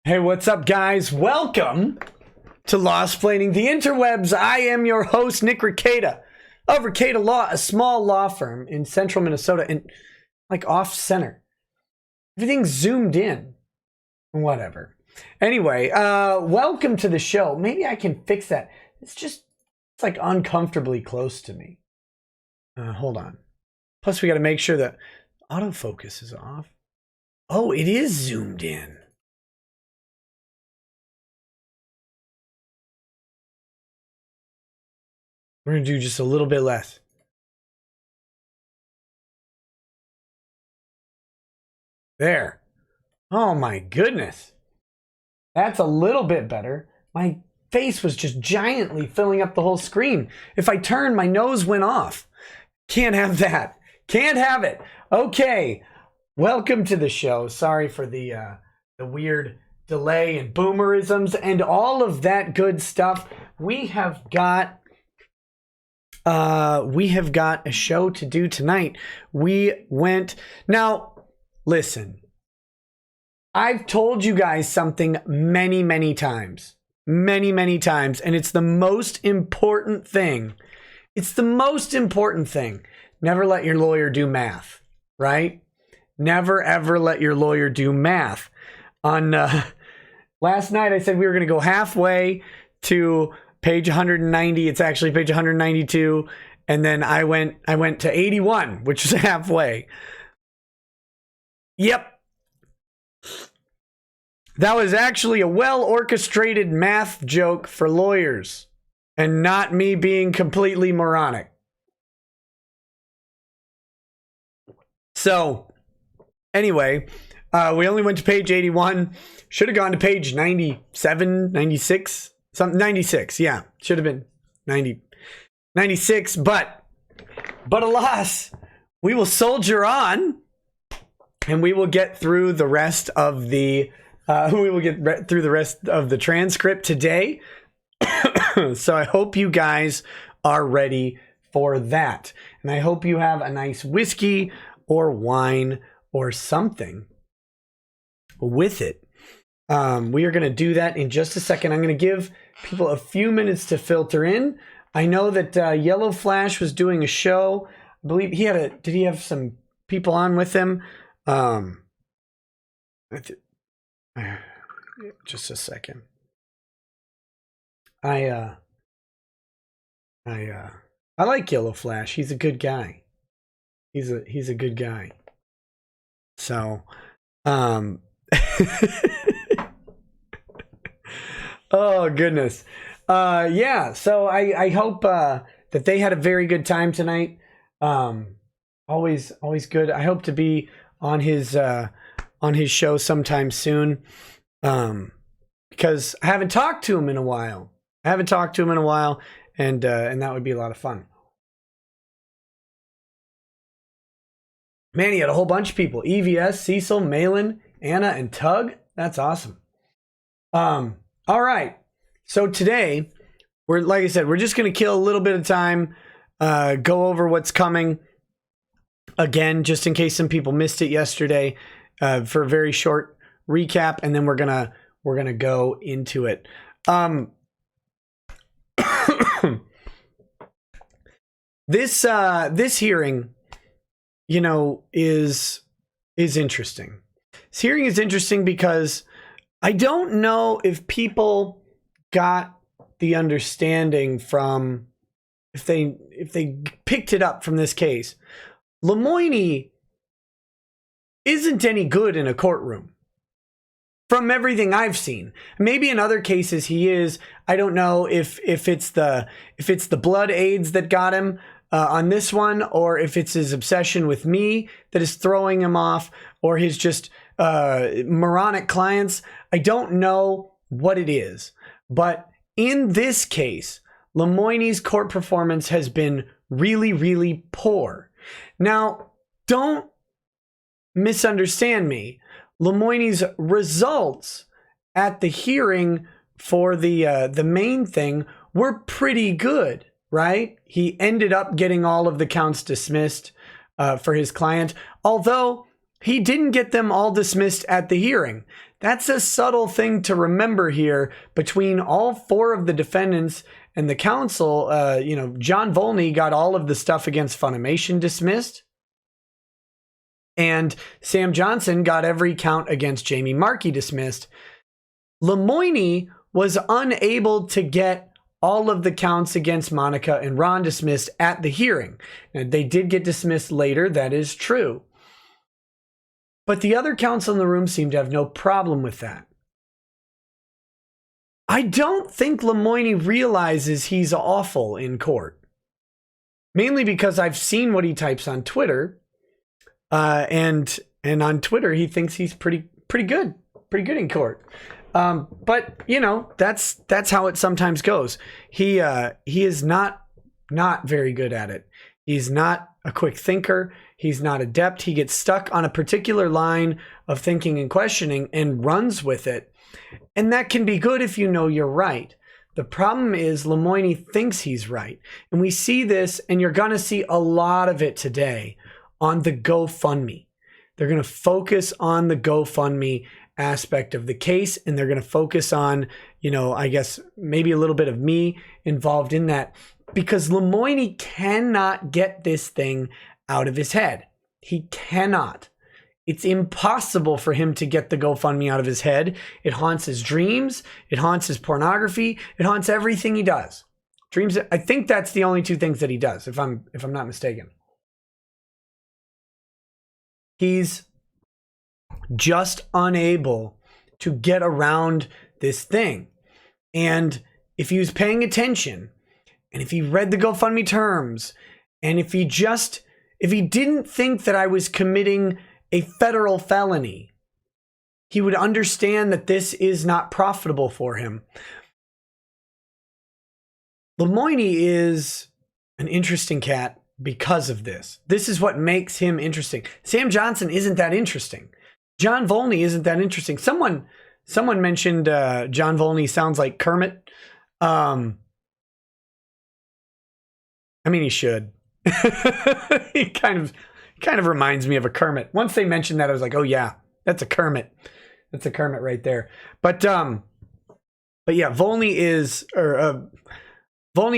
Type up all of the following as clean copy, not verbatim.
Hey, what's up, guys? Welcome to Lawsplaining the Interwebs. I am your host, Nick Rekieta of Rekieta Law, a small law firm in central Minnesota and like off center. Everything's zoomed in. Whatever. Anyway, welcome to the show. Maybe I can fix that. It's like uncomfortably close to me. Hold on. Plus, we got to make sure that autofocus is off. Oh, it is zoomed in. We're going to do just a little bit less. There. Oh my goodness. That's a little bit better. My face was just giantly filling up the whole screen. If I turned, my nose went off. Can't have that. Can't have it. Okay. Welcome to the show. Sorry for the weird delay and boomerisms and all of that good stuff. We have got a show to do tonight. Now, listen, I've told you guys something many times, and it's the most important thing. It's the most important thing. Never let your lawyer do math, right? Never, ever let your lawyer do math. On last night, I said we were going to go halfway to page 190. It's actually page 192. And then I went to 81, which is halfway. Yep. That was actually a well-orchestrated math joke for lawyers and not me being completely moronic. So, anyway, we only went to page 81. Should have gone to page 97, 96. 96, yeah. Should have been 96, but alas, we will soldier on and we will get through the rest of the transcript today. So I hope you guys are ready for that. And I hope you have a nice whiskey or wine or something with it. We are going to do that in just a second. I'm going to give people a few minutes to filter in. I know that Yellow Flash was doing a show. I believe did he have some people on with him? Just a second. I like Yellow Flash. He's a good guy. He's a good guy. So, oh goodness. Yeah, so I hope that they had a very good time tonight. Always good. I hope to be on his show sometime soon. Because I haven't talked to him in a while. And that would be a lot of fun. Man, he had a whole bunch of people. EVS, Cecil, Malin, Anna, and Tug. That's awesome. All right. So today, like I said, we're just going to kill a little bit of time, go over what's coming again, just in case some people missed it yesterday, for a very short recap, and then we're gonna go into it. This hearing, is interesting. This hearing is interesting because I don't know if people got the understanding from, if they picked it up from this case. Lemoine isn't any good in a courtroom. From everything I've seen. Maybe in other cases he is. I don't know if it's the blood aids that got him on this one, or if it's his obsession with me that is throwing him off, or his just moronic clients. I don't know what it is. But in this case, Lemoine's court performance has been really poor. Now, don't misunderstand me. Lemoine's results at the hearing for the main thing were pretty good, right? He ended up getting all of the counts dismissed for his client. Although He didn't get them all dismissed at the hearing. That's a subtle thing to remember here between all four of the defendants and the counsel. John Volney got all of the stuff against Funimation dismissed. And Sam Johnson got every count against Jamie Markey dismissed. Lemoine was unable to get all of the counts against Monica and Ron dismissed at the hearing. Now, they did get dismissed later, that is true. But the other counsel in the room seemed to have no problem with that. I don't think Lemoine realizes he's awful in court. Mainly because I've seen what he types on Twitter. And on Twitter, he thinks he's pretty good in court. But you know, that's how it sometimes goes. He is not very good at it. He's not a quick thinker. He's not adept. He gets stuck on a particular line of thinking and questioning and runs with it. And that can be good if you know you're right. The problem is Lemoine thinks he's right. And we see this, and you're going to see a lot of it today on the GoFundMe. They're going to focus on the GoFundMe aspect of the case, and they're going to focus on, I guess maybe a little bit of me involved in that, because Lemoine cannot get this thing out of his head. He cannot. It's impossible for him to get the GoFundMe out of his head. It haunts his dreams. It haunts his pornography. It haunts everything he does. Dreams. I think that's the only two things that he does, if I'm not mistaken. He's just unable to get around this thing. And if he was paying attention, and if he read the GoFundMe terms, and if he didn't think that I was committing a federal felony, he would understand that this is not profitable for him. Lemoine is an interesting cat because of this. This is what makes him interesting. Sam Johnson isn't that interesting. John Volney isn't that interesting. Someone mentioned John Volney sounds like Kermit. I mean, he should. He kind of reminds me of a Kermit. Once they mentioned that, I was like, oh yeah, that's a Kermit. That's a Kermit right there. But yeah, Volney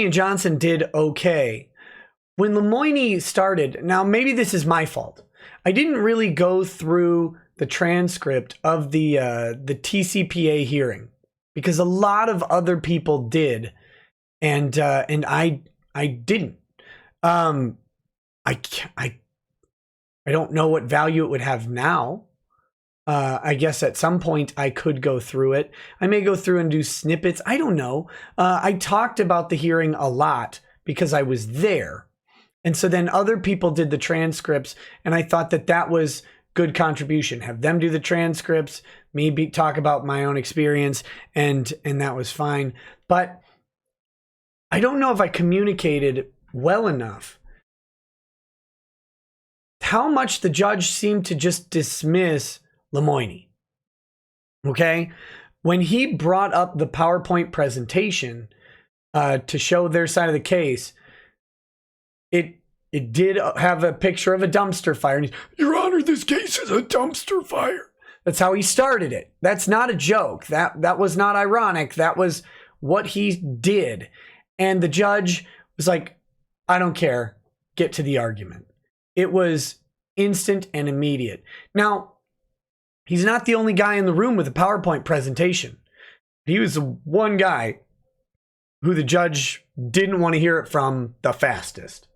and Johnson did okay. When Lemoine started, now maybe this is my fault. I didn't really go through the transcript of the TCPA hearing because a lot of other people did, and I didn't. I don't know what value it would have now. I guess at some point I could go through it. I may go through and do snippets. I don't know. I talked about the hearing a lot because I was there. And so then other people did the transcripts, and I thought that was good contribution. Have them do the transcripts, me talk about my own experience, and that was fine. But I don't know if I communicated well enough. How much the judge seemed to just dismiss Lemoine. Okay? When he brought up the PowerPoint presentation to show their side of the case, it did have a picture of a dumpster fire. And Your Honor, this case is a dumpster fire. That's how he started it. That's not a joke. That was not ironic. That was what he did. And the judge was like, I don't care. Get to the argument. It was instant and immediate. Now, he's not the only guy in the room with a PowerPoint presentation. He was the one guy who the judge didn't want to hear it from the fastest.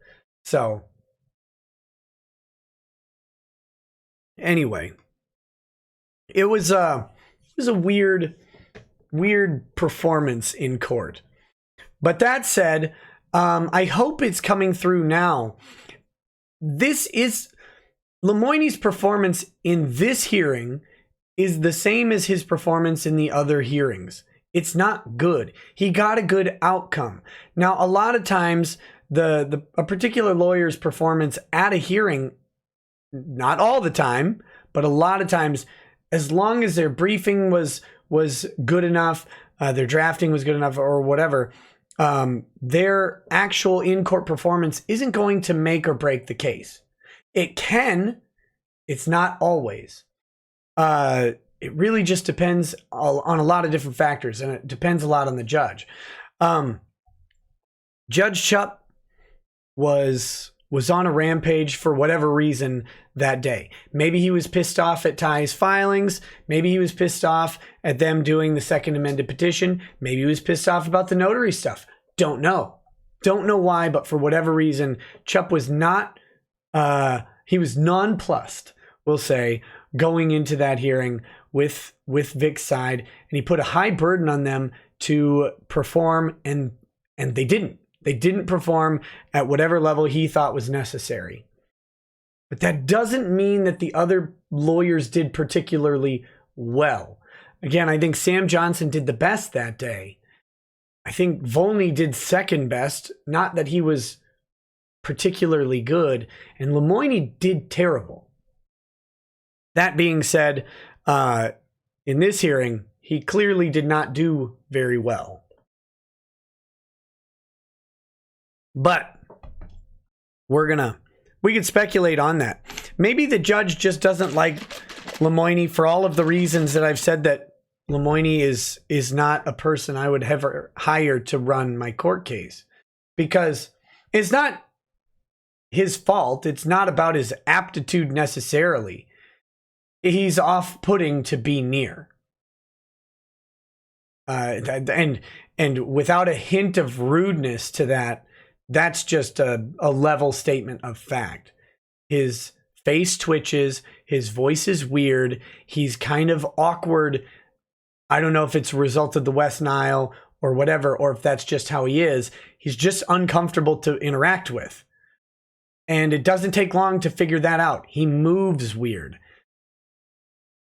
So, anyway, it was a weird performance in court. But that said, I hope it's coming through now. This is Lemoine's performance in this hearing is the same as his performance in the other hearings. It's not good. He got a good outcome. Now, a lot of times, a particular lawyer's performance at a hearing, not all the time, but a lot of times, as long as their briefing was good enough, their drafting was good enough, or whatever, their actual in-court performance isn't going to make or break the case. It can, It's not always. It really just depends on a lot of different factors, and it depends a lot on the judge. Judge Chupp was on a rampage for whatever reason that day. Maybe he was pissed off at Ty's filings. Maybe he was pissed off at them doing the second amended petition. Maybe he was pissed off about the notary stuff. Don't know. Don't know why, but for whatever reason, Chupp was not, he was nonplussed, we'll say, going into that hearing with Vic's side, and he put a high burden on them to perform, and they didn't. They didn't perform at whatever level he thought was necessary. But that doesn't mean that the other lawyers did particularly well. Again, I think Sam Johnson did the best that day. I think Volney did second best, not that he was particularly good, and Lemoine did terrible. That being said, in this hearing, he clearly did not do very well. But we could speculate on that. Maybe the judge just doesn't like Lemoine for all of the reasons that I've said, that Lemoine is not a person I would ever hire to run my court case, because it's not his fault. It's not about his aptitude necessarily. He's off-putting to be near. And without a hint of rudeness to that, that's just a level statement of fact. His face twitches. His voice is weird. He's kind of awkward. I don't know if it's a result of the West Nile or whatever, or if that's just how he is. He's just uncomfortable to interact with. And it doesn't take long to figure that out. He moves weird.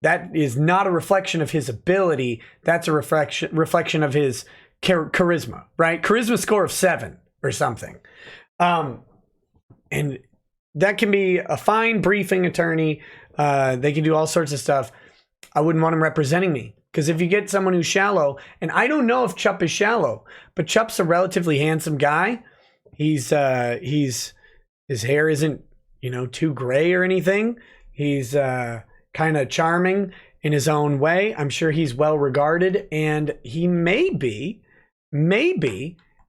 That is not a reflection of his ability. That's a reflection of his charisma, right? Charisma score of 7 or something. And that can be a fine briefing attorney. They can do all sorts of stuff. I wouldn't want him representing me, because if you get someone who's shallow, and I don't know if Chupp is shallow, but Chupp's a relatively handsome guy. His hair isn't, too gray or anything. He's kind of charming in his own way. I'm sure he's well regarded, and he maybe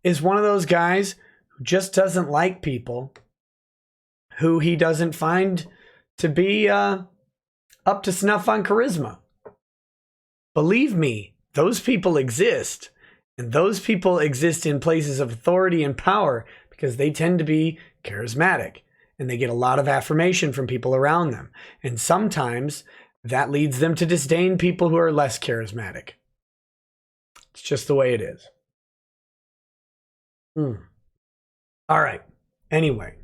is one of those guys who just doesn't like people who he doesn't find to be up to snuff on charisma. Believe me, those people exist, and those people exist in places of authority and power because they tend to be charismatic, and they get a lot of affirmation from people around them. And sometimes that leads them to disdain people who are less charismatic. It's just the way it is. All right. Anyway,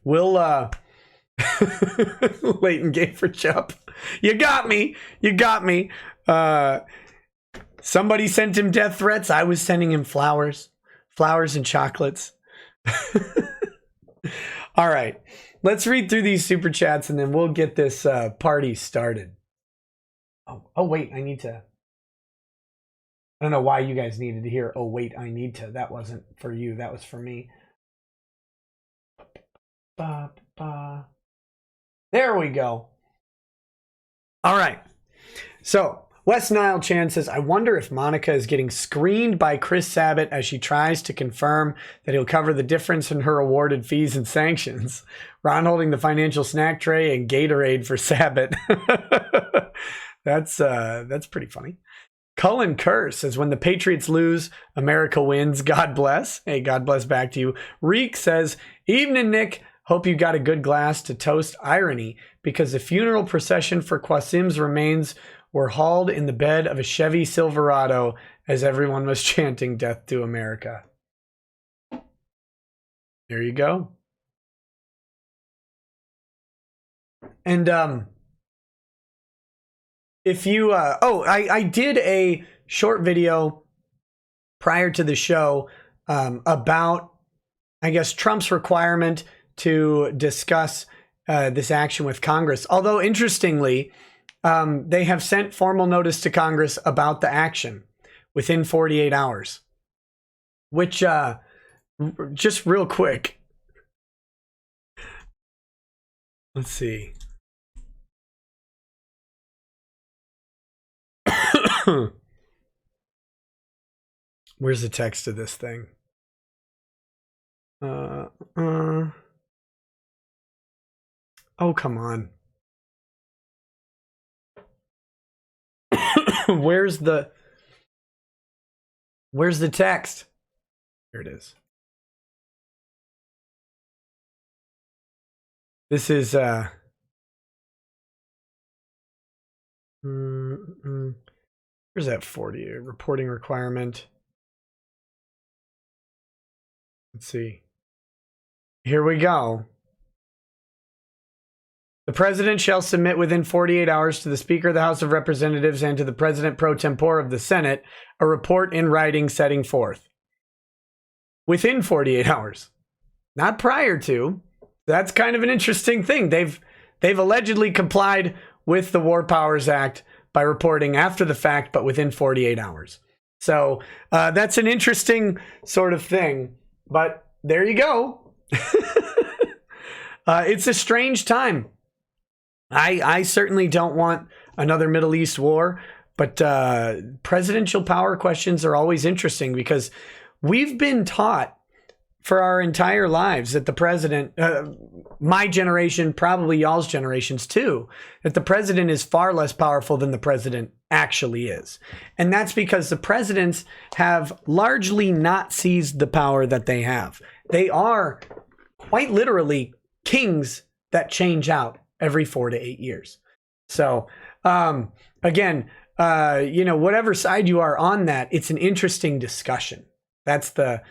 we'll Leighton gave for Chupp. You got me. Somebody sent him death threats. I was sending him flowers and chocolates. All right. Let's read through these super chats, and then we'll get this party started. Oh wait, I need to. I don't know why you guys needed to hear, oh, wait, I need to. That wasn't for you. That was for me. There we go. All right. So, West Nile Chan says, I wonder if Monica is getting screened by Chris Sabat as she tries to confirm that he'll cover the difference in her awarded fees and sanctions. Ron holding the financial snack tray and Gatorade for Sabat. That's pretty funny. Cullen Kerr says, when the Patriots lose, America wins. God bless. Hey, God bless back to you. Reek says, evening, Nick. Hope you got a good glass to toast irony, because the funeral procession for Qasim's remains were hauled in the bed of a Chevy Silverado as everyone was chanting death to America. There you go. And if you I did a short video prior to the show about, I guess, Trump's requirement to discuss this action with Congress. Although, interestingly, they have sent formal notice to Congress about the action within 48 hours, which, just real quick, Let's see. Where's the text of this thing? Oh, come on. Where's the text? Here it is. This is where's that 40 reporting requirement? Let's see. Here we go. The president shall submit within 48 hours to the Speaker of the House of Representatives and to the President pro tempore of the Senate a report in writing setting forth. Within 48 hours. Not prior to. That's kind of an interesting thing. They've allegedly complied with the War Powers Act by reporting after the fact, but within 48 hours. So that's an interesting sort of thing. But there you go. It's a strange time. I certainly don't want another Middle East war, but presidential power questions are always interesting because we've been taught for our entire lives that the president, my generation, probably y'all's generations too, that the president is far less powerful than the president actually is. And that's because the presidents have largely not seized the power that they have. They are quite literally kings that change out every 4 to 8 years. So, again, whatever side you are on that, it's an interesting discussion. That's the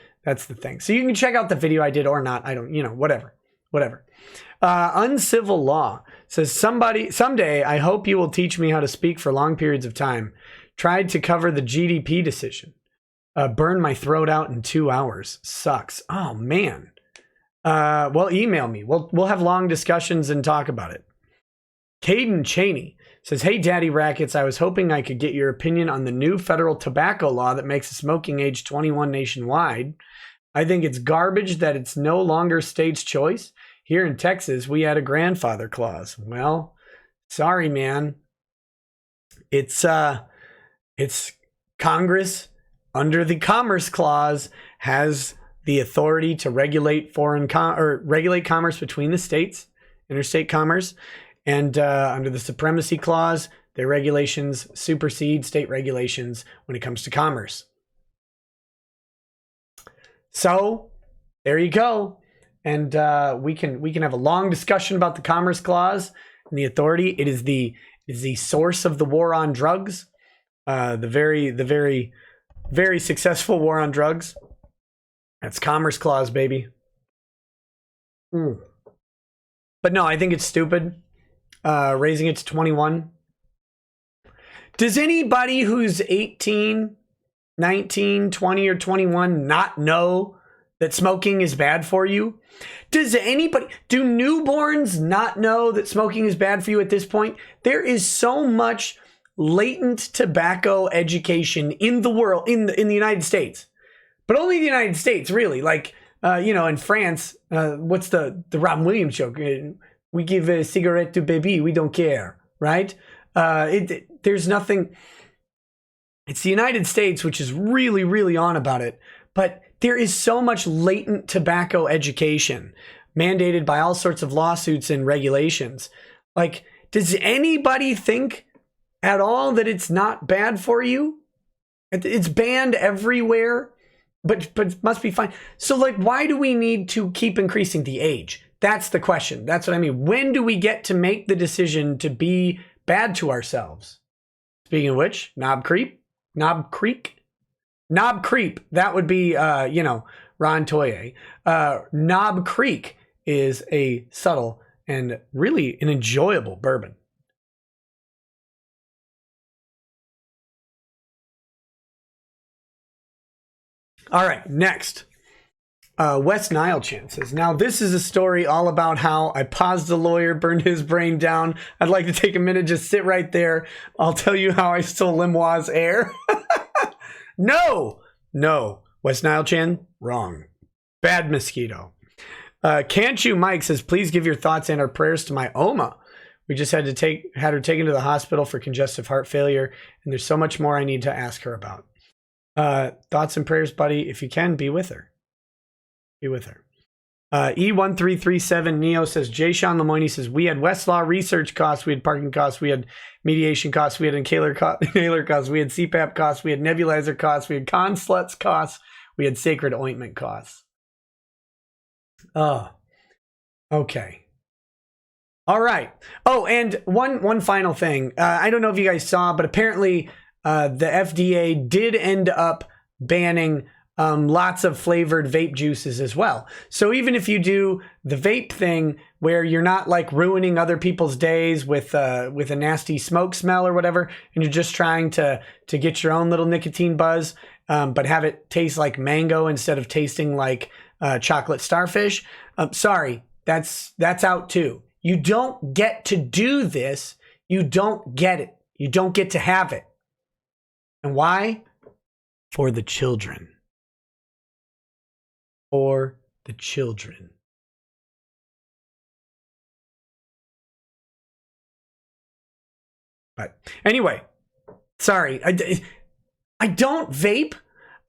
thing. So you can check out the video I did or not. I don't, whatever. Uncivil law says someday I hope you will teach me how to speak for long periods of time. Tried to cover the GDP decision. Burn my throat out in 2 hours. Sucks. Oh man. Well, email me. We'll have long discussions and talk about it. Caden Cheney says, hey, Daddy Rackets, I was hoping I could get your opinion on the new federal tobacco law that makes the smoking age 21 nationwide. I think it's garbage that it's no longer state's choice. Here in Texas, we had a grandfather clause. Well, sorry, man. It's Congress under the Commerce Clause has the authority to regulate regulate commerce between the states, interstate commerce. And under the Supremacy Clause, their regulations supersede state regulations when it comes to commerce. So there you go. And we can have a long discussion about the Commerce Clause and the authority. It is the source of the war on drugs, the very successful war on drugs. That's Commerce Clause, baby. But no, I think it's stupid. Raising it to 21. Does anybody who's 18, 19, 20, or 21 not know that smoking is bad for you? Do newborns not know that smoking is bad for you at this point? There is so much latent tobacco education in the world, in the United States, but only the United States, really. Like, in France, what's the Robin Williams joke? We give a cigarette to baby. We don't care, right? There's nothing. It's the United States, which is really, really on about it. But there is so much latent tobacco education mandated by all sorts of lawsuits and regulations. Like, does anybody think at all that it's not bad for you? It's banned everywhere, but must be fine. So, like, why do we need to keep increasing the age? That's the question. That's what I mean. When do we get to make the decision to be bad to ourselves? Speaking of which, Knob Creek. That would be, Ron Toye. Knob Creek is a subtle and really an enjoyable bourbon. All right, next. West Nile Chan says, now this is a story all about how I paused the lawyer, burned his brain down. I'd like to take a minute, just sit right there. I'll tell you how I stole Lemoine's heir. No, West Nile Chan, wrong. Bad mosquito. Can't You Mike says, please give your thoughts and our prayers to my Oma. We just had her taken to the hospital for congestive heart failure, and there's so much more I need to ask her about. Thoughts and prayers, buddy. If you can, be with her. Be with her. E1337 Neo says, Jay Sean Lemoine says, we had Westlaw research costs, we had parking costs, we had mediation costs, we had inhaler costs, we had CPAP costs, we had nebulizer costs, we had consluts costs, we had sacred ointment costs. Oh, okay. All right. Oh, and one final thing. I don't know if you guys saw, but apparently the FDA did end up banning lots of flavored vape juices as well. So even if you do the vape thing where you're not like ruining other people's days with a nasty smoke smell or whatever, and you're just trying to get your own little nicotine buzz, but have it taste like mango instead of tasting like chocolate starfish, sorry, that's out too. You don't get to do this. You don't get it. You don't get to have it. And why? For the children. For the children. But anyway, sorry. I don't vape.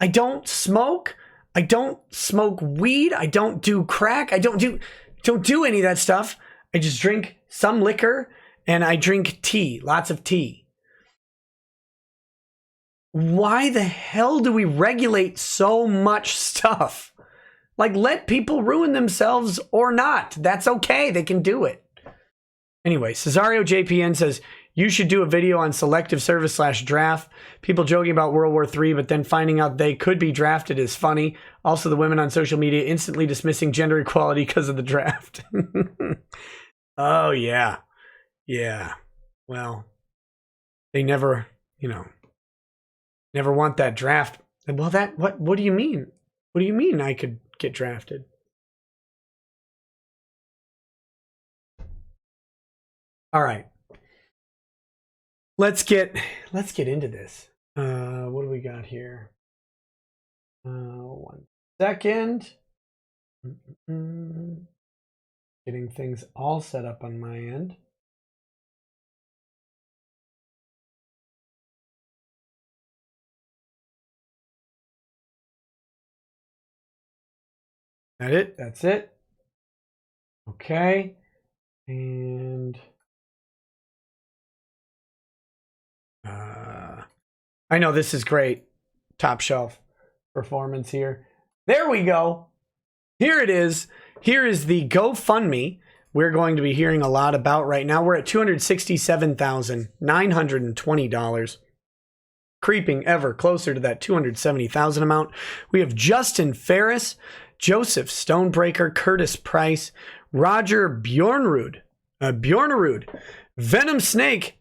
I don't smoke. I don't smoke weed. I don't do crack. I don't do any of that stuff. I just drink some liquor and I drink tea, lots of tea. Why the hell do we regulate so much stuff? Like, let people ruin themselves or not. That's okay. They can do it. Anyway, Cesario JPN says, you should do a video on selective service / draft. People joking about World War III, but then finding out they could be drafted is funny. Also, the women on social media instantly dismissing gender equality because of the draft. Oh, yeah. Yeah. Well, they never, never want that draft. Well, what do you mean? What do you mean I could get drafted? All right. Let's get into this. What do we got here? 1 second. Getting things all set up on my end. That's it. Okay. And I know this is great. Top shelf performance here. There we go. Here it is. Here is the GoFundMe we're going to be hearing a lot about right now. We're at $267,920. Creeping ever closer to that 270,000 amount. We have Justin Ferris, Joseph Stonebreaker, Curtis Price, Roger Bjornerud, Venom Snake,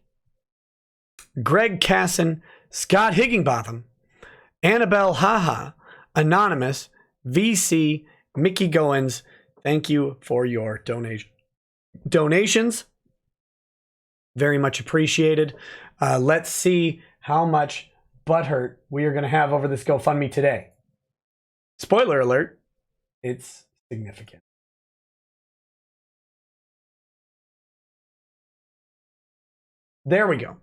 Greg Casson, Scott Higginbotham, Annabelle Haha, Anonymous, VC, Mickey Goins. Thank you for your donations. Very much appreciated. Let's see how much butthurt we are going to have over this GoFundMe today. Spoiler alert, it's significant. There we go.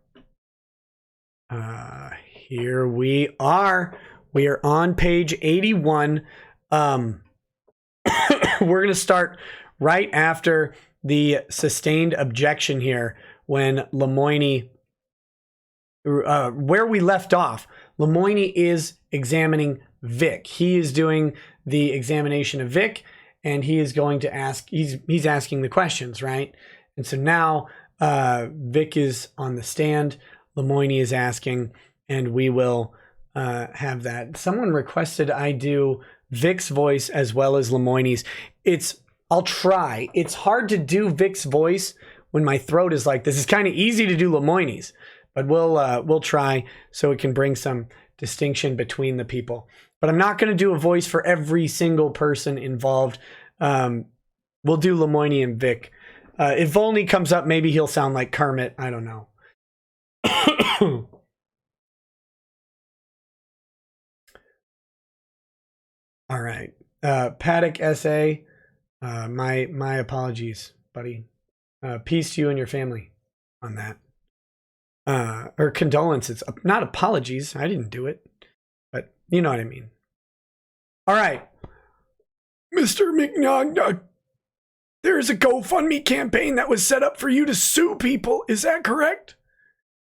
Here we are. We are on page 81. We're going to start right after the sustained objection here when Lemoine, where we left off. Lemoine is examining Vic. He is doing the examination of Vic, and he is going to ask, he's asking the questions, right? And so now Vic is on the stand, Lemoine is asking, and we will have that. Someone requested I do Vic's voice as well as Lemoine's. I'll try. It's hard to do Vic's voice when my throat is like this. It's kind of easy to do Lemoine's, but we'll try so it can bring some distinction between the people. But I'm not going to do a voice for every single person involved. We'll do Lemoine and Vic. If Volney comes up, maybe he'll sound like Kermit. I don't know. All right. Paddock SA. My apologies, buddy. Peace to you and your family on that. Or condolences, not apologies. I didn't do it, but you know what I mean. All right, Mr. Mignogna, there's a GoFundMe campaign that was set up for you to sue people. Is that correct?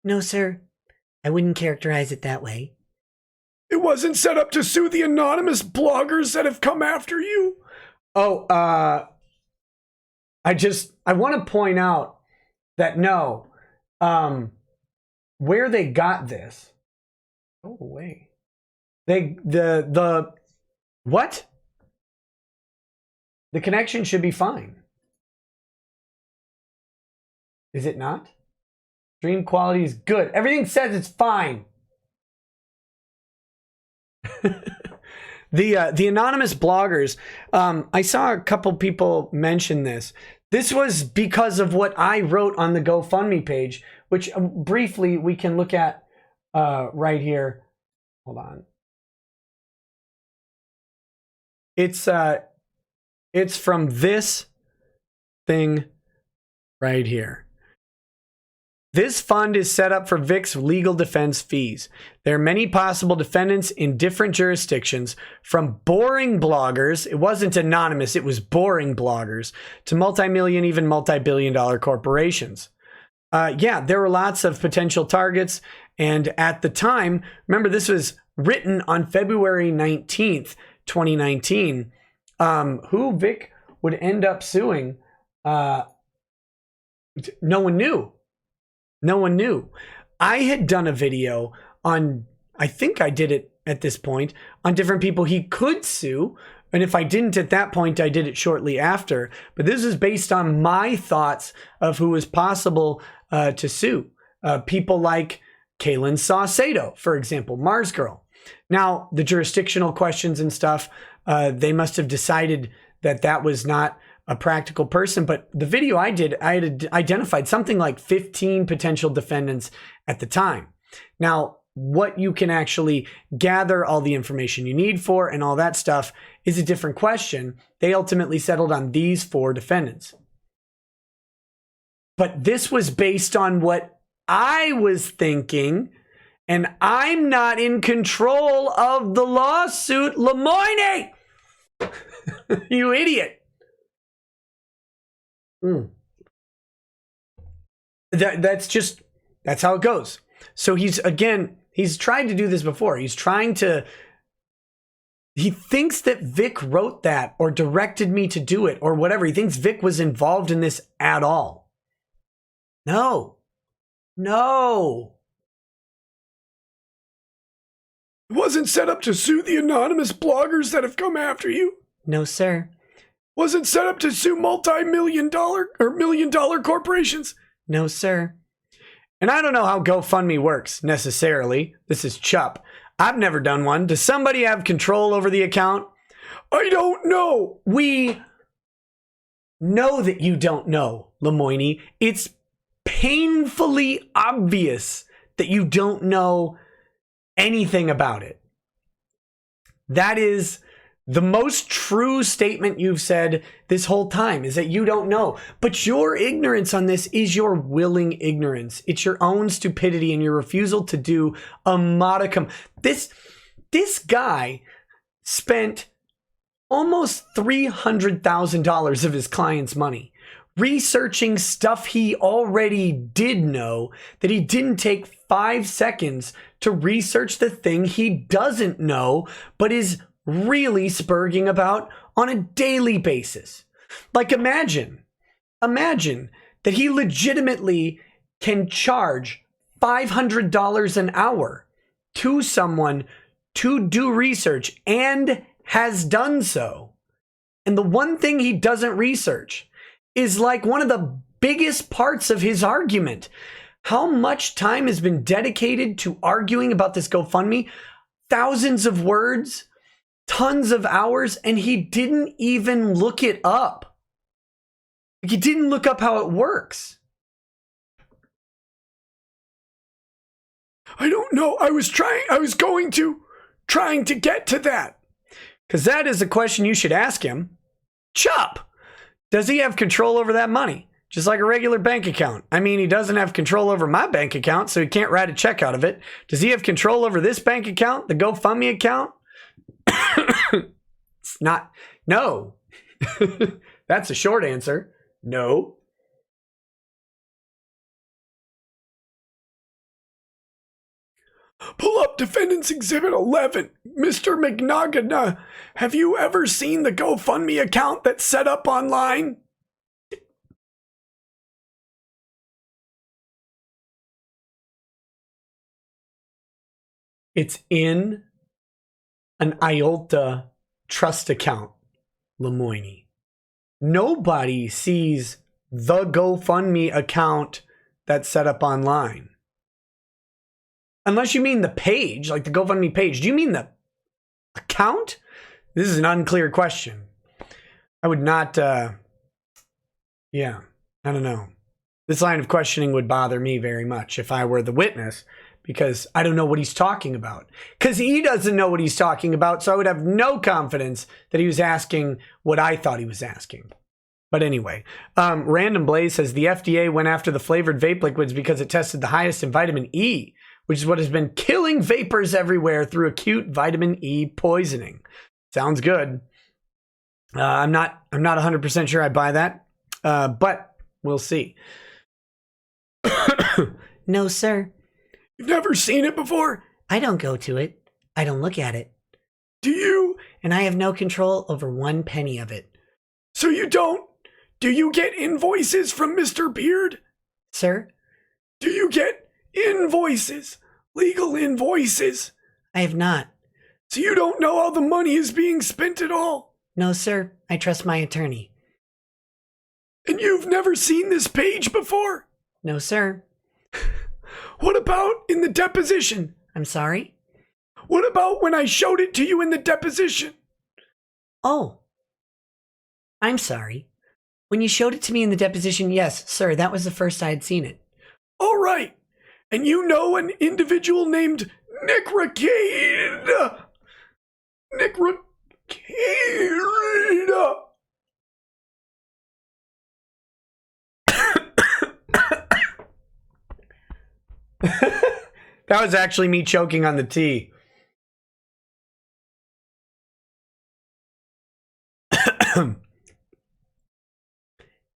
No, sir. I wouldn't characterize it that way. It wasn't set up to sue the anonymous bloggers that have come after you? Oh, I want to point out that no, where they got this, go away. What? The connection should be fine. Is it not? Stream quality is good. Everything says it's fine. The anonymous bloggers, I saw a couple people mention this. This was because of what I wrote on the GoFundMe page, which briefly we can look at right here. Hold on. It's from this thing right here. This fund is set up for Vic's legal defense fees. There are many possible defendants in different jurisdictions, from boring bloggers, it wasn't anonymous, it was boring bloggers, to multi-million, even multi-billion-dollar corporations. Yeah, there were lots of potential targets, and at the time, remember this was written on February 19th, 2019, who Vic would end up suing, no one knew. No one knew. I had done a video on, I think I did it at this point, on different people he could sue. And if I didn't at that point, I did it shortly after. But this is based on my thoughts of who is possible to sue. People like Kaylin Saucedo, for example, Mars Girl. Now, the jurisdictional questions and stuff, they must have decided that that was not a practical person, but the video I did, I had identified something like 15 potential defendants at the time. Now, what you can actually gather all the information you need for and all that stuff is a different question. They ultimately settled on these 4 defendants. But this was based on what I was thinking, and I'm not in control of the lawsuit, Lemoine! You idiot. That's how it goes. So he's tried to do this before. He thinks that Vic wrote that or directed me to do it or whatever. He thinks Vic was involved in this at all. No. It wasn't set up to sue the anonymous bloggers that have come after you? No, sir. Wasn't set up to sue multi-million-dollar or million-dollar corporations? No, sir. And I don't know how GoFundMe works, necessarily. This is Chupp. I've never done one. Does somebody have control over the account? I don't know. We know that you don't know, Lemoine. It's painfully obvious that you don't know anything about it. That is the most true statement you've said this whole time, is that you don't know. But your ignorance on this is your willing ignorance. It's your own stupidity and your refusal to do a modicum. This guy spent almost $300,000 of his client's money researching stuff he already did know, that he didn't take 5 seconds to research the thing he doesn't know, but is really spurging about on a daily basis. Like imagine that he legitimately can charge $500 an hour to someone to do research and has done so. And the one thing he doesn't research is like one of the biggest parts of his argument. How much time has been dedicated to arguing about this GoFundMe? Thousands of words, tons of hours, and he didn't even look it up. He didn't look up how it works. I don't know. I was trying to get to that. Because that is a question you should ask him. Chupp, Does he have control over that money? Just like a regular bank account. I mean, he doesn't have control over my bank account, so he can't write a check out of it. Does he have control over this bank account, the GoFundMe account? It's not. No. That's a short answer. No. Pull up Defendant's Exhibit 11. Mr. Mignogna, have you ever seen the GoFundMe account that's set up online? It's in an IOLTA trust account, Lemoine. Nobody sees the GoFundMe account that's set up online. Unless you mean the page, like the GoFundMe page. Do you mean the account? This is an unclear question. I would not, yeah, I don't know. This line of questioning would bother me very much if I were the witness, because I don't know what he's talking about. Because he doesn't know what he's talking about, so I would have no confidence that he was asking what I thought he was asking. But anyway, Random Blaze says the FDA went after the flavored vape liquids because it tested the highest in vitamin E, which is what has been killing vapors everywhere through acute vitamin E poisoning. Sounds good. I'm not 100% sure I buy that, but we'll see. No, sir. You've never seen it before? I don't go to it. I don't look at it. Do you? And I have no control over 1 penny of it. So you don't? Do you get invoices from Mr. Beard? Sir? Do you get invoices? Legal invoices? I have not. So you don't know how the money is being spent at all? No, sir. I trust my attorney. And you've never seen this page before? No, sir. What about in the deposition? I'm sorry? What about when I showed it to you in the deposition? Oh. I'm sorry. When you showed it to me in the deposition, yes, sir, that was the first I had seen it. All right. And you know an individual named Nick Rekieta. Nick Rekieta. That was actually me choking on the tea.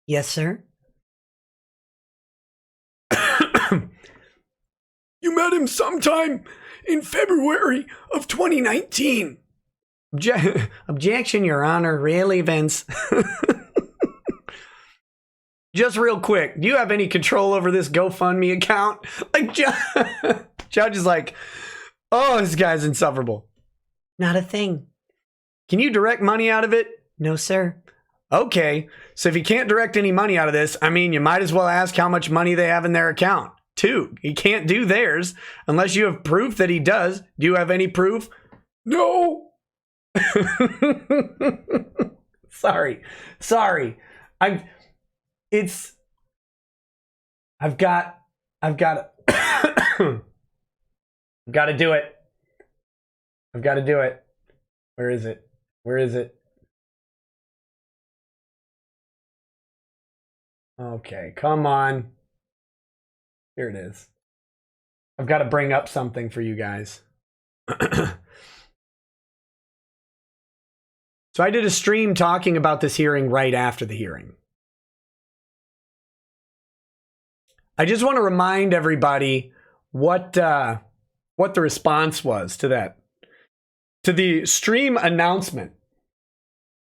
Yes, sir. You met him sometime in February of 2019. Objection, Your Honor. Relevance. Just real quick, do you have any control over this GoFundMe account? Like, Judge is like, oh, this guy's insufferable. Not a thing. Can you direct money out of it? No, sir. Okay, so if you can't direct any money out of this, I mean, you might as well ask how much money they have in their account, too. He can't do theirs unless you have proof that he does. Do you have any proof? No. Sorry. I've got I've got to do it. I've got to do it. Where is it? Okay, come on. Here it is. I've got to bring up something for you guys. So I did a stream talking about this hearing right after the hearing. I just want to remind everybody what the response was to that. To the stream announcement.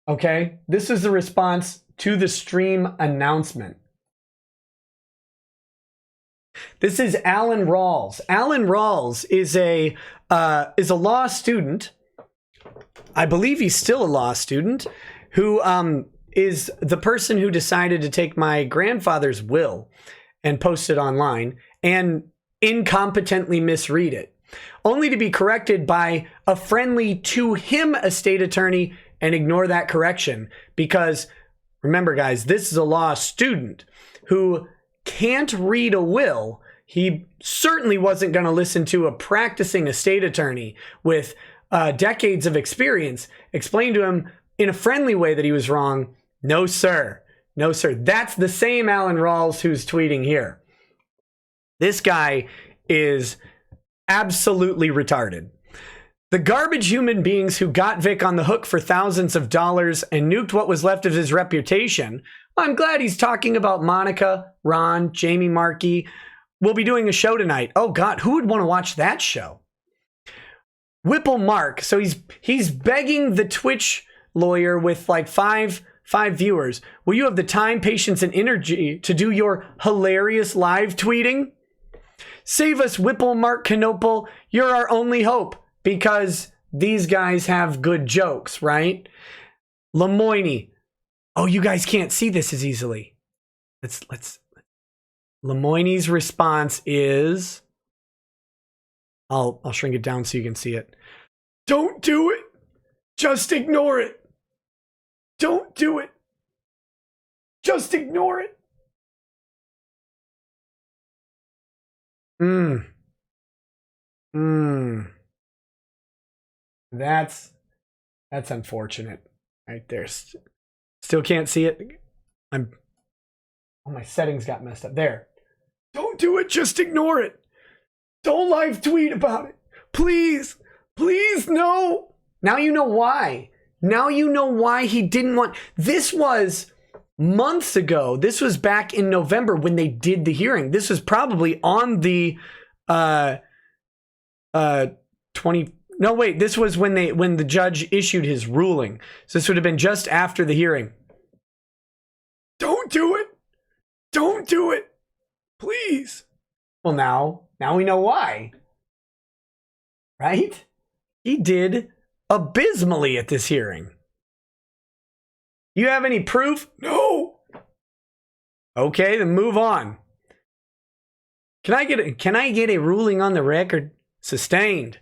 Okay? This is the response to the stream announcement. This is Alan Rawls. Alan Rawls is a law student. I believe he's still a law student who is the person who decided to take my grandfather's will and post it online and incompetently misread it, only to be corrected by a friendly to him estate attorney and ignore that correction. Because remember, guys, this is a law student who can't read a will. He certainly wasn't going to listen to a practicing estate attorney with decades of experience explain to him in a friendly way that he was wrong. No, sir. No, sir. That's the same Alan Rawls who's tweeting here. This guy is absolutely retarded. The garbage human beings who got Vic on the hook for thousands of dollars and nuked what was left of his reputation. I'm glad he's talking about Monica, Ron, Jamie Markey. We'll be doing a show tonight. Oh God, who would want to watch that show? Whipple Mark. So he's begging the Twitch lawyer with like five viewers. Will you have the time, patience, and energy to do your hilarious live tweeting? Save us, Whipple Mark Canopal. You're our only hope. Because these guys have good jokes, right? Oh, you guys can't see this as easily. Let's. Lemoine's response is, I'll shrink it down so you can see it. Don't do it. Just ignore it. Don't do it. Just ignore it. That's unfortunate right there. Still can't see it. My settings got messed up there. Don't do it. Just ignore it. Don't live tweet about it. Please, no. Now you know why. Now you know why he didn't want. This was months ago. This was back in November when they did the hearing. This was probably on the 20. No, wait, this was when the judge issued his ruling. So this would have been just after the hearing. Don't do it. Don't do it. Please. Well, now we know why. Right? He did abysmally at this hearing. You have any proof? No. Okay, then move on. Can I get a ruling on the record? Sustained.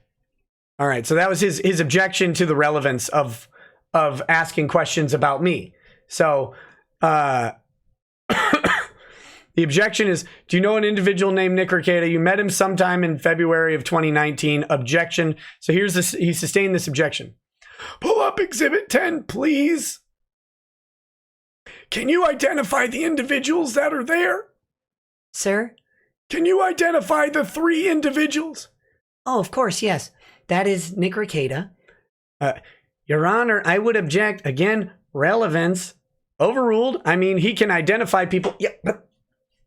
All right, so that was his objection to the relevance of asking questions about me. So the objection is, do you know an individual named Nick Rekieta? You met him sometime in February of 2019. Objection. So here's this. He sustained this objection. Pull up Exhibit 10, please. Can you identify the individuals that are there? Sir? Can you identify the 3 individuals? Oh, of course, yes. That is Nick Rekieta. Your Honor, I would object. Again, relevance. Overruled. I mean, he can identify people. Yeah, but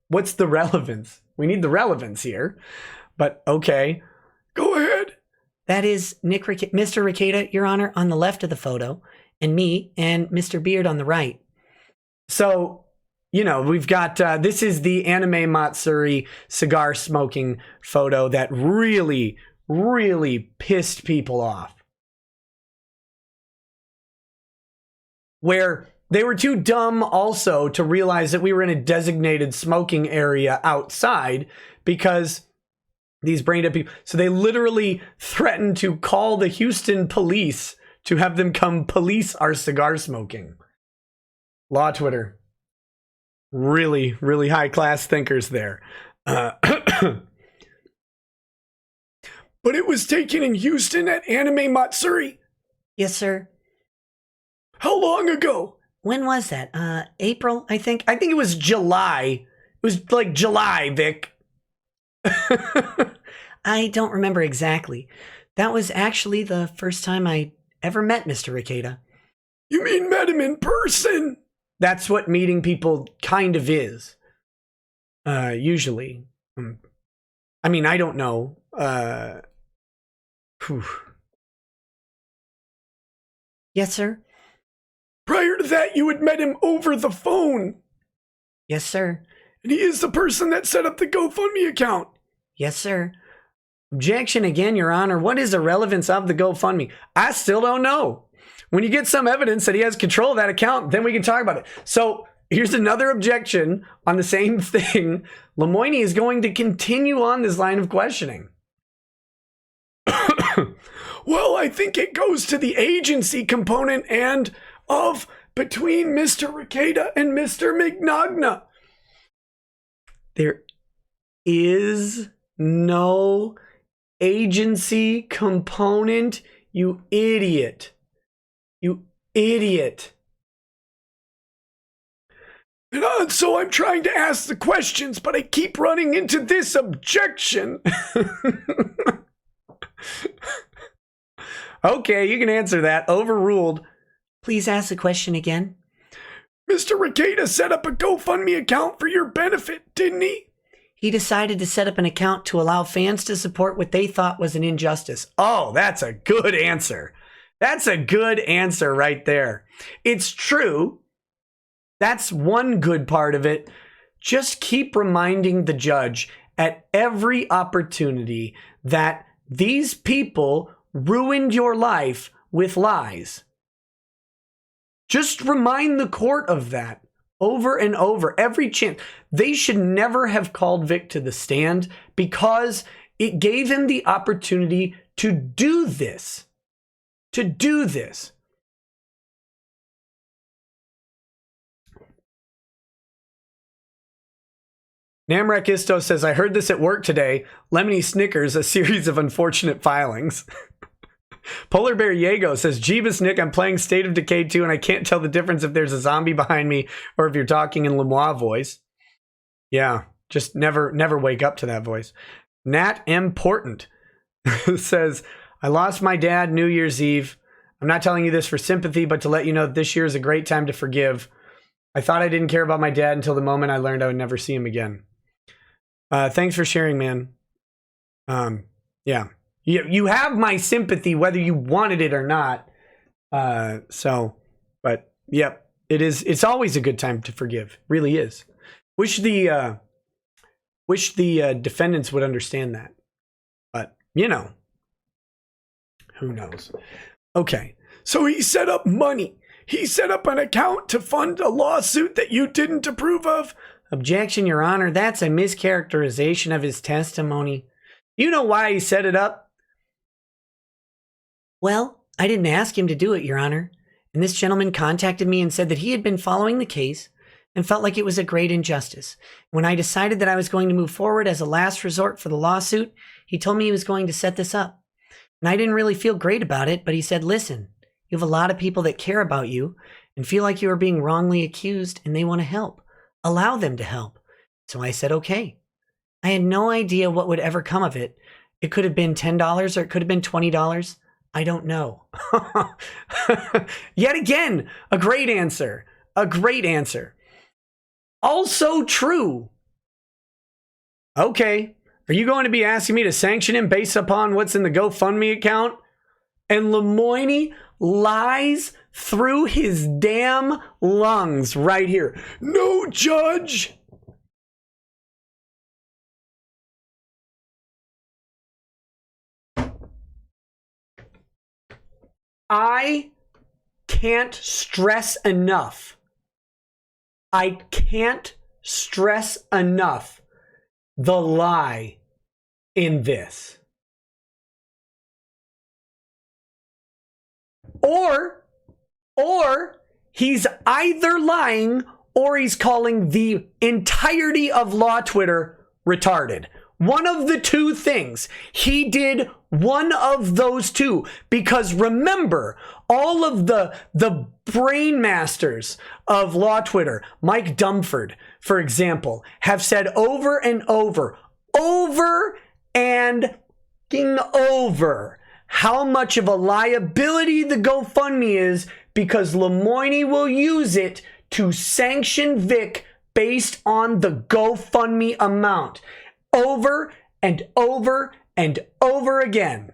what's the relevance? We need the relevance here. But okay. Go ahead. That is Mr. Rekieta, Your Honor, on the left of the photo, and me and Mr. Beard on the right. So, we've got, this is the anime Matsuri cigar smoking photo that really pissed people off. Where they were too dumb also to realize that we were in a designated smoking area outside because these brain dead people. So they literally threatened to call the Houston police to have them come police our cigar smoking. Law Twitter. Really high class thinkers there. But it was taken in Houston at Anime Matsuri. Yes, sir. How long ago? When was that? April, I think. I think it was July. It was like July, Vic. I don't remember exactly. That was actually the first time I ever met Mr. Rekieta. You mean met him in person? That's what meeting people kind of is. Usually. I mean, I don't know. Yes, sir. Prior to that, you had met him over the phone. Yes, sir. And he is the person that set up the GoFundMe account. Yes, sir. Objection again, Your Honor. What is the relevance of the GoFundMe? I still don't know. When you get some evidence that he has control of that account, then we can talk about it. So here's another objection on the same thing. Lemoine is going to continue on this line of questioning. Well, I think it goes to the agency component and of between Mr. Rekieta and Mr. Mignogna. There is no agency component, you idiot. You idiot. And so I'm trying to ask the questions, but I keep running into this objection. Okay, you can answer that. Overruled. Please ask the question again. Mr. Rekieta set up a GoFundMe account for your benefit, didn't he? He decided to set up an account to allow fans to support what they thought was an injustice. Oh, that's a good answer. That's a good answer right there. It's true. That's one good part of it. Just keep reminding the judge at every opportunity that these people ruined your life with lies. Just remind the court of that over and over, every chance. They should never have called Vic to the stand because it gave him the opportunity to do this. To do this. Namrek Isto says, I heard this at work today. Lemony Snickers, a series of unfortunate filings. Polar Bear Yago says, Jeebus Nick, I'm playing State of Decay 2 and I can't tell the difference if there's a zombie behind me or if you're talking in Lemoine voice. Yeah, just never wake up to that voice. Nat M. Portant says, I lost my dad New Year's Eve. I'm not telling you this for sympathy, but to let you know that this year is a great time to forgive. I thought I didn't care about my dad until the moment I learned I would never see him again. Thanks for sharing, man. Yeah. You have my sympathy, whether you wanted it or not. But yep, it's always a good time to forgive. Really is. Wish the defendants would understand that. But, you know, who knows? Okay. So he set up money. He set up an account to fund a lawsuit that you didn't approve of. Objection, Your Honor. That's a mischaracterization of his testimony. You know why he set it up? Well, I didn't ask him to do it, Your Honor. And this gentleman contacted me and said that he had been following the case and felt like it was a great injustice. When I decided that I was going to move forward as a last resort for the lawsuit, he told me he was going to set this up. And I didn't really feel great about it, but he said, listen, you have a lot of people that care about you and feel like you are being wrongly accused and they want to help. Allow them to help. So I said, okay. I had no idea what would ever come of it. It could have been $10 or it could have been $20. I don't know. Yet again, a great answer. A great answer. Also true. Okay. Are you going to be asking me to sanction him based upon what's in the GoFundMe account? And Lemoine lies through his damn lungs right here. No, Judge. I can't stress enough. I can't stress enough the lie in this. Or he's either lying or he's calling the entirety of Law Twitter retarded. One of the two things. He did one of those two. Because remember, all of the brain masters of Law Twitter, Mike Dumford, for example, have said over and over and over how much of a liability the GoFundMe is because Lemoine will use it to sanction Vic based on the GoFundMe amount. Over and over and over again.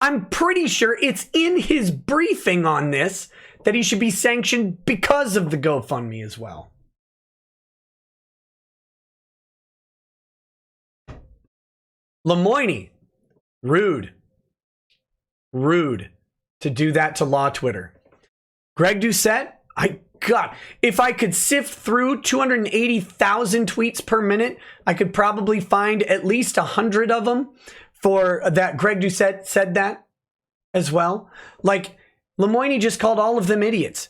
I'm pretty sure it's in his briefing on this that he should be sanctioned because of the GoFundMe as well. Lemoine, rude to do that to Law Twitter. Greg Doucette, God, if I could sift through 280,000 tweets per minute, I could probably find at least 100 of them for that. Greg Doucette said that as well. Like, Lemoine just called all of them idiots.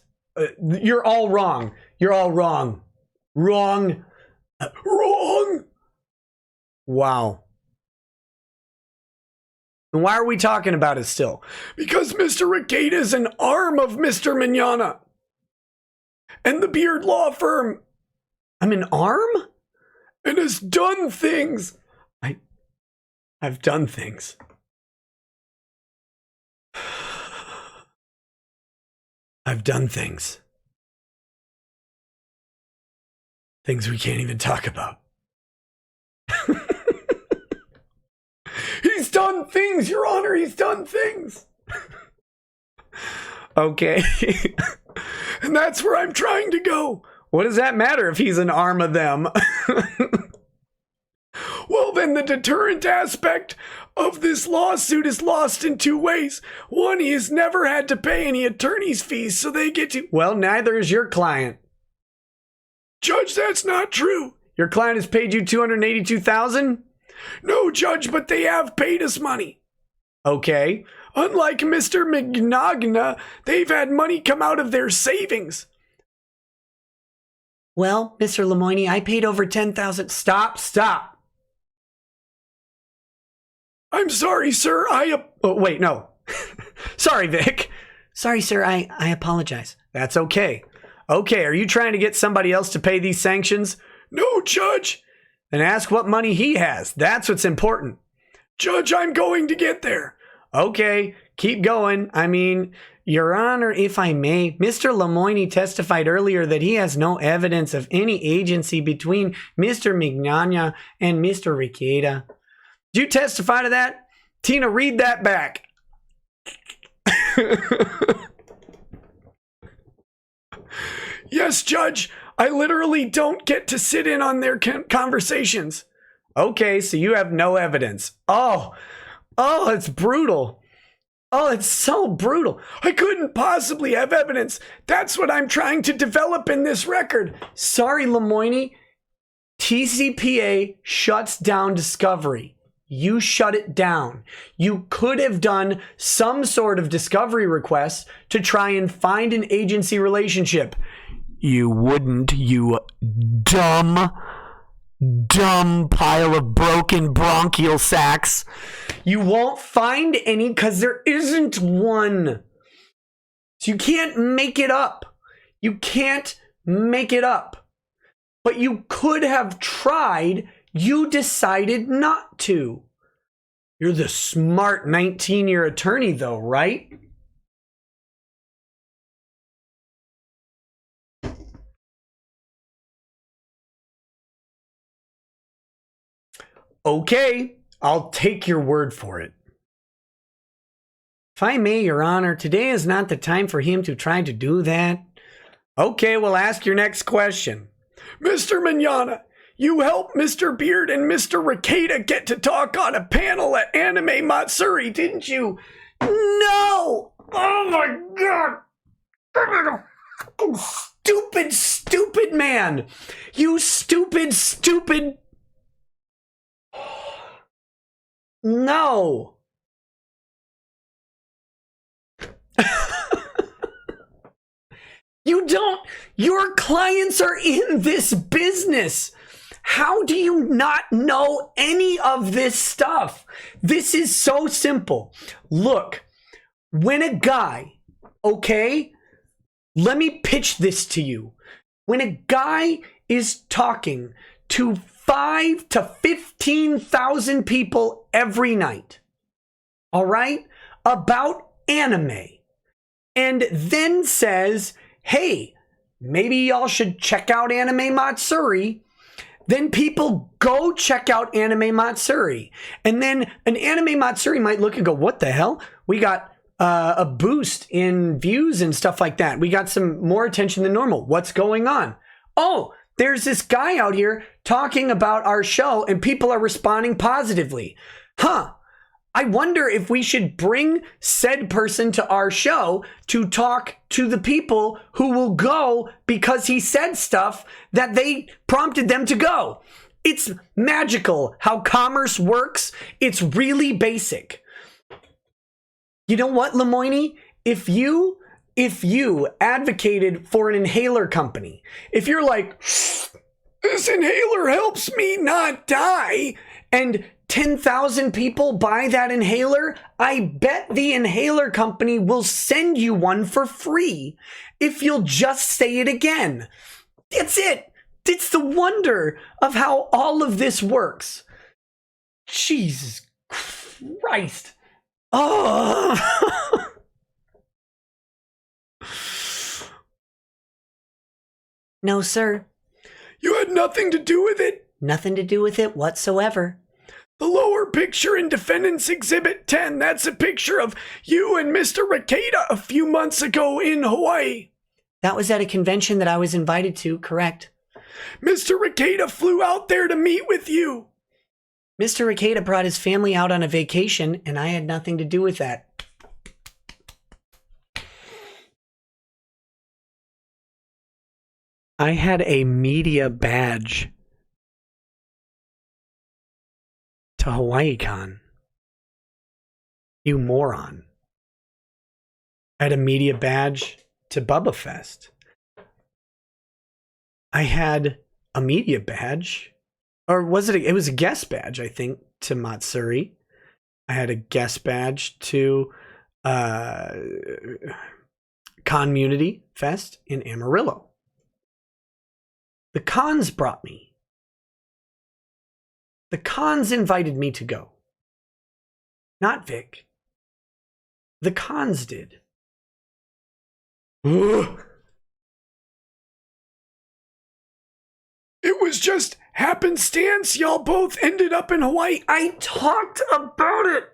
You're all wrong. You're all wrong. Wrong. Wrong. Wow. And why are we talking about it still? Because Mr. Rekieta is an arm of Mr. Mignogna. and the Beard Law Firm. I'm an arm? And has done things. I've done things. I've done things. Things we can't even talk about. He's done things, Your Honor. He's done things. Okay. And that's where I'm trying to go. What does that matter if he's an arm of them? Well, then the deterrent aspect of this lawsuit is lost in two ways. One, he has never had to pay any attorney's fees, so they get to... Well, neither is your client. Judge, that's not true. Your client has paid you $282,000? No, Judge, but they have paid us money. Okay. Unlike Mr. Mignogna, they've had money come out of their savings. Well, Mr. Lemoine, I paid over $10,000. Stop. I'm sorry, sir. Oh, wait, no. Sorry, Vic. Sorry, sir. I apologize. That's okay. Okay, are you trying to get somebody else to pay these sanctions? No, Judge. Then ask what money he has. That's what's important. Judge, I'm going to get there. Okay, keep going. I mean, Your Honor, if I may, Mr. Lemoine testified earlier that he has no evidence of any agency between Mr. Mignogna and Mr. Rekieta. Did you testify to that? Tina, read that back. Yes, Judge. I literally don't get to sit in on their conversations. Okay, so you have no evidence. Oh, it's brutal. Oh, it's so brutal. I couldn't possibly have evidence. That's what I'm trying to develop in this record. Sorry, Lemoine. TCPA shuts down discovery. You shut it down. You could have done some sort of discovery request to try and find an agency relationship. You wouldn't, you dumb pile of broken bronchial sacs. You won't find any because there isn't one. So you can't make it up. You can't make it up. But you could have tried. You decided not to. You're the smart 19-year attorney, though, right? Okay, I'll take your word for it. If I may, Your Honor, today is not the time for him to try to do that. Okay, we'll ask your next question. Mr. Mignogna, you helped Mr. Beard and Mr. Rekieta get to talk on a panel at Anime Matsuri, didn't you? No! Oh my God! Stupid man! You stupid... No! You don't... Your clients are in this business. How do you not know any of this stuff? This is so simple. Look, when a guy, okay, let me pitch this to you. When a guy is talking to 5,000 to 15,000 people every night, all right, about anime, and then says, hey, maybe y'all should check out Anime Matsuri, then people go check out Anime Matsuri. And then an Anime Matsuri might look and go, what the hell? We got a boost in views and stuff like that. We got some more attention than normal. What's going on? Oh, there's this guy out here talking about our show and people are responding positively. Huh. I wonder if we should bring said person to our show to talk to the people who will go because he said stuff that they prompted them to go. It's magical how commerce works. It's really basic. You know what, Lemoine? If you advocated for an inhaler company, if you're like, this inhaler helps me not die, and 10,000 people buy that inhaler, I bet the inhaler company will send you one for free if you'll just say it again. That's it. It's the wonder of how all of this works. Jesus Christ. Oh. No, sir. You had nothing to do with it? Nothing to do with it whatsoever. The lower picture in Defendant's Exhibit 10, that's a picture of you and Mr. Rekieta a few months ago in Hawaii. That was at a convention that I was invited to, correct. Mr. Rekieta flew out there to meet with you. Mr. Rekieta brought his family out on a vacation, and I had nothing to do with that. I had a media badge to HawaiiCon. You moron. I had a media badge to Bubba Fest. I had a media badge, or was it? It was a guest badge, I think, to Matsuri. I had a guest badge to Community Fest in Amarillo. The cons brought me. The cons invited me to go. Not Vic. The cons did. Ugh. It was just happenstance. Y'all both ended up in Hawaii. I talked about it.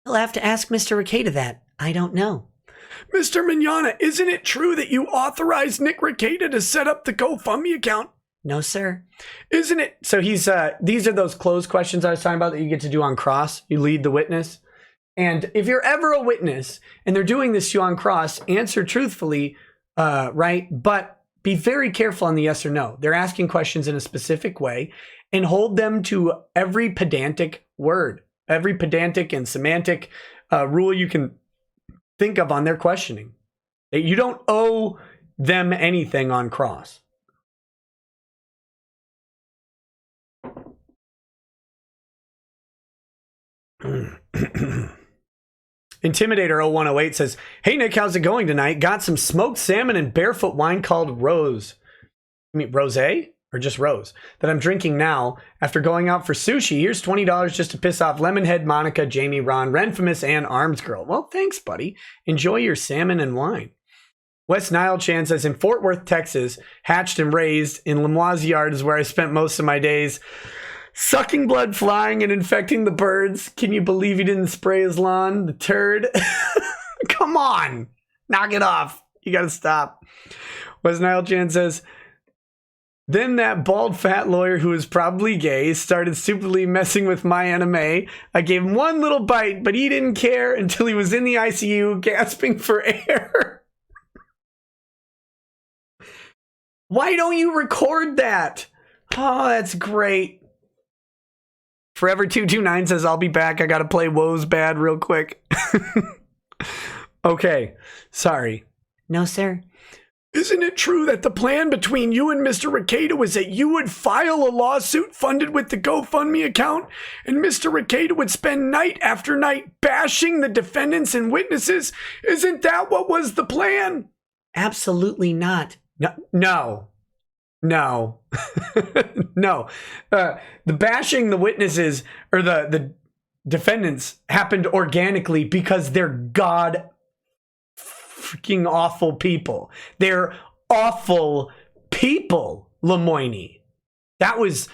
You'll have to ask Mr. Rekieta that. I don't know. Mr. Mignogna, isn't it true that you authorized Nick Rekieta to set up the GoFundMe account? No, sir. Isn't it? So he's, these are those closed questions I was talking about that you get to do on cross. You lead the witness. And if you're ever a witness and they're doing this to you on cross, answer truthfully, right? But be very careful on the yes or no. They're asking questions in a specific way and hold them to every pedantic word, every pedantic and semantic rule you can think of on their questioning. You don't owe them anything on cross. Intimidator 0108 says, "Hey Nick, how's it going tonight? Got some smoked salmon and barefoot wine called Rose. You mean rosé or just Rose? That I'm drinking now after going out for sushi. Here's $20 just to piss off Lemonhead, Monica, Jamie, Ron, Renfamous, and Arms Girl." Well, thanks, buddy. Enjoy your salmon and wine. West Nile Chan says, "In Fort Worth, Texas, hatched and raised in Lemoine's yard is where I spent most of my days. Sucking blood, flying, and infecting the birds. Can you believe he didn't spray his lawn? The turd." Come on. Knock it off. You gotta stop. West Nile Chan says, "Then that bald fat lawyer who was probably gay started stupidly messing with my anime. I gave him one little bite, but he didn't care until he was in the ICU gasping for air." Why don't you record that? Oh, that's great. Forever229 says, "I'll be back. I gotta play Woes Bad real quick." Okay, sorry. No, sir. "Isn't it true that the plan between you and Mr. Rekieta was that you would file a lawsuit funded with the GoFundMe account, and Mr. Rekieta would spend night after night bashing the defendants and witnesses? Isn't that what was the plan?" Absolutely not. No. No. No. The bashing the witnesses or the defendants happened organically because they're god freaking awful people. They're awful people, Lemoine. That was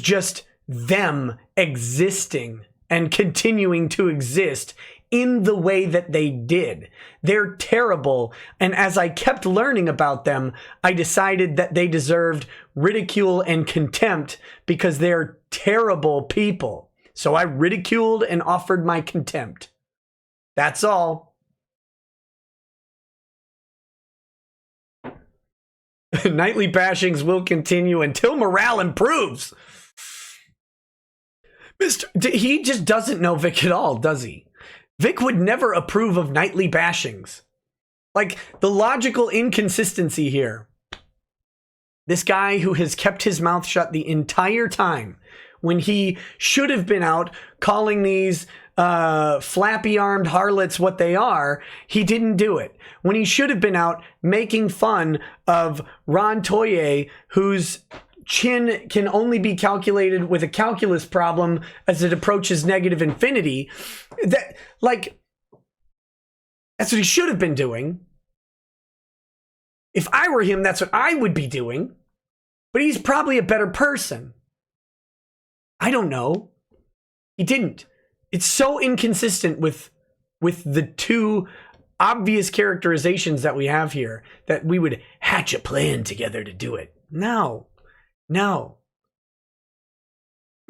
just them existing and continuing to exist in the way that they did. They're terrible. And as I kept learning about them, I decided that they deserved ridicule and contempt because they're terrible people. So I ridiculed and offered my contempt. That's all. Nightly bashings will continue until morale improves. He just doesn't know Vic at all, does he? Vic would never approve of nightly bashings. Like, the logical inconsistency here. This guy who has kept his mouth shut the entire time when he should have been out calling these flappy-armed harlots what they are. He didn't do it. When he should have been out making fun of Ron Toye, whose chin can only be calculated with a calculus problem as it approaches negative infinity. That's what he should have been doing. If I were him, that's what I would be doing. But he's probably a better person. I don't know. He didn't. It's so inconsistent with the two obvious characterizations that we have here that we would hatch a plan together to do it. No.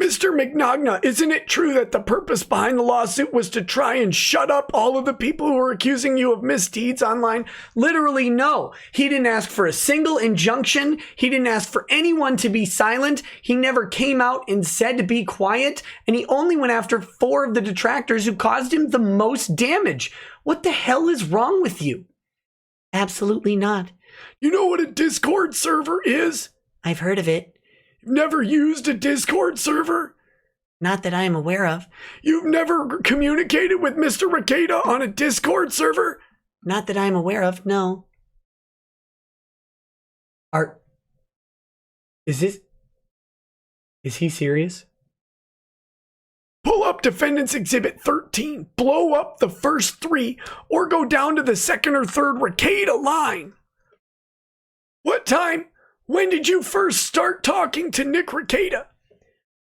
Mr. Mignogna, isn't it true that the purpose behind the lawsuit was to try and shut up all of the people who are accusing you of misdeeds online? Literally, no. He didn't ask for a single injunction. He didn't ask for anyone to be silent. He never came out and said to be quiet. And he only went after 4 of the detractors who caused him the most damage. What the hell is wrong with you? Absolutely not. You know what a Discord server is? I've heard of it. You've never used a Discord server? Not that I am aware of. You've never communicated with Mr. Rekieta on a Discord server? Not that I am aware of, no. Is he serious? Pull up Defendant's Exhibit 13, blow up the first 3, or go down to the second or third Rekieta line. What time? When did you first start talking to Nick Rekieta?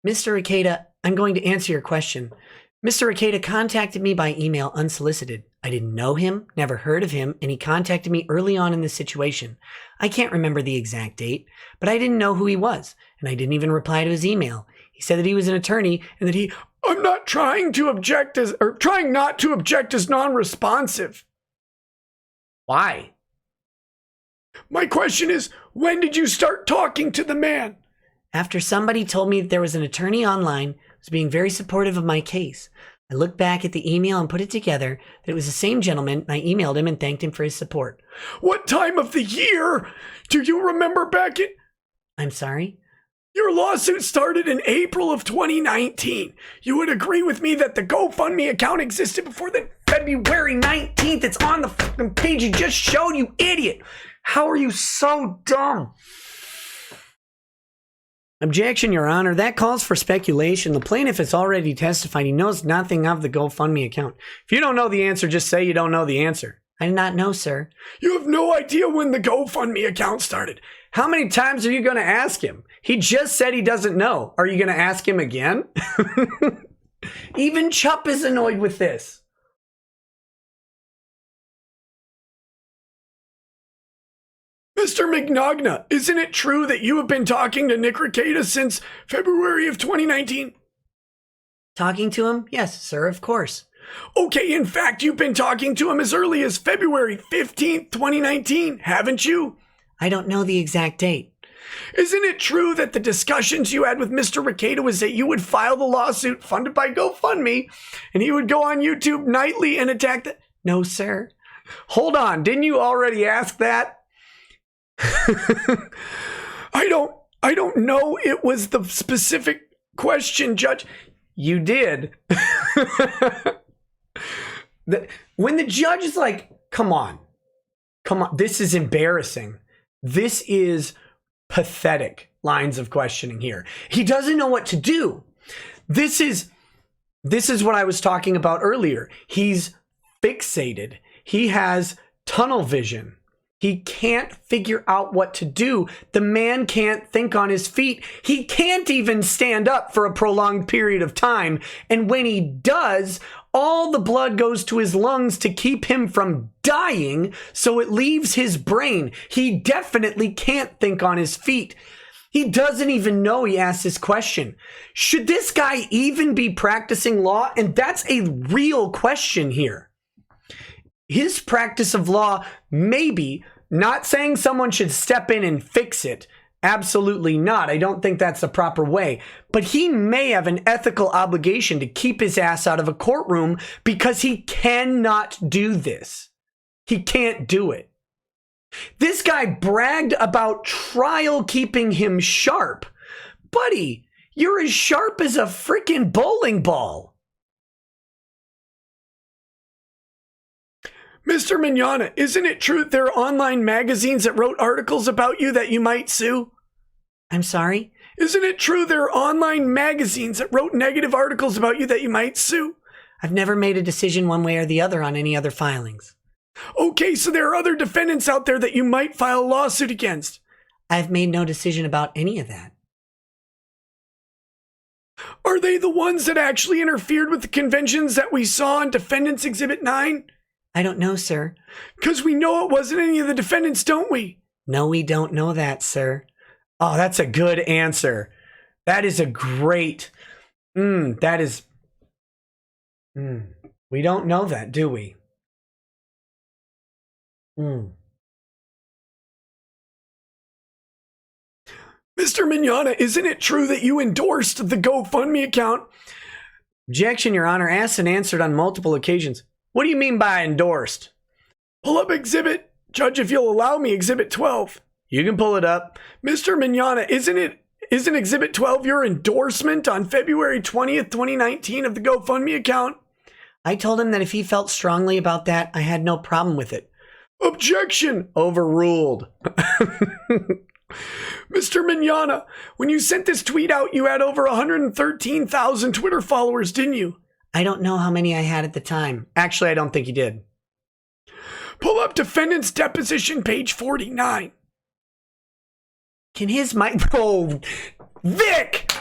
Mr. Rekieta, I'm going to answer your question. Mr. Rekieta contacted me by email unsolicited. I didn't know him, never heard of him, and he contacted me early on in this situation. I can't remember the exact date, but I didn't know who he was, and I didn't even reply to his email. He said that he was an attorney and that I'm not trying to object trying not to object as non-responsive. Why? My question is, when did you start talking to the man? After somebody told me that there was an attorney online who was being very supportive of my case. I looked back at the email and put it together that it was the same gentleman, and I emailed him and thanked him for his support. What time of the year do you remember back in? I'm sorry? Your lawsuit started in April of 2019. You would agree with me that the GoFundMe account existed before the February 19th. It's on the fucking page you just showed, you idiot. How are you so dumb? Objection, Your Honor. That calls for speculation. The plaintiff has already testified he knows nothing of the GoFundMe account. If you don't know the answer, just say you don't know the answer. I did not know, sir. You have no idea when the GoFundMe account started. How many times are you going to ask him? He just said he doesn't know. Are you going to ask him again? Even Chupp is annoyed with this. Mr. Mignogna, isn't it true that you have been talking to Nick Rekieta since February of 2019? Talking to him? Yes, sir, of course. Okay, in fact, you've been talking to him as early as February 15th, 2019, haven't you? I don't know the exact date. Isn't it true that the discussions you had with Mr. Rekieta was that you would file the lawsuit funded by GoFundMe and he would go on YouTube nightly and attack the... No, sir. Hold on, didn't you already ask that? I don't know. It was the specific question, Judge. You did. When the judge is like, come on, this is embarrassing. This is pathetic lines of questioning here. He doesn't know what to do. This is what I was talking about earlier. He's fixated. He has tunnel vision. He can't figure out what to do. The man can't think on his feet. He can't even stand up for a prolonged period of time. And when he does, all the blood goes to his lungs to keep him from dying, so it leaves his brain. He definitely can't think on his feet. He doesn't even know he asked this question. Should this guy even be practicing law? And that's a real question here. His practice of law, maybe, not saying someone should step in and fix it. Absolutely not. I don't think that's the proper way. But he may have an ethical obligation to keep his ass out of a courtroom because he cannot do this. He can't do it. This guy bragged about trial keeping him sharp. Buddy, You're as sharp as a freaking bowling ball. Mr. Mignogna, isn't it true that there are online magazines that wrote articles about you that you might sue? I'm sorry? Isn't it true there are online magazines that wrote negative articles about you that you might sue? I've never made a decision one way or the other on any other filings. Okay, so there are other defendants out there that you might file a lawsuit against. I've made no decision about any of that. Are they the ones that actually interfered with the conventions that we saw in Defendants Exhibit 9? I don't know, sir. Because we know it wasn't any of the defendants, don't we? No, we don't know that, sir. Oh, that's a good answer. That is a great... We don't know that, do we? Mr. Mignogna, isn't it true that you endorsed the GoFundMe account? Objection, Your Honor. Asked and answered on multiple occasions. What do you mean by endorsed? Pull up exhibit. Judge, if you'll allow me, exhibit 12. You can pull it up. Mr. Mignogna, isn't exhibit 12 your endorsement on February 20th, 2019 of the GoFundMe account? I told him that if he felt strongly about that, I had no problem with it. Objection! Overruled. Mr. Mignogna, when you sent this tweet out, you had over 113,000 Twitter followers, didn't you? I don't know how many I had at the time. Actually, I don't think you did. Pull up defendant's deposition, page 49. Can his mic... Oh, Vic!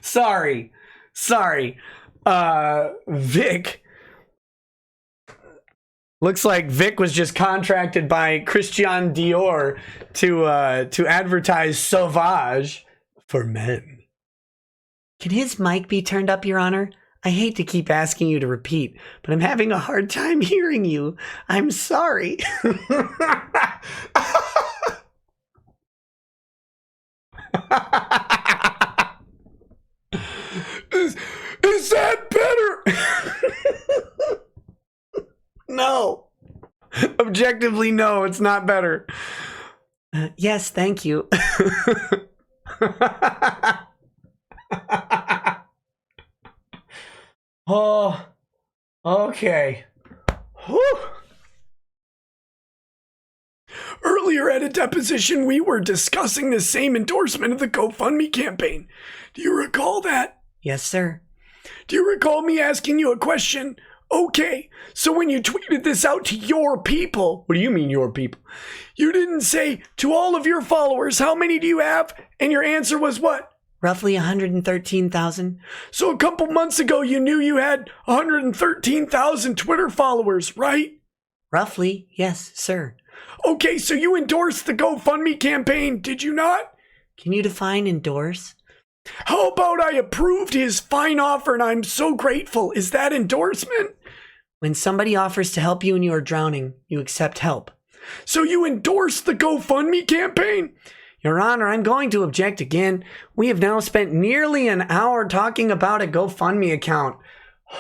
Sorry. Vic. Looks like Vic was just contracted by Christian Dior to advertise Sauvage for men. Can his mic be turned up, Your Honor? I hate to keep asking you to repeat, but I'm having a hard time hearing you. I'm sorry. Is that better? No. Objectively, no, it's not better. Yes, thank you. Oh, okay. Whew. Earlier at a deposition, we were discussing the same endorsement of the GoFundMe campaign. Do you recall that? Yes, sir. Do you recall me asking you a question? Okay, so when you tweeted this out to your people, what do you mean your people? You didn't say, to all of your followers, how many do you have? And your answer was what? Roughly 113,000. So a couple months ago, you knew you had 113,000 Twitter followers, right? Roughly, yes, sir. Okay, so you endorsed the GoFundMe campaign, did you not? Can you define endorse? How about I approved his fine offer and I'm so grateful? Is that endorsement? When somebody offers to help you and you are drowning, you accept help. So you endorsed the GoFundMe campaign? Your Honor, I'm going to object again. We have now spent nearly an hour talking about a GoFundMe account.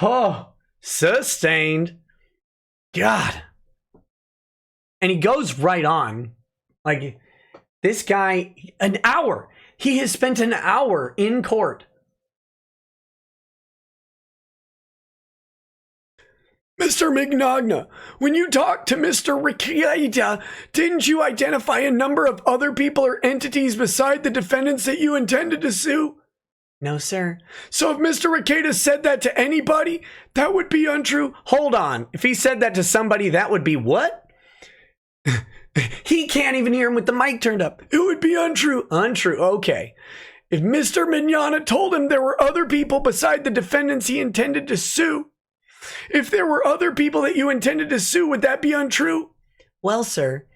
Oh, sustained. God. And he goes right on. Like, this guy, an hour. He has spent an hour in court. Mr. Mignogna, when you talked to Mr. Rekieta, didn't you identify a number of other people or entities beside the defendants that you intended to sue? No, sir. So if Mr. Rekieta said that to anybody, that would be untrue? Hold on. If he said that to somebody, that would be what? He can't even hear him with the mic turned up. It would be untrue. Untrue. Okay. If Mr. Mignogna told him there were other people beside the defendants he intended to sue, if there were other people that you intended to sue, would that be untrue? Well, sir,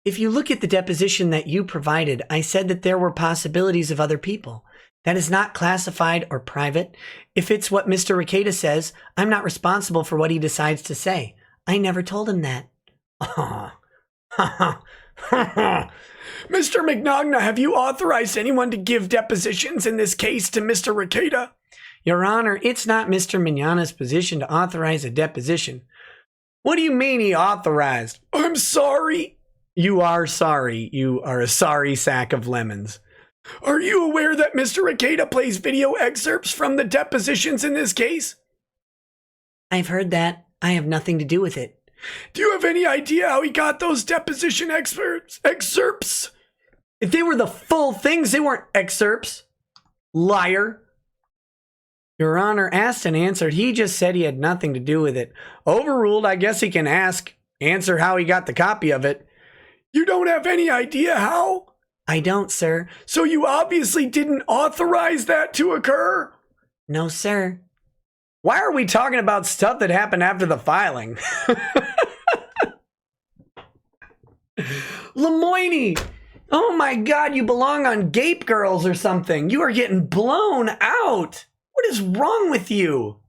if you look at the deposition that you provided, I said that there were possibilities of other people. That is not classified or private. If it's what Mr. Rekieta says, I'm not responsible for what he decides to say. I never told him that. Mr. Mignogna, have you authorized anyone to give depositions in this case to Mr. Rekieta? Your Honor, it's not Mr. Mignogna's position to authorize a deposition. What do you mean he authorized? I'm sorry. You are sorry. You are a sorry sack of lemons. Are you aware that Mr. Rekieta plays video excerpts from the depositions in this case? I've heard that. I have nothing to do with it. Do you have any idea how he got those deposition excerpts? If they were the full things, they weren't excerpts. Liar. Your Honor asked and answered. He just said he had nothing to do with it. Overruled. I guess he can answer how he got the copy of it. You don't have any idea how? I don't, sir. So you obviously didn't authorize that to occur? No, sir. Why are we talking about stuff that happened after the filing? Lemoine! Oh my God, you belong on Gape Girls or something. You are getting blown out. What is wrong with you?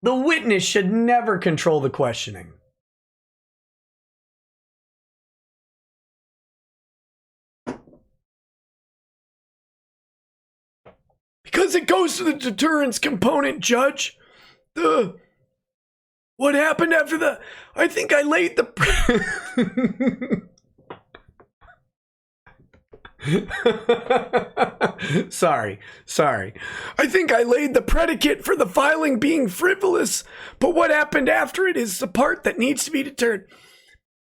The witness should never control the questioning. Because it goes to the deterrence component, Judge. What happened after I think I laid the... Sorry. I think I laid the predicate for the filing being frivolous, but what happened after it is the part that needs to be deterred.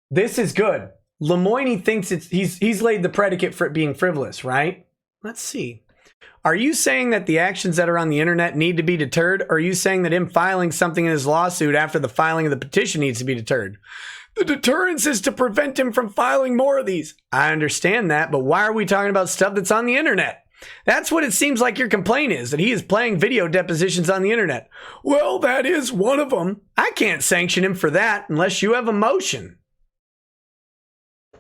This is good. Lemoine thinks he's laid the predicate for it being frivolous, right? Let's see. Are you saying that the actions that are on the internet need to be deterred, or are you saying that him filing something in his lawsuit after the filing of the petition needs to be deterred? The deterrence is to prevent him from filing more of these. I understand that, but why are we talking about stuff that's on the internet? That's what it seems like your complaint is, that he is playing video depositions on the internet. Well, that is one of them. I can't sanction him for that unless you have a motion.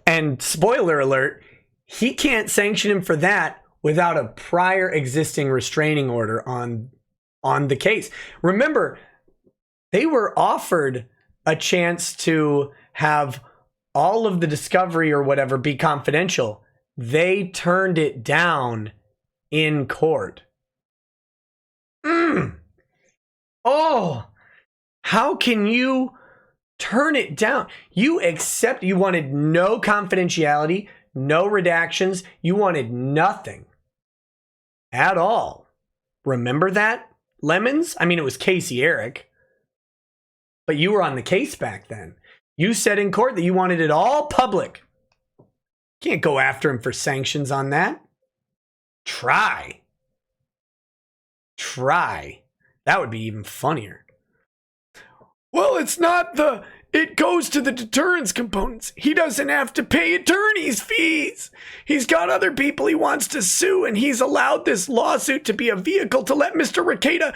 And spoiler alert, he can't sanction him for that without a prior existing restraining order on the case. Remember, they were offered a chance to have all of the discovery or whatever be confidential. They turned it down in court. Oh, how can you turn it down? You wanted no confidentiality, no redactions. You wanted nothing at all. Remember that, Lemons? I mean, it was Casey Eric, but you were on the case back then. You said in court that you wanted it all public. Can't go after him for sanctions on that. Try. That would be even funnier. Well, it's not it goes to the deterrence components. He doesn't have to pay attorney's fees. He's got other people he wants to sue, and he's allowed this lawsuit to be a vehicle to let Mr. Rekieta,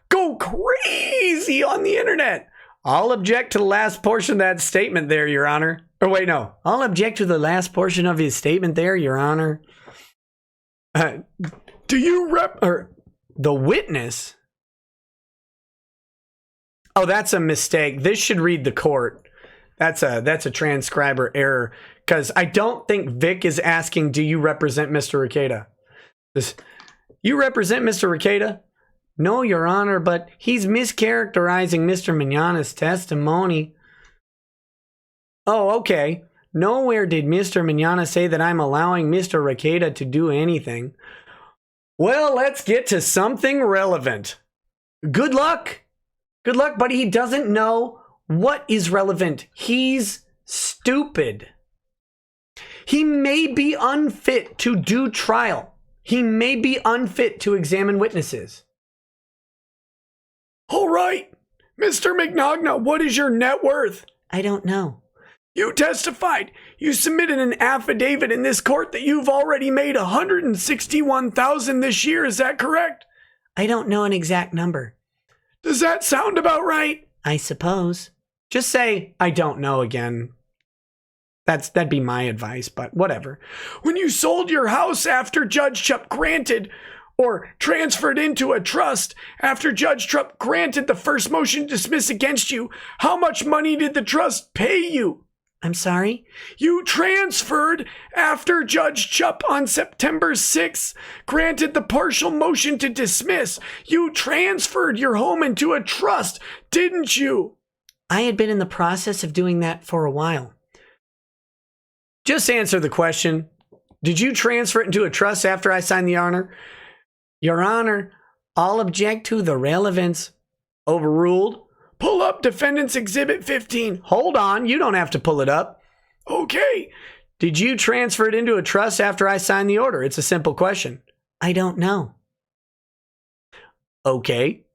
go crazy on the internet. I'll object to the last portion of that statement there, Your Honor. Or wait, no. I'll object to the last portion of his statement there, Your Honor. Do you the witness? Oh, that's a mistake. This should read the court. That's a transcriber error, because I don't think Vic is asking, do you represent Mr. Rekieta? You represent Mr. Rekieta? No, Your Honor, but he's mischaracterizing Mr. Mignogna's testimony. Oh, okay. Nowhere did Mr. Mignogna say that I'm allowing Mr. Rekieta to do anything. Well, let's get to something relevant. Good luck. Good luck, buddy. He doesn't know what is relevant. He's stupid. He may be unfit to do trial. He may be unfit to examine witnesses. All right. Mr. Mignogna, what is your net worth? I don't know. You testified. You submitted an affidavit in this court that you've already made $161,000 this year. Is that correct? I don't know an exact number. Does that sound about right? I suppose. Just say, I don't know again. That'd be my advice, but whatever. When you sold your house after Judge Chupp granted or transferred into a trust after Judge Chupp granted the first motion to dismiss against you, how much money did the trust pay you? I'm sorry? You transferred after Judge Chupp on September 6th granted the partial motion to dismiss. You transferred your home into a trust, didn't you? I had been in the process of doing that for a while. Just answer the question. Did you transfer it into a trust after I signed the honor? Your Honor, I'll object to the relevance. Overruled. Pull up Defendant's Exhibit 15. Hold on, you don't have to pull it up. Okay. Did you transfer it into a trust after I signed the order? It's a simple question. I don't know. Okay.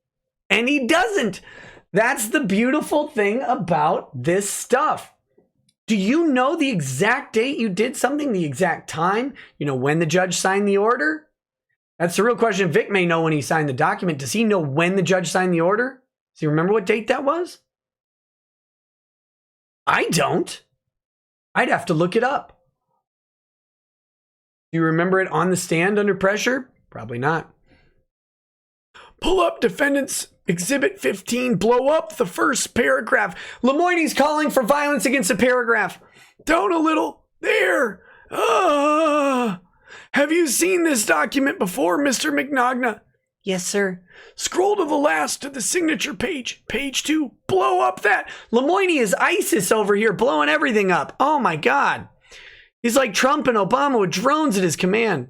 And he doesn't. That's the beautiful thing about this stuff. Do you know the exact date you did something, the exact time? You know, when the judge signed the order? That's the real question. Vic may know when he signed the document. Does he know when the judge signed the order? Does he remember what date that was? I don't. I'd have to look it up. Do you remember it on the stand under pressure? Probably not. Pull up Defendant's Exhibit 15. Blow up the first paragraph. Lemoine's calling for violence against a paragraph. Down a little. There. Have you seen this document before, Mr. Mignogna? Yes, sir. Scroll to the last to the signature page. Page 2. Blow up that. Lemoine is ISIS over here blowing everything up. Oh my God. He's like Trump and Obama with drones at his command.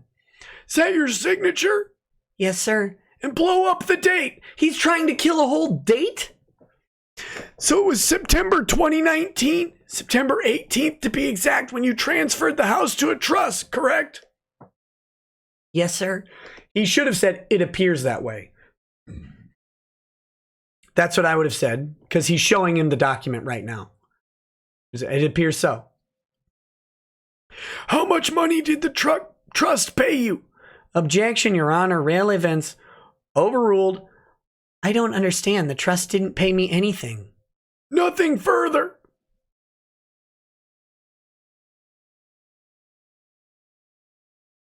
Is that your signature? Yes, sir. And blow up the date. He's trying to kill a whole date? So it was September 2019, September 18th to be exact, when you transferred the house to a trust, correct? Yes, sir. He should have said, it appears that way. That's what I would have said, because he's showing him the document right now. It appears so. How much money did the trust pay you? Objection, Your Honor. Relevance. Overruled. I don't understand. The trust didn't pay me anything. Nothing further.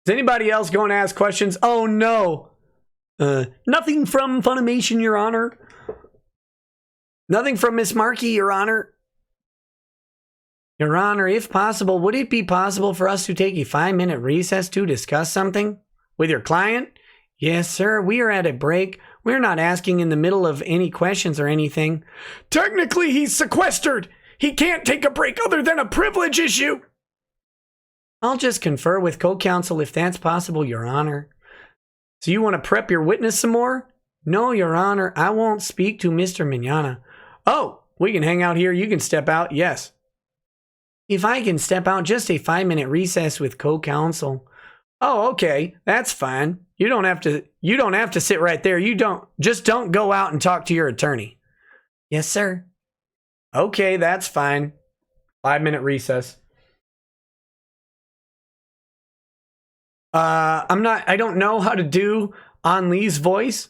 Is anybody else going to ask questions? Oh, no. Nothing from Funimation, Your Honor. Nothing from Miss Markey, Your Honor. Your Honor, if possible, would it be possible for us to take a 5-minute recess to discuss something? With your client? Yes, sir. We are at a break. We're not asking in the middle of any questions or anything. Technically, he's sequestered. He can't take a break other than a privilege issue. I'll just confer with co-counsel if that's possible, Your Honor. So you want to prep your witness some more? No, Your Honor. I won't speak to Mr. Mignogna. Oh, we can hang out here. You can step out. Yes. If I can step out, just a 5-minute recess with co-counsel. Oh, okay. That's fine. You don't have to sit right there. Just don't go out and talk to your attorney. Yes, sir. Okay, that's fine. 5-minute recess. I don't know how to do An Lee's voice.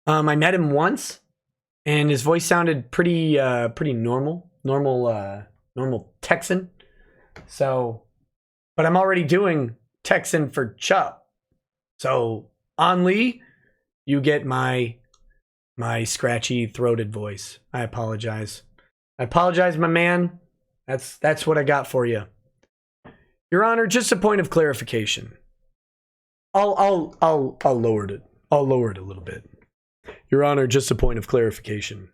I met him once and his voice sounded pretty normal Texan. So, but I'm already doing Texan for Chupp. So, An Lee, you get my scratchy throated voice. I apologize. I apologize, my man. That's what I got for you. Your Honor, just a point of clarification. I'll lower it. I'll lower it a little bit. Your Honor, just a point of clarification.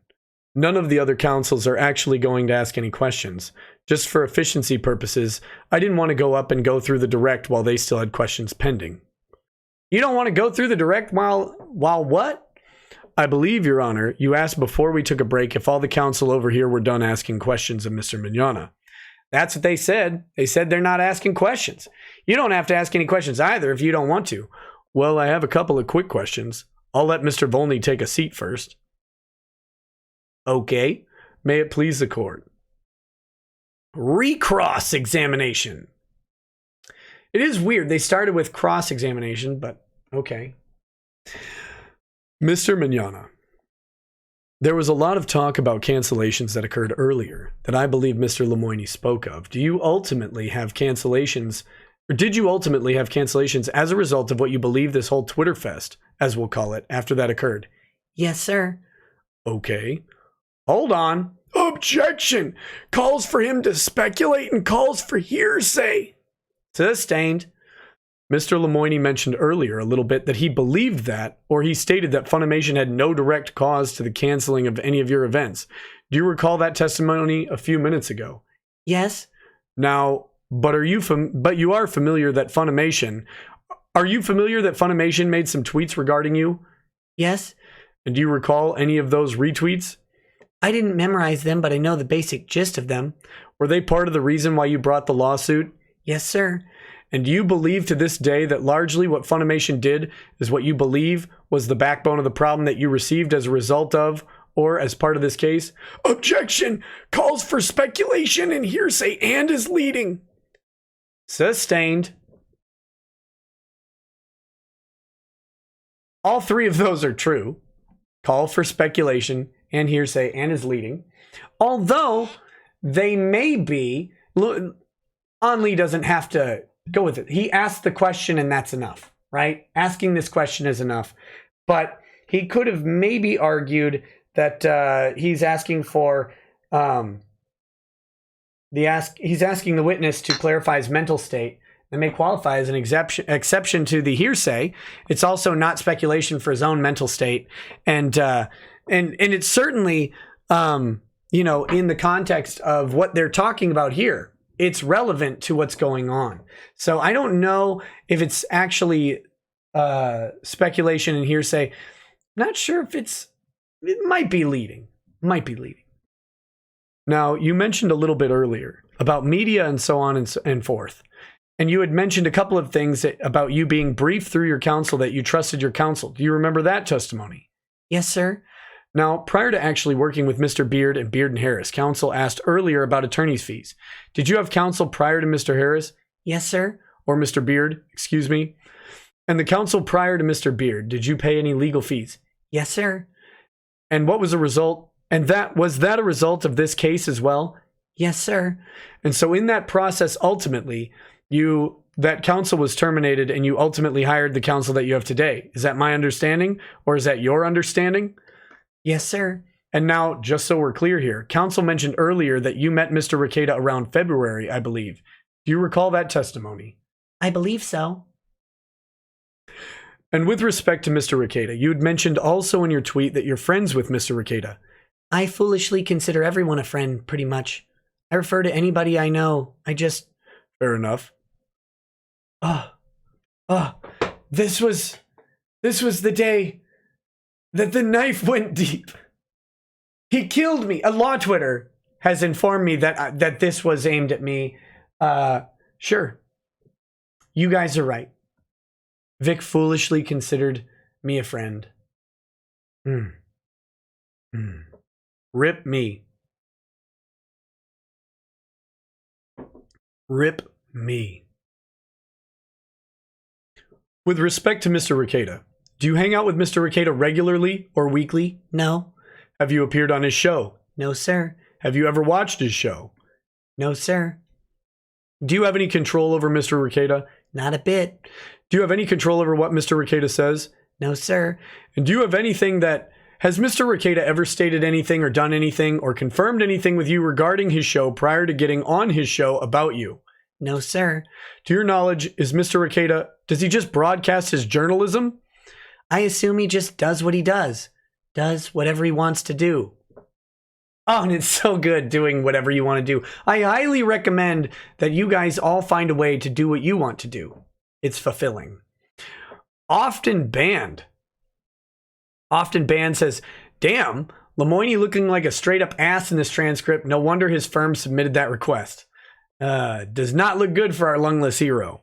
None of the other counsels are actually going to ask any questions. Just for efficiency purposes, I didn't want to go up and go through the direct while they still had questions pending. You don't want to go through the direct while what? I believe, Your Honor, you asked before we took a break if all the counsel over here were done asking questions of Mr. Mignogna. That's what they said. They said they're not asking questions. You don't have to ask any questions either if you don't want to. Well, I have a couple of quick questions. I'll let Mr. Volney take a seat first. Okay. May it please the court. Recross examination. It is weird. They started with cross examination, but okay. Mr. Mignogna, there was a lot of talk about cancellations that occurred earlier that I believe Mr. Lemoine spoke of. Did you ultimately have cancellations as a result of what you believe this whole Twitter fest, as we'll call it, after that occurred? Yes, sir. Okay. Hold on. Objection! Calls for him to speculate and calls for hearsay. Sustained. Mr. Lemoine mentioned earlier a little bit that he believed that, or he stated that Funimation had no direct cause to the canceling of any of your events. Do you recall that testimony a few minutes ago? Yes. Now, But you are familiar that Funimation. Are you familiar that Funimation made some tweets regarding you? Yes. And do you recall any of those retweets? I didn't memorize them, but I know the basic gist of them. Were they part of the reason why you brought the lawsuit? Yes, sir. And do you believe to this day that largely what Funimation did is what you believe was the backbone of the problem that you received as a result of, or as part of this case? Objection! Calls for speculation and hearsay and is leading. Sustained. All three of those are true. Call for speculation and hearsay and is leading. Although they may be, Anli doesn't have to go with it. He asked the question and that's enough, right? Asking this question is enough. But he could have maybe argued that he's asking for he's asking the witness to clarify his mental state and may qualify as an exception to the hearsay. It's also not speculation for his own mental state, and it's certainly in the context of what they're talking about here, it's relevant to what's going on. So I don't know if it's actually speculation and hearsay. Not sure if it might be leading. Now, you mentioned a little bit earlier about media and so on and forth. And you had mentioned a couple of things about you being briefed through your counsel that you trusted your counsel. Do you remember that testimony? Yes, sir. Now, prior to actually working with Mr. Beard and Beard and Harris, counsel asked earlier about attorney's fees. Did you have counsel prior to Mr. Harris? Yes, sir. Or Mr. Beard, excuse me. And the counsel prior to Mr. Beard, did you pay any legal fees? Yes, sir. And what was the result? And was that a result of this case as well? Yes, sir. And so in that process, ultimately, that counsel was terminated and you ultimately hired the counsel that you have today. Is that my understanding or is that your understanding? Yes, sir. And now, just so we're clear here, counsel mentioned earlier that you met Mr. Rekieta around February, I believe. Do you recall that testimony? I believe so. And with respect to Mr. Rekieta, you had mentioned also in your tweet that you're friends with Mr. Rekieta. I foolishly consider everyone a friend, pretty much. I refer to anybody I know. Fair enough. This was the day that the knife went deep. He killed me. A law Twitter has informed me that this was aimed at me. Sure. You guys are right. Vic foolishly considered me a friend. Rip me. Rip me. With respect to Mr. Rekieta, do you hang out with Mr. Rekieta regularly or weekly? No. Have you appeared on his show? No, sir. Have you ever watched his show? No, sir. Do you have any control over Mr. Rekieta? Not a bit. Do you have any control over what Mr. Rekieta says? No, sir. And do you have anything has Mr. Rekieta ever stated anything or done anything or confirmed anything with you regarding his show prior to getting on his show about you? No, sir. To your knowledge, does he just broadcast his journalism? I assume he just does what he does. Does whatever he wants to do. Oh, and it's so good doing whatever you want to do. I highly recommend that you guys all find a way to do what you want to do. It's fulfilling. Often banned says, damn, Lemoine looking like a straight up ass in this transcript. No wonder his firm submitted that request. Does not look good for our lungless hero.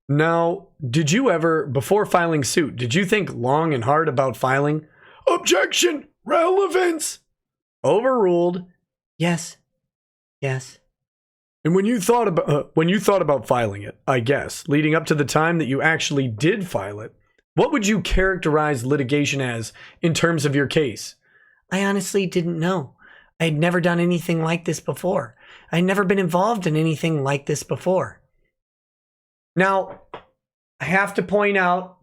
Now, did you ever, before filing suit, did you think long and hard about filing? Objection! Relevance! Overruled. Yes. Yes. And when you thought about filing it, I guess, leading up to the time that you actually did file it, what would you characterize litigation as in terms of your case? I honestly didn't know. I had never done anything like this before. I had never been involved in anything like this before. Now, I have to point out,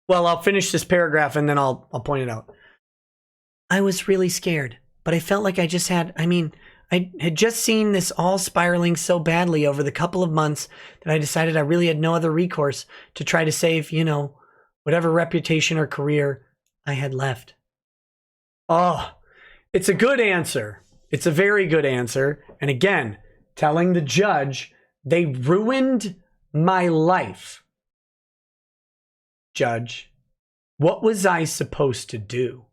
well, I'll finish this paragraph and then I'll point it out. I was really scared, but I felt like I had just seen this all spiraling so badly over the couple of months that I decided I really had no other recourse to try to save, whatever reputation or career I had left. Oh, it's a good answer. It's a very good answer. And again, telling the judge, they ruined my life. Judge, what was I supposed to do?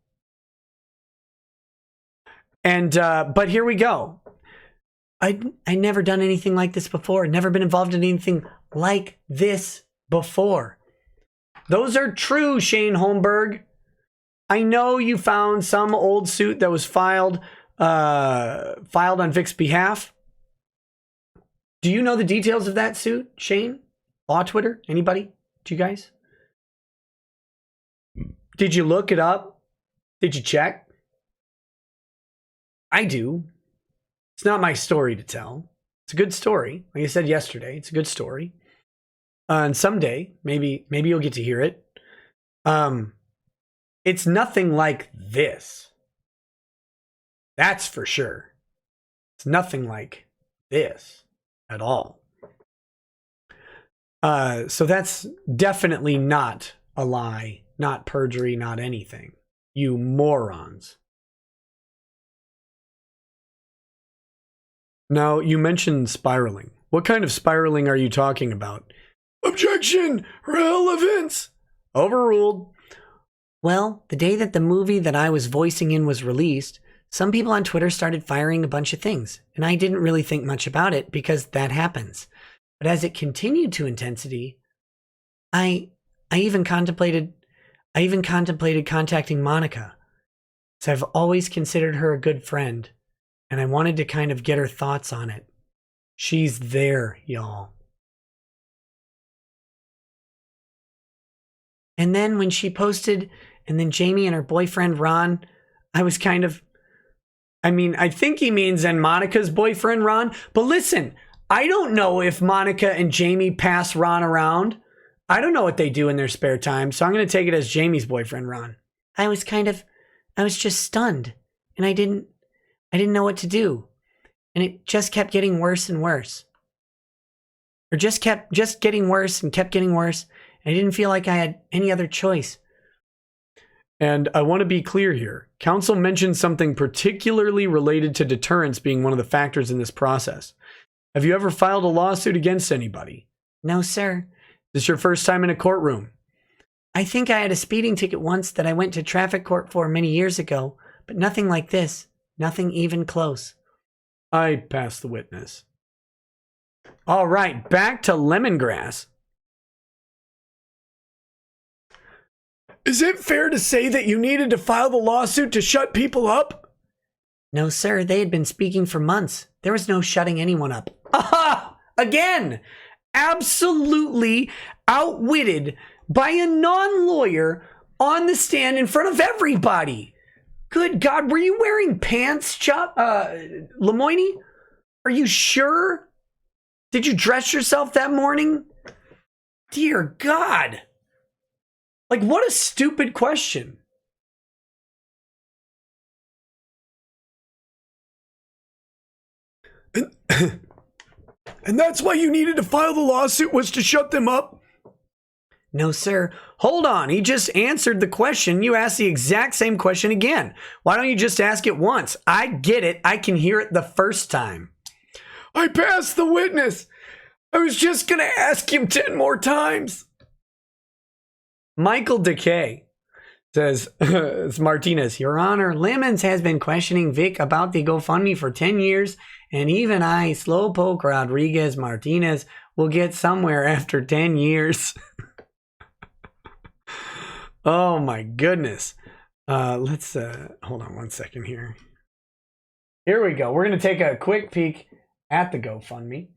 And, but here we go. I never done anything like this before. Never been involved in anything like this before. Those are true, Shane Holmberg. I know you found some old suit that was filed on Vic's behalf. Do you know the details of that suit, Shane? Law Twitter? Anybody? Do you guys? Did you look it up? Did you check? I do. It's not my story to tell. It's a good story. Like I said yesterday, it's a good story. And someday, maybe you'll get to hear it. It's nothing like this. That's for sure. It's nothing like this at all. So that's definitely not a lie, not perjury, not anything. You morons. Now, you mentioned spiraling. What kind of spiraling are you talking about? Objection! Relevance! Overruled. Well, the day that the movie that I was voicing in was released, some people on Twitter started firing a bunch of things, and I didn't really think much about it because that happens. But as it continued to intensity, I even contemplated contacting Monica. So I've always considered her a good friend, and I wanted to kind of get her thoughts on it. She's there, y'all. And then when she posted, and then Jamie and her boyfriend Ron, I was kind of, I think he means and Monica's boyfriend Ron. But listen, I don't know if Monica and Jamie pass Ron around. I don't know what they do in their spare time, so I'm going to take it as Jamie's boyfriend Ron. I was just stunned, and I didn't know what to do. And it just kept getting worse and worse. Or just getting worse and kept getting worse. I didn't feel like I had any other choice. And I want to be clear here. Counsel mentioned something particularly related to deterrence being one of the factors in this process. Have you ever filed a lawsuit against anybody? No, sir. Is this your first time in a courtroom? I think I had a speeding ticket once that I went to traffic court for many years ago, but nothing like this. Nothing even close. I pass the witness. All right, back to lemongrass. Is it fair to say that you needed to file the lawsuit to shut people up? No, sir. They had been speaking for months. There was no shutting anyone up. Aha! Again, absolutely outwitted by a non-lawyer on the stand in front of everybody. Good God, were you wearing pants, Chupp? Lemoine? Are you sure? Did you dress yourself that morning? Dear God. Like, what a stupid question. And that's why you needed to file the lawsuit, was to shut them up? No, sir. Hold on. He just answered the question. You asked the exact same question again. Why don't you just ask it once? I get it. I can hear it the first time. I passed the witness. I was just going to ask him 10 more times. Michael Decay says, it's Martinez, Your Honor, Lemons has been questioning Vic about the GoFundMe for 10 years, and even I, Slowpoke Rodriguez Martinez, will get somewhere after 10 years. Oh my goodness. Let's hold on one second here. Here we go. We're going to take a quick peek at the GoFundMe.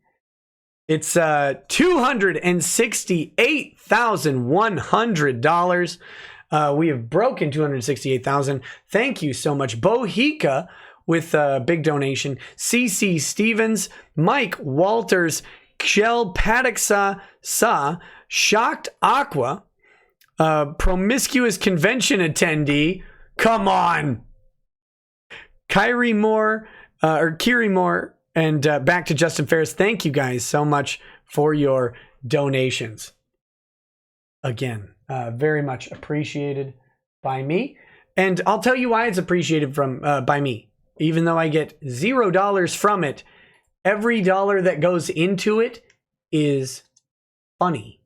It's $268,100. We have broken $268,000. Thank you so much, Bohica, with a big donation. CC Stevens, Mike Walters, Kjell Paddocksa, Shocked Aqua, Promiscuous Convention attendee. Come on. Kiri Moore, and back to Justin Ferris. Thank you guys so much for your donations. Again, very much appreciated by me. And I'll tell you why it's appreciated by me. even though I get $0 from it, every dollar that goes into it is funny.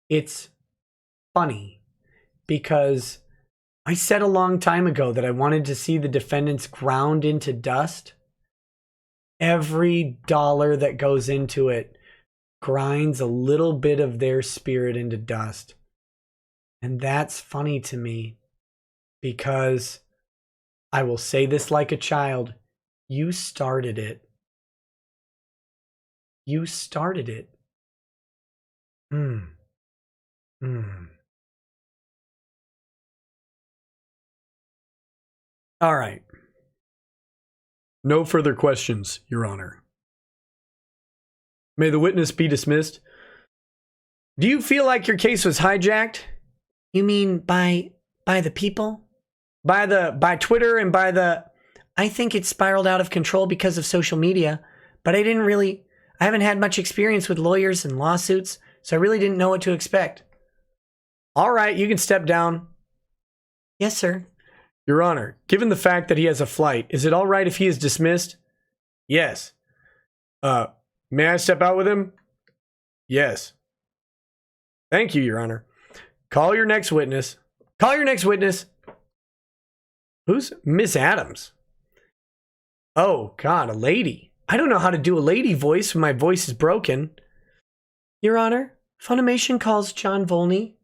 It's funny because I said a long time ago that I wanted to see the defendants ground into dust. Every dollar that goes into it grinds a little bit of their spirit into dust. And that's funny to me because I will say this like a child. You started it. You started it. All right. No further questions, Your Honor. May the witness be dismissed. Do you feel like your case was hijacked? You mean by the people? By Twitter and by the... I think it spiraled out of control because of social media, but I haven't had much experience with lawyers and lawsuits, so I really didn't know what to expect. All right, you can step down. Yes, sir. Your Honor, given the fact that he has a flight, is it all right if he is dismissed? Yes. May I step out with him? Yes. Thank you, Your Honor. Call your next witness. Call your next witness. Who's Miss Adams? Oh, God, a lady. I don't know how to do a lady voice when my voice is broken. Your Honor, Funimation calls John Volney.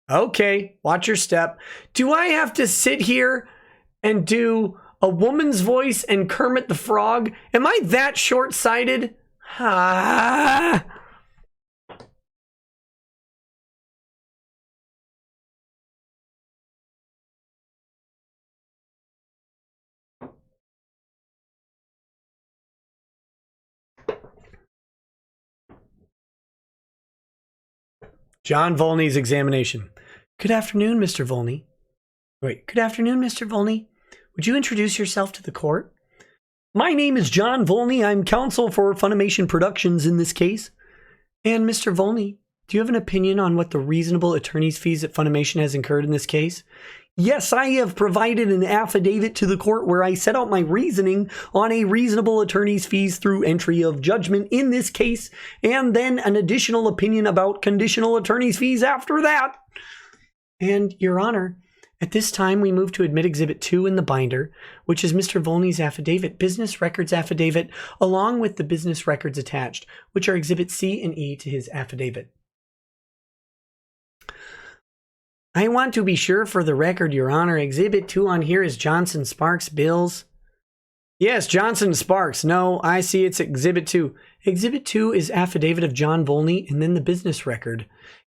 Okay, watch your step. Do I have to sit here and do a woman's voice and Kermit the Frog? Am I that short-sighted? Ah. John Volney's examination. Good afternoon, Mr. Volney. Good afternoon, Mr. Volney. Would you introduce yourself to the court? My name is John Volney. I'm counsel for Funimation Productions in this case. And Mr. Volney, do you have an opinion on what the reasonable attorney's fees that Funimation has incurred in this case? Yes, I have provided an affidavit to the court where I set out my reasoning on a reasonable attorney's fees through entry of judgment in this case, and then an additional opinion about conditional attorney's fees after that. And, Your Honor, at this time we move to admit Exhibit 2 in the binder, which is Mr. Volney's affidavit, business records affidavit, along with the business records attached, which are Exhibit C and E to his affidavit. I want to be sure for the record, Your Honor, Exhibit 2 on here is Johnson Sparks bills. Yes, Johnson Sparks. No, I see it's Exhibit 2. Exhibit 2 is affidavit of John Volney and then the business record.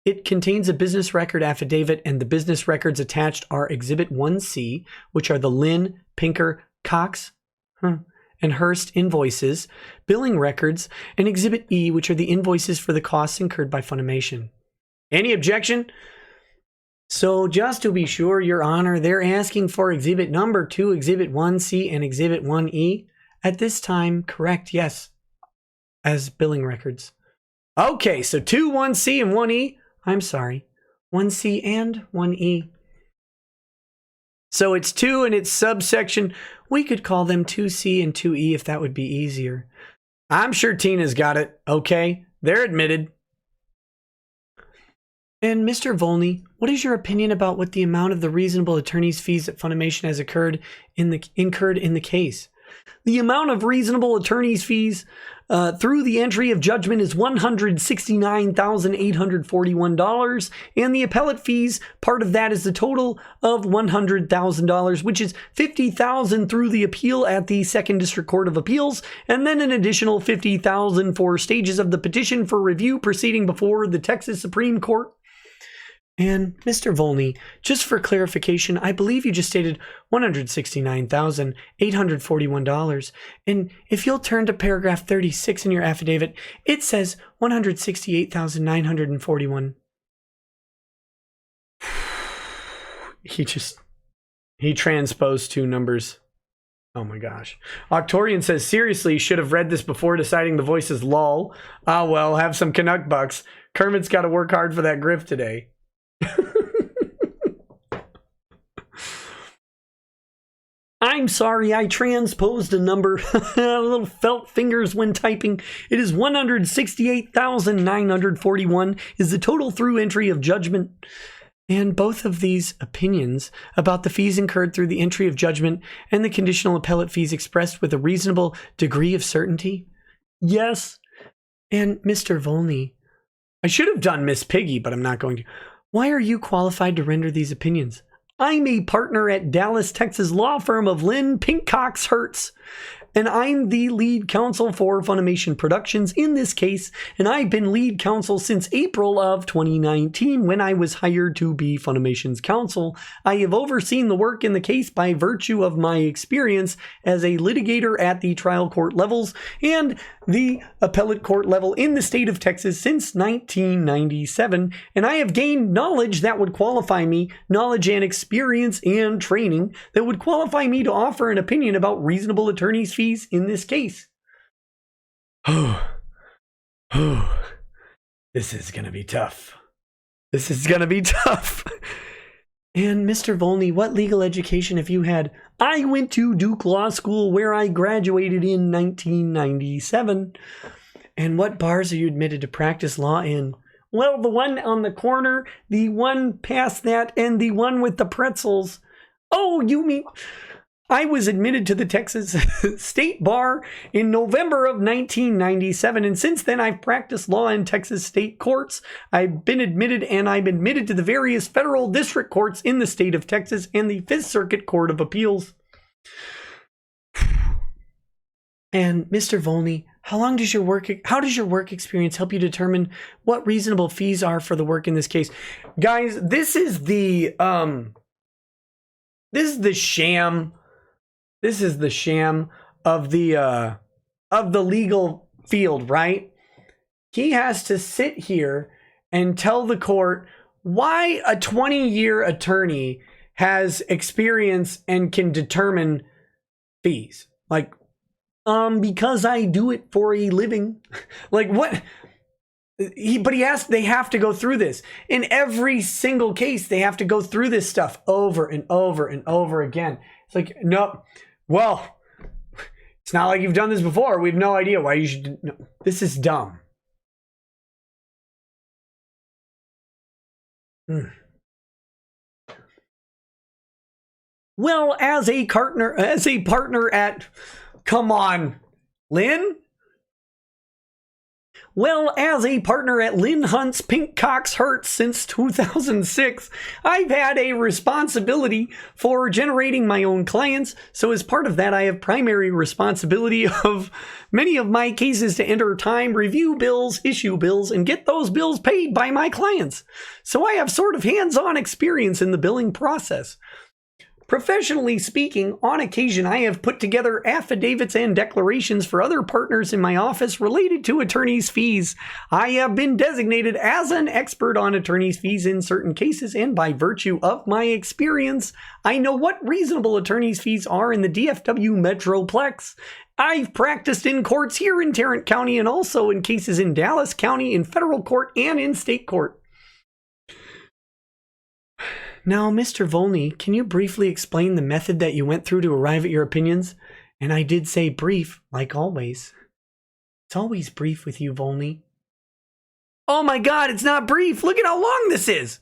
It contains a business record affidavit, and the business records attached are Exhibit 1C, which are the Lynn, Pinker, Cox, and Hurst invoices, billing records, and Exhibit E, which are the invoices for the costs incurred by Funimation. Any objection? So just to be sure, Your Honor, they're asking for Exhibit number 2, Exhibit 1C, and Exhibit 1E. At this time, correct, yes, as billing records. Okay, so 2, 1C, and 1E. I'm sorry, 1C and 1E. So it's 2 and it's subsection. We could call them 2C and 2E if that would be easier. I'm sure Tina's got it. Okay, they're admitted. And Mr. Volney, what is your opinion about what the amount of the reasonable attorney's fees that Funimation has incurred in the case? The amount of reasonable attorney's fees through the entry of judgment is $169,841, and the appellate fees, part of that is the total of $100,000, which is $50,000 through the appeal at the Second District Court of Appeals, and then an additional $50,000 for stages of the petition for review proceeding before the Texas Supreme Court. And Mr. Volney, just for clarification, I believe you just stated $169,841. And if you'll turn to paragraph 36 in your affidavit, it says $168,941. He transposed two numbers. Oh my gosh. Octorian says, seriously, should have read this before deciding the voice is lol. Ah, well, have some Canuck bucks. Kermit's got to work hard for that grift today. I'm sorry, I transposed a number. Little felt fingers when typing. It is 168,941 is the total through entry of judgment. And both of these opinions about the fees incurred through the entry of judgment and the conditional appellate fees expressed with a reasonable degree of certainty? Yes. And Mr. Volney, I should have done Miss Piggy, but I'm not going to. Why are you qualified to render these opinions? I'm a partner at Dallas, Texas law firm of Lynn Pinkcox Hertz, and I'm the lead counsel for Funimation Productions in this case, and I've been lead counsel since April of 2019 when I was hired to be Funimation's counsel. I have overseen the work in the case by virtue of my experience as a litigator at the trial court levels and the appellate court level in the state of Texas since 1997, and I have gained knowledge that would qualify me, knowledge and experience and training that would qualify me to offer an opinion about reasonable attorney's fees in this case. This is going to be tough. This is going to be tough. And Mr. Volney, what legal education have you had? I went to Duke Law School where I graduated in 1997. And what bars are you admitted to practice law in? Well, the one on the corner, the one past that, and the one with the pretzels. Oh, you mean... I was admitted to the Texas State Bar in November of 1997, and since then I've practiced law in Texas state courts. I've been admitted, and I'm admitted to the various federal district courts in the state of Texas and the Fifth Circuit Court of Appeals. And Mr. Volney, how does your work experience help you determine what reasonable fees are for the work in this case? Guys, this is the sham. This is the sham of the legal field, right? He has to sit here and tell the court why a 20-year attorney has experience and can determine fees. Like, because I do it for a living. Like, what? They have to go through this. In every single case, they have to go through this stuff over and over and over again. It's like, no. Well, it's not like you've done this before. We have no idea why you should. No, this is dumb. Well, as a partner at, come on, Lynn? Well, as a partner at Lynn Hunt's Pinkcox Hertz since 2006, I've had a responsibility for generating my own clients. So as part of that, I have primary responsibility of many of my cases to enter time, review bills, issue bills, and get those bills paid by my clients. So I have sort of hands-on experience in the billing process. Professionally speaking, on occasion, I have put together affidavits and declarations for other partners in my office related to attorney's fees. I have been designated as an expert on attorney's fees in certain cases, and by virtue of my experience, I know what reasonable attorney's fees are in the DFW Metroplex. I've practiced in courts here in Tarrant County and also in cases in Dallas County, in federal court, and in state court. Now, Mr. Volney, can you briefly explain the method that you went through to arrive at your opinions? And I did say brief, like always. It's always brief with you, Volney. Oh my God, it's not brief. Look at how long this is.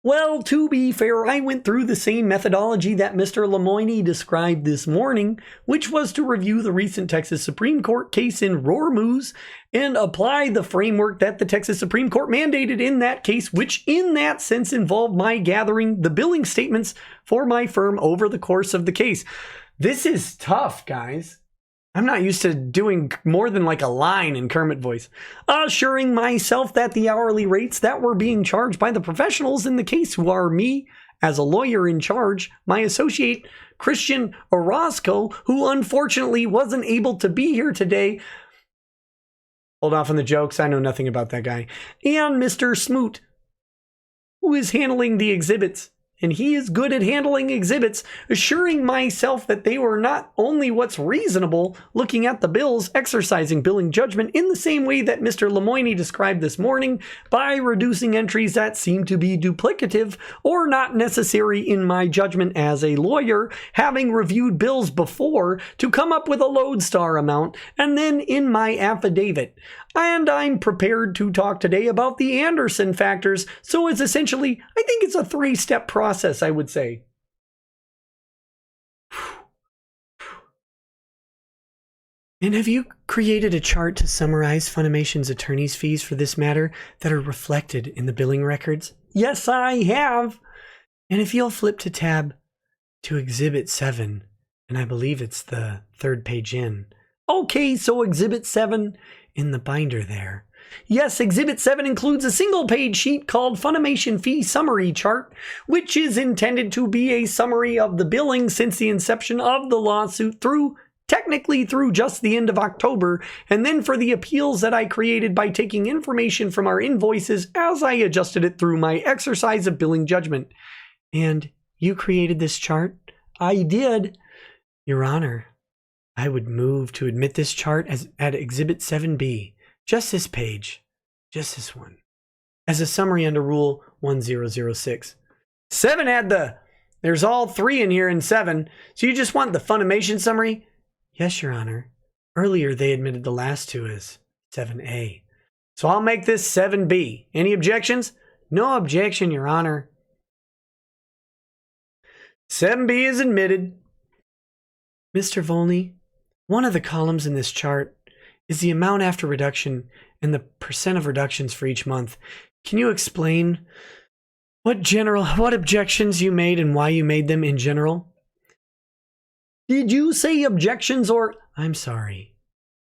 Well, to be fair, I went through the same methodology that Mr. Lemoine described this morning, which was to review the recent Texas Supreme Court case in Rormuz and apply the framework that the Texas Supreme Court mandated in that case, which in that sense involved my gathering the billing statements for my firm over the course of the case. This is tough, guys. I'm not used to doing more than like a line in Kermit voice. Assuring myself that the hourly rates that were being charged by the professionals in the case, who are me as a lawyer in charge, my associate Christian Orozco, who unfortunately wasn't able to be here today. Hold off on the jokes. I know nothing about that guy. And Mr. Smoot, who is handling the exhibits. and he is good at handling exhibits, assuring myself that they were not only what's reasonable, looking at the bills, exercising billing judgment in the same way that Mr. Lemoine described this morning, by reducing entries that seem to be duplicative or not necessary in my judgment as a lawyer, having reviewed bills before to come up with a lodestar amount, and then in my affidavit. And I'm prepared to talk today about the Anderson factors, so it's essentially, I think it's a 3-step process, I would say. And have you created a chart to summarize Funimation's attorney's fees for this matter that are reflected in the billing records? Yes, I have. And if you'll flip to tab to Exhibit 7, and I believe it's the 3rd page in. Okay, so Exhibit 7 in the binder there. Yes, Exhibit 7 includes a single-page sheet called Funimation Fee Summary Chart, which is intended to be a summary of the billing since the inception of the lawsuit technically through just the end of October, and then for the appeals that I created by taking information from our invoices as I adjusted it through my exercise of billing judgment. And you created this chart? I did. Your Honor, I would move to admit this chart at Exhibit 7B, just this page, just this one, as a summary under Rule 1006. 7 there's all 3 in here in 7, so you just want the Funimation summary? Yes, Your Honor. Earlier they admitted the last 2 as 7A. So I'll make this 7B. Any objections? No objection, Your Honor. 7B is admitted. Mr. Volney, one of the columns in this chart is the amount after reduction and the percent of reductions for each month. Can you explain what objections you made and why you made them in general? Did you say objections or... I'm sorry,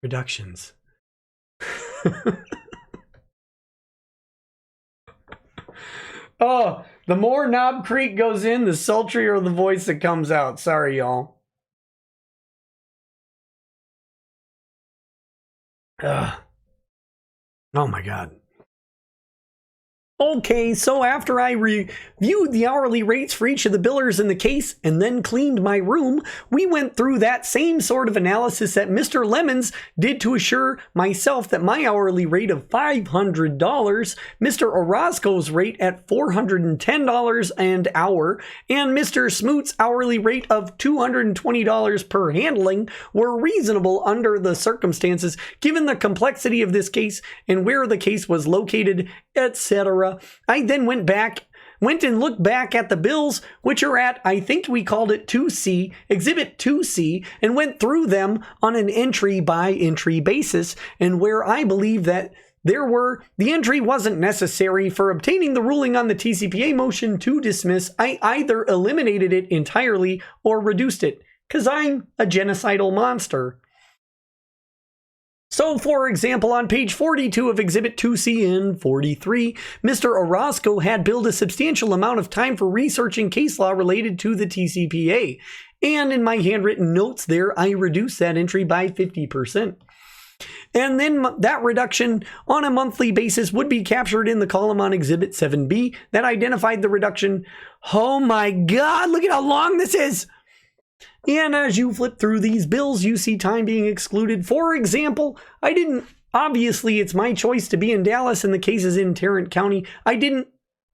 reductions. Oh, the more Knob Creek goes in, the sultrier the voice that comes out. Sorry, y'all. Oh my God. Okay, so after I reviewed the hourly rates for each of the billers in the case and then cleaned my room, we went through that same sort of analysis that Mr. Lemons did to assure myself that my hourly rate of $500, Mr. Orozco's rate at $410 an hour, and Mr. Smoot's hourly rate of $220 per handling were reasonable under the circumstances, given the complexity of this case and where the case was located, etc. I then went and looked back at the bills, which are at, I think we called it 2C, Exhibit 2C, and went through them on an entry by entry basis, and where I believe that the entry wasn't necessary for obtaining the ruling on the TCPA motion to dismiss, I either eliminated it entirely or reduced it, because I'm a genocidal monster. So, for example, on page 42 of Exhibit 2C in 43, Mr. Orozco had billed a substantial amount of time for researching case law related to the TCPA, and in my handwritten notes there, I reduced that entry by 50%. And then that reduction on a monthly basis would be captured in the column on Exhibit 7B that identified the reduction. Oh my God, look at how long this is! And as you flip through these bills, you see time being excluded. For example, obviously it's my choice to be in Dallas and the case is in Tarrant County. I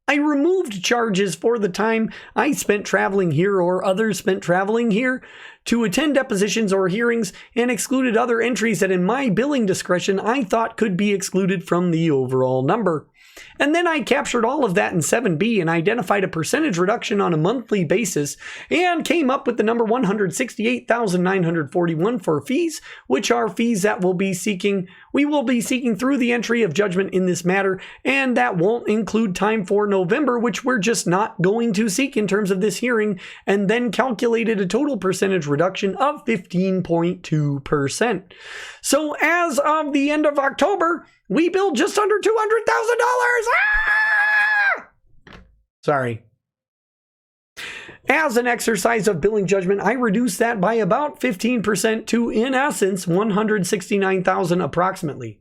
removed charges for the time I spent traveling here or others spent traveling here to attend depositions or hearings, and excluded other entries that in my billing discretion I thought could be excluded from the overall number. And then I captured all of that in 7B and identified a percentage reduction on a monthly basis and came up with the number $168,941 for fees, which are fees that we will be seeking through the entry of judgment in this matter, and that won't include time for November, which we're just not going to seek in terms of this hearing, and then calculated a total percentage reduction of 15.2%. So as of the end of October, we billed just under $200,000. Ah! Sorry. As an exercise of billing judgment, I reduced that by about 15% to, in essence, $169,000 approximately.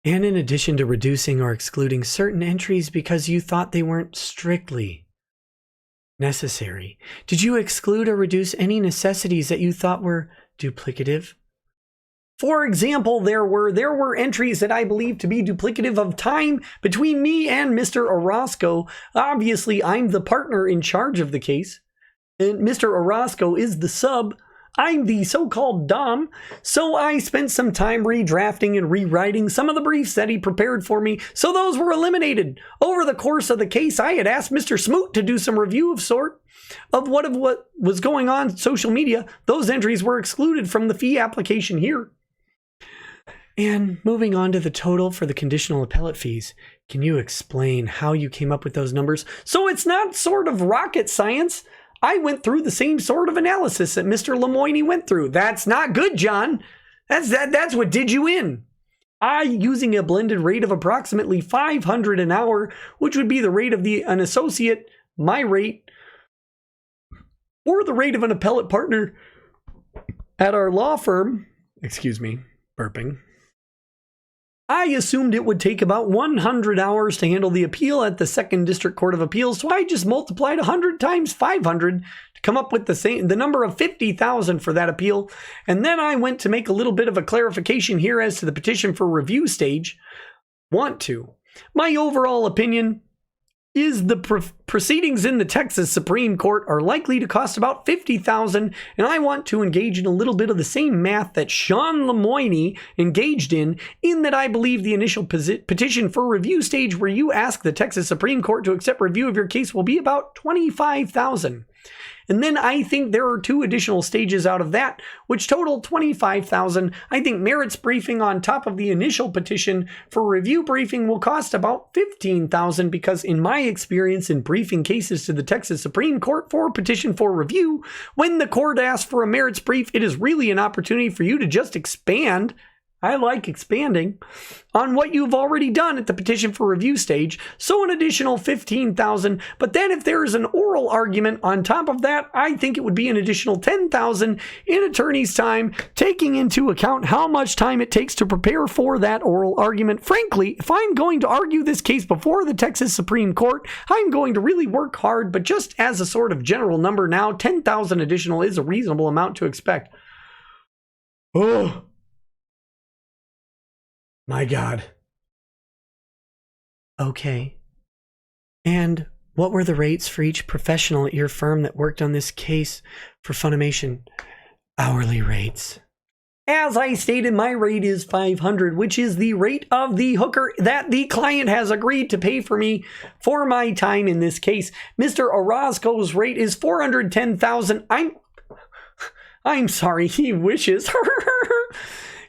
And in addition to reducing or excluding certain entries because you thought they weren't strictly necessary, did you exclude or reduce any necessities that you thought were duplicative? For example, there were entries that I believe to be duplicative of time between me and Mr. Orozco. Obviously, I'm the partner in charge of the case, and Mr. Orozco is the sub. I'm the so-called dom, so I spent some time redrafting and rewriting some of the briefs that he prepared for me, so those were eliminated. Over the course of the case, I had asked Mr. Smoot to do some review of what was going on social media. Those entries were excluded from the fee application here. And moving on to the total for the conditional appellate fees, can you explain how you came up with those numbers? So it's not sort of rocket science. I went through the same sort of analysis that Mr. Lemoine went through. That's not good, John. That's what did you in. Using a blended rate of approximately $500 an hour, which would be the rate of an associate, my rate, or the rate of an appellate partner at our law firm. Excuse me, burping. I assumed it would take about 100 hours to handle the appeal at the 2nd District Court of Appeals, so I just multiplied 100 times 500 to come up with the number of 50,000 for that appeal. And then I went to make a little bit of a clarification here as to the petition for review stage. My overall opinion is the proceedings in the Texas Supreme Court are likely to cost about $50,000, and I want to engage in a little bit of the same math that Sean Lemoine engaged in that I believe the initial petition for review stage where you ask the Texas Supreme Court to accept review of your case will be about $25,000. And then I think there are 2 additional stages out of that, which total $25,000. I think merits briefing on top of the initial petition for review briefing will cost about $15,000 because in my experience in briefing cases to the Texas Supreme Court for petition for review, when the court asks for a merits brief, it is really an opportunity for you to just expand. I like expanding on what you've already done at the petition for review stage, so an additional $15,000. But then if there is an oral argument on top of that, I think it would be an additional $10,000 in attorney's time, taking into account how much time it takes to prepare for that oral argument. Frankly, if I'm going to argue this case before the Texas Supreme Court, I'm going to really work hard, but just as a sort of general number now, $10,000 additional is a reasonable amount to expect. Oh. My God. Okay. And what were the rates for each professional at your firm that worked on this case for Funimation? Hourly rates. As I stated, my rate is $500, which is the rate of the hooker that the client has agreed to pay for me for my time in this case. Mr. Orozco's rate is $410,000. I'm sorry, he wishes.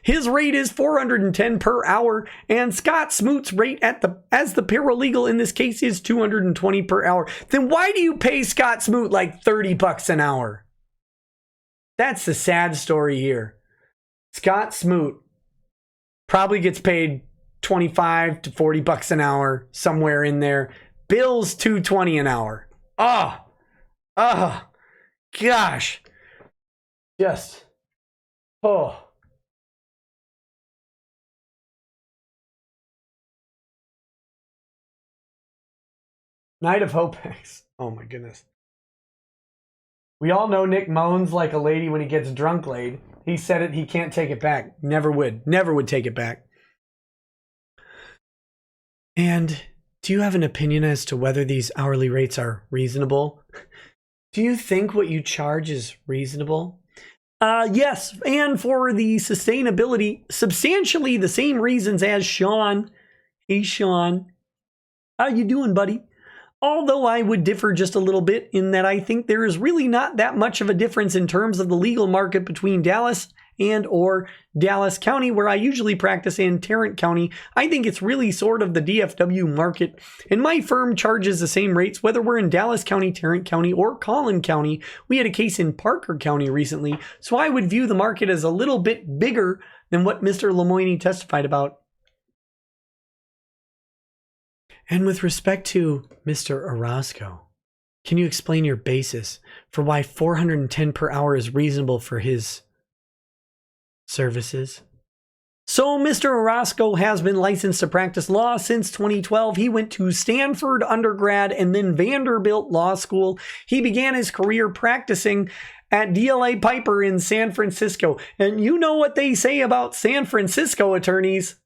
His rate is $410 per hour, and Scott Smoot's rate as the paralegal in this case is $220 per hour. Then why do you pay Scott Smoot like $30 an hour? That's the sad story here. Scott Smoot probably gets paid $25 to $40 an hour, somewhere in there. Bill's $220 an hour. Gosh. Just, Night of Hopex. Oh my goodness. We all know Nick moans like a lady when he gets drunk laid. He said it, he can't take it back. Never would take it back. And do you have an opinion as to whether these hourly rates are reasonable? Do you think what you charge is reasonable? Yes, and for the sustainability, substantially the same reasons as Sean. Hey, Sean. How you doing, buddy? Although I would differ just a little bit in that I think there is really not that much of a difference in terms of the legal market between Dallas and or Dallas County, where I usually practice, and Tarrant County. I think it's really sort of the DFW market, and my firm charges the same rates whether we're in Dallas County, Tarrant County, or Collin County. We had a case in Parker County recently, so I would view the market as a little bit bigger than what Mr. Lemoine testified about. And with respect to Mr. Orozco, can you explain your basis for why $410 per hour is reasonable for his services? So Mr. Orozco has been licensed to practice law since 2012. He went to Stanford undergrad and then Vanderbilt Law School. He began his career practicing at DLA Piper in San Francisco. And you know what they say about San Francisco attorneys?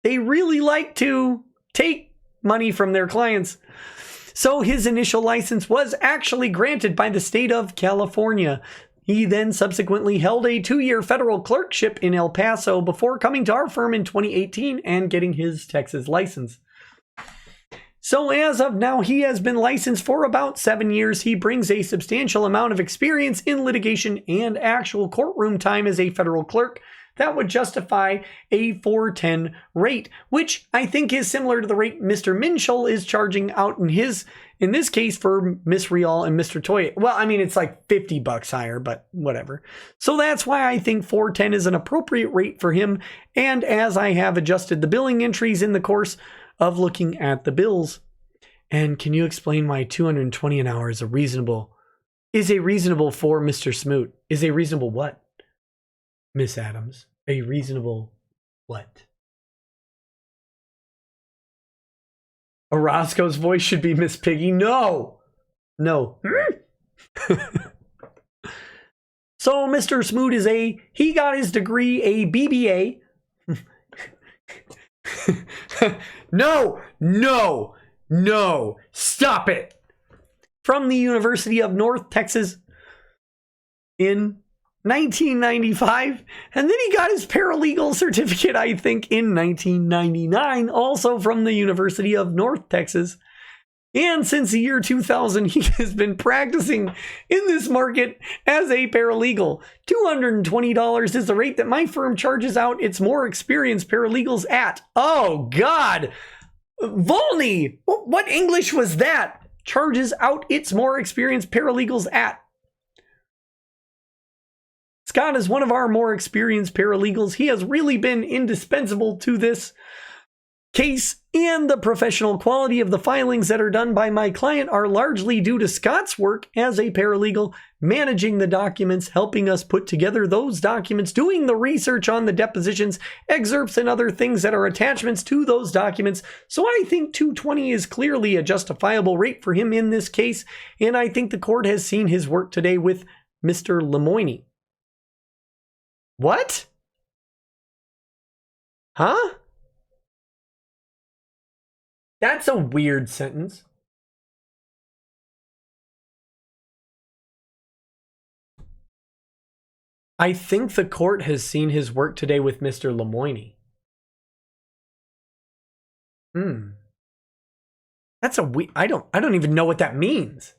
They really like to take money from their clients. So his initial license was actually granted by the state of California. He then subsequently held a 2-year federal clerkship in El Paso before coming to our firm in 2018 and getting his Texas license. So as of now, he has been licensed for about 7 years. He brings a substantial amount of experience in litigation and actual courtroom time as a federal clerk that would justify a 410 rate, which I think is similar to the rate Mr. Minshall is charging out in this case for Miss Rial and Mr. Toye. Well, I mean, it's like $50 higher, but whatever. So that's why I think 410 is an appropriate rate for him. And as I have adjusted the billing entries in the course of looking at the bills. And can you explain why $220 an hour is a reasonable for Mr. Smoot? Is a reasonable what? Miss Adams, a reasonable what? Orozco's voice should be Miss Piggy. No. So Mr. Smoot he got his degree, a BBA. No, stop it. From the University of North Texas in 1995, and then he got his paralegal certificate, I think, in 1999, also from the University of North Texas. And since the year 2000, he has been practicing in this market as a paralegal. $220 is the rate that my firm charges out its more experienced paralegals at. Oh, God. Volney, what English was that? Charges out its more experienced paralegals at. Scott is one of our more experienced paralegals. He has really been indispensable to this case, and the professional quality of the filings that are done by my client are largely due to Scott's work as a paralegal, managing the documents, helping us put together those documents, doing the research on the depositions, excerpts, and other things that are attachments to those documents. So I think $220 is clearly a justifiable rate for him in this case, and I think the court has seen his work today with Mr. Lemoine. What? Huh? That's a weird sentence. I think the court has seen his work today with Mr. Lemoine. That's a I don't even know what that means.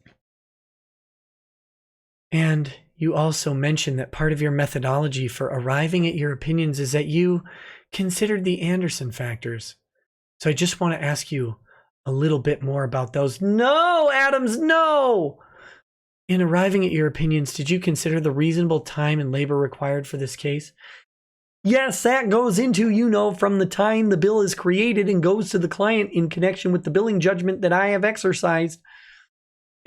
And you also mentioned that part of your methodology for arriving at your opinions is that you considered the Anderson factors. So I just want to ask you a little bit more about those. No, Adams, no! In arriving at your opinions, did you consider the reasonable time and labor required for this case? Yes, that goes into, from the time the bill is created and goes to the client in connection with the billing judgment that I have exercised.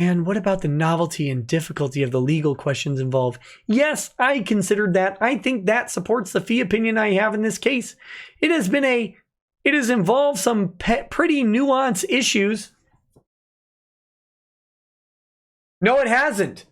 And what about the novelty and difficulty of the legal questions involved? Yes, I considered that. I think that supports the fee opinion I have in this case. It has involved some pretty nuanced issues. No, it hasn't.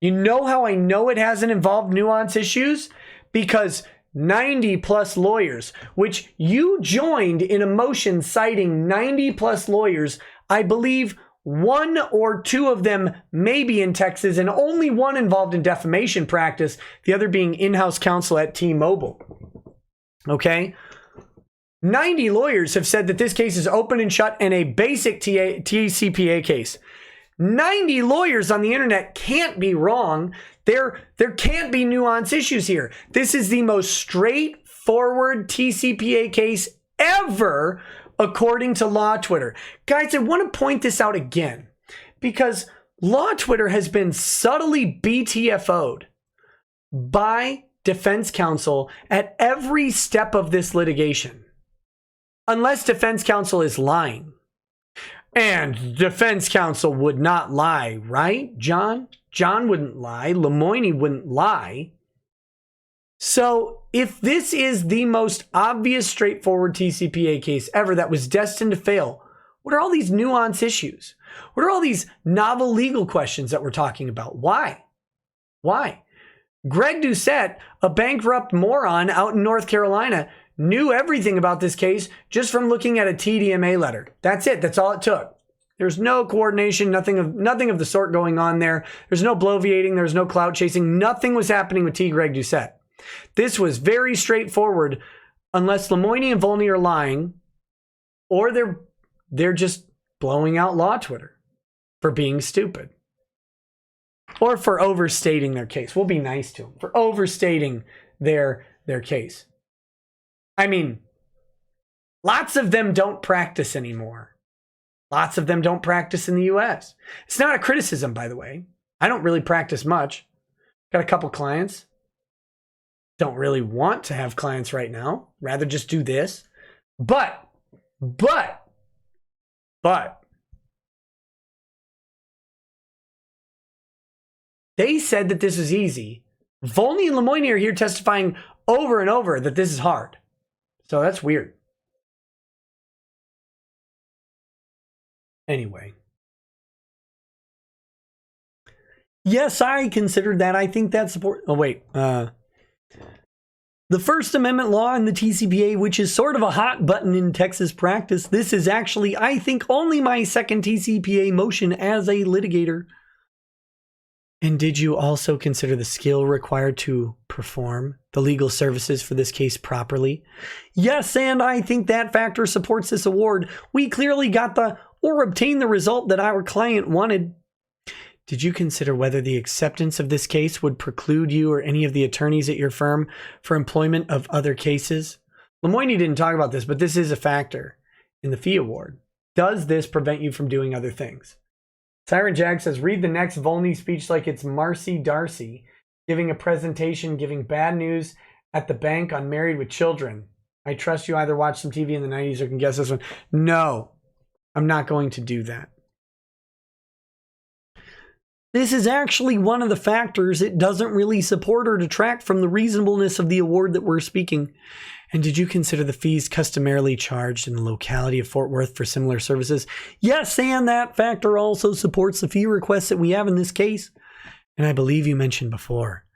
You know how I know it hasn't involved nuanced issues? Because 90 plus lawyers, which you joined in a motion citing 90 plus lawyers, I believe one or two of them may be in Texas and only one involved in defamation practice, the other being in-house counsel at T-Mobile. Okay? 90 lawyers have said that this case is open and shut and a basic TCPA case. 90 lawyers on the internet can't be wrong. There can't be nuanced issues here. This is the most straightforward TCPA case ever, according to Law Twitter. Guys, I want to point this out again because Law Twitter has been subtly BTFO'd by defense counsel at every step of this litigation. Unless defense counsel is lying. And defense counsel would not lie, right, John? John wouldn't lie. Lemoine wouldn't lie. So if this is the most obvious, straightforward TCPA case ever that was destined to fail, what are all these nuance issues? What are all these novel legal questions that we're talking about? Why? Why? Greg Doucette, a bankrupt moron out in North Carolina, knew everything about this case just from looking at a TDMA letter. That's it. That's all it took. There's no coordination, nothing of the sort going on there. There's no bloviating. There's no clout chasing. Nothing was happening with T. Greg Doucette. This was very straightforward, unless Lemoine and Volney are lying, or they're just blowing out law Twitter for being stupid. Or for overstating their case. We'll be nice to them. For overstating their case. I mean, lots of them don't practice anymore. Lots of them don't practice in the US. It's not a criticism, by the way. I don't really practice much. Got a couple clients. Don't really want to have clients right now. Rather just do this. But. They said that this is easy. Volney and Lemoine are here testifying over and over that this is hard. So that's weird. Anyway. Yes, I considered that. I think that support. Oh, wait. The First Amendment law and the TCPA, which is sort of a hot button in Texas practice. This is actually, I think, only my second TCPA motion as a litigator. And did you also consider the skill required to perform the legal services for this case properly? Yes, and I think that factor supports this award. We clearly got or obtained the result that our client wanted. Did you consider whether the acceptance of this case would preclude you or any of the attorneys at your firm for employment of other cases? Lemoine didn't talk about this, but this is a factor in the fee award. Does this prevent you from doing other things? Siren Jag says, read the next Volney speech like it's Marcy Darcy giving a presentation, giving bad news at the bank on Married with Children. I trust you either watched some TV in the 90s or can guess this one. No, I'm not going to do that. This is actually one of the factors. It doesn't really support or detract from the reasonableness of the award that we're speaking. And did you consider the fees customarily charged in the locality of Fort Worth for similar services? Yes, and that factor also supports the fee requests that we have in this case. And I believe you mentioned before,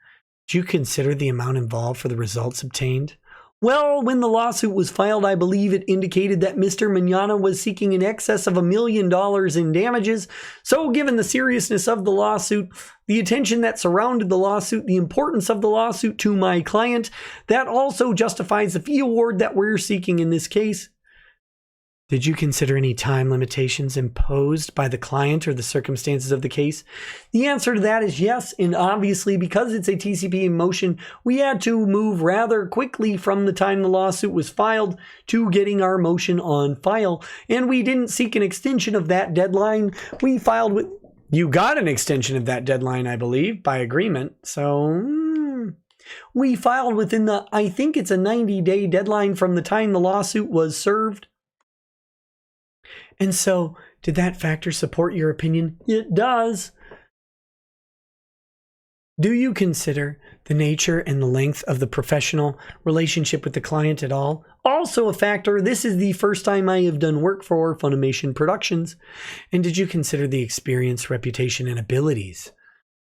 did you consider the amount involved for the results obtained? Well, when the lawsuit was filed, I believe it indicated that Mr. Mignogna was seeking in excess of $1 million in damages. So given the seriousness of the lawsuit, the attention that surrounded the lawsuit, the importance of the lawsuit to my client, that also justifies the fee award that we're seeking in this case. Did you consider any time limitations imposed by the client or the circumstances of the case? The answer to that is yes, and obviously because it's a TCPA motion, we had to move rather quickly from the time the lawsuit was filed to getting our motion on file, and we didn't seek an extension of that deadline. We filed with... You got an extension of that deadline, I believe, by agreement, so... We filed within I think it's a 90-day deadline from the time the lawsuit was served. And so, did that factor support your opinion? It does. Do you consider the nature and the length of the professional relationship with the client at all? Also a factor. This is the first time I have done work for Funimation Productions. And did you consider the experience, reputation, and abilities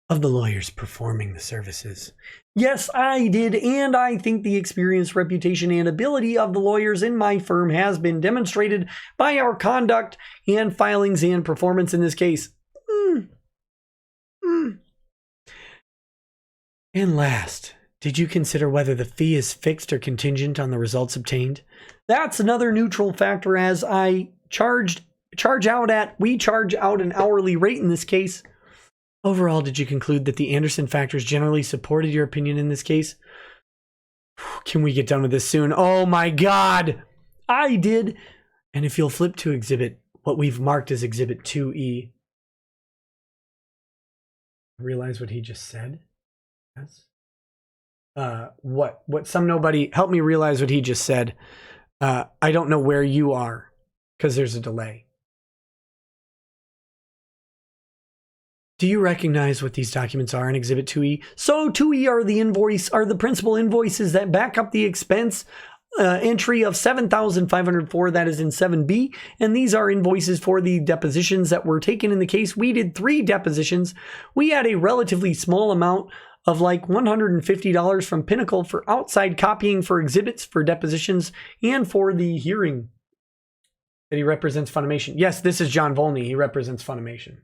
of the lawyers performing the services? Yes, I did, and I think the experience, reputation, and ability of the lawyers in my firm has been demonstrated by our conduct and filings and performance in this case. And last, did you consider whether the fee is fixed or contingent on the results obtained? That's another neutral factor, as we charge out an hourly rate in this case. Overall, did you conclude that the Anderson factors generally supported your opinion in this case? Can we get done with this soon? Oh my God, I did. And if you'll flip to what we've marked as Exhibit 2E. Realize what he just said? Yes. What some nobody, help me realize what he just said. I don't know where you are because there's a delay. Do you recognize what these documents are in Exhibit 2E? So 2E are the principal invoices that back up the expense entry of $7,504. That is in 7B. And these are invoices for the depositions that were taken in the case. We did 3 depositions. We had a relatively small amount of like $150 from Pinnacle for outside copying for exhibits, for depositions, and for the hearing that he represents Funimation. Yes, this is John Volney. He represents Funimation.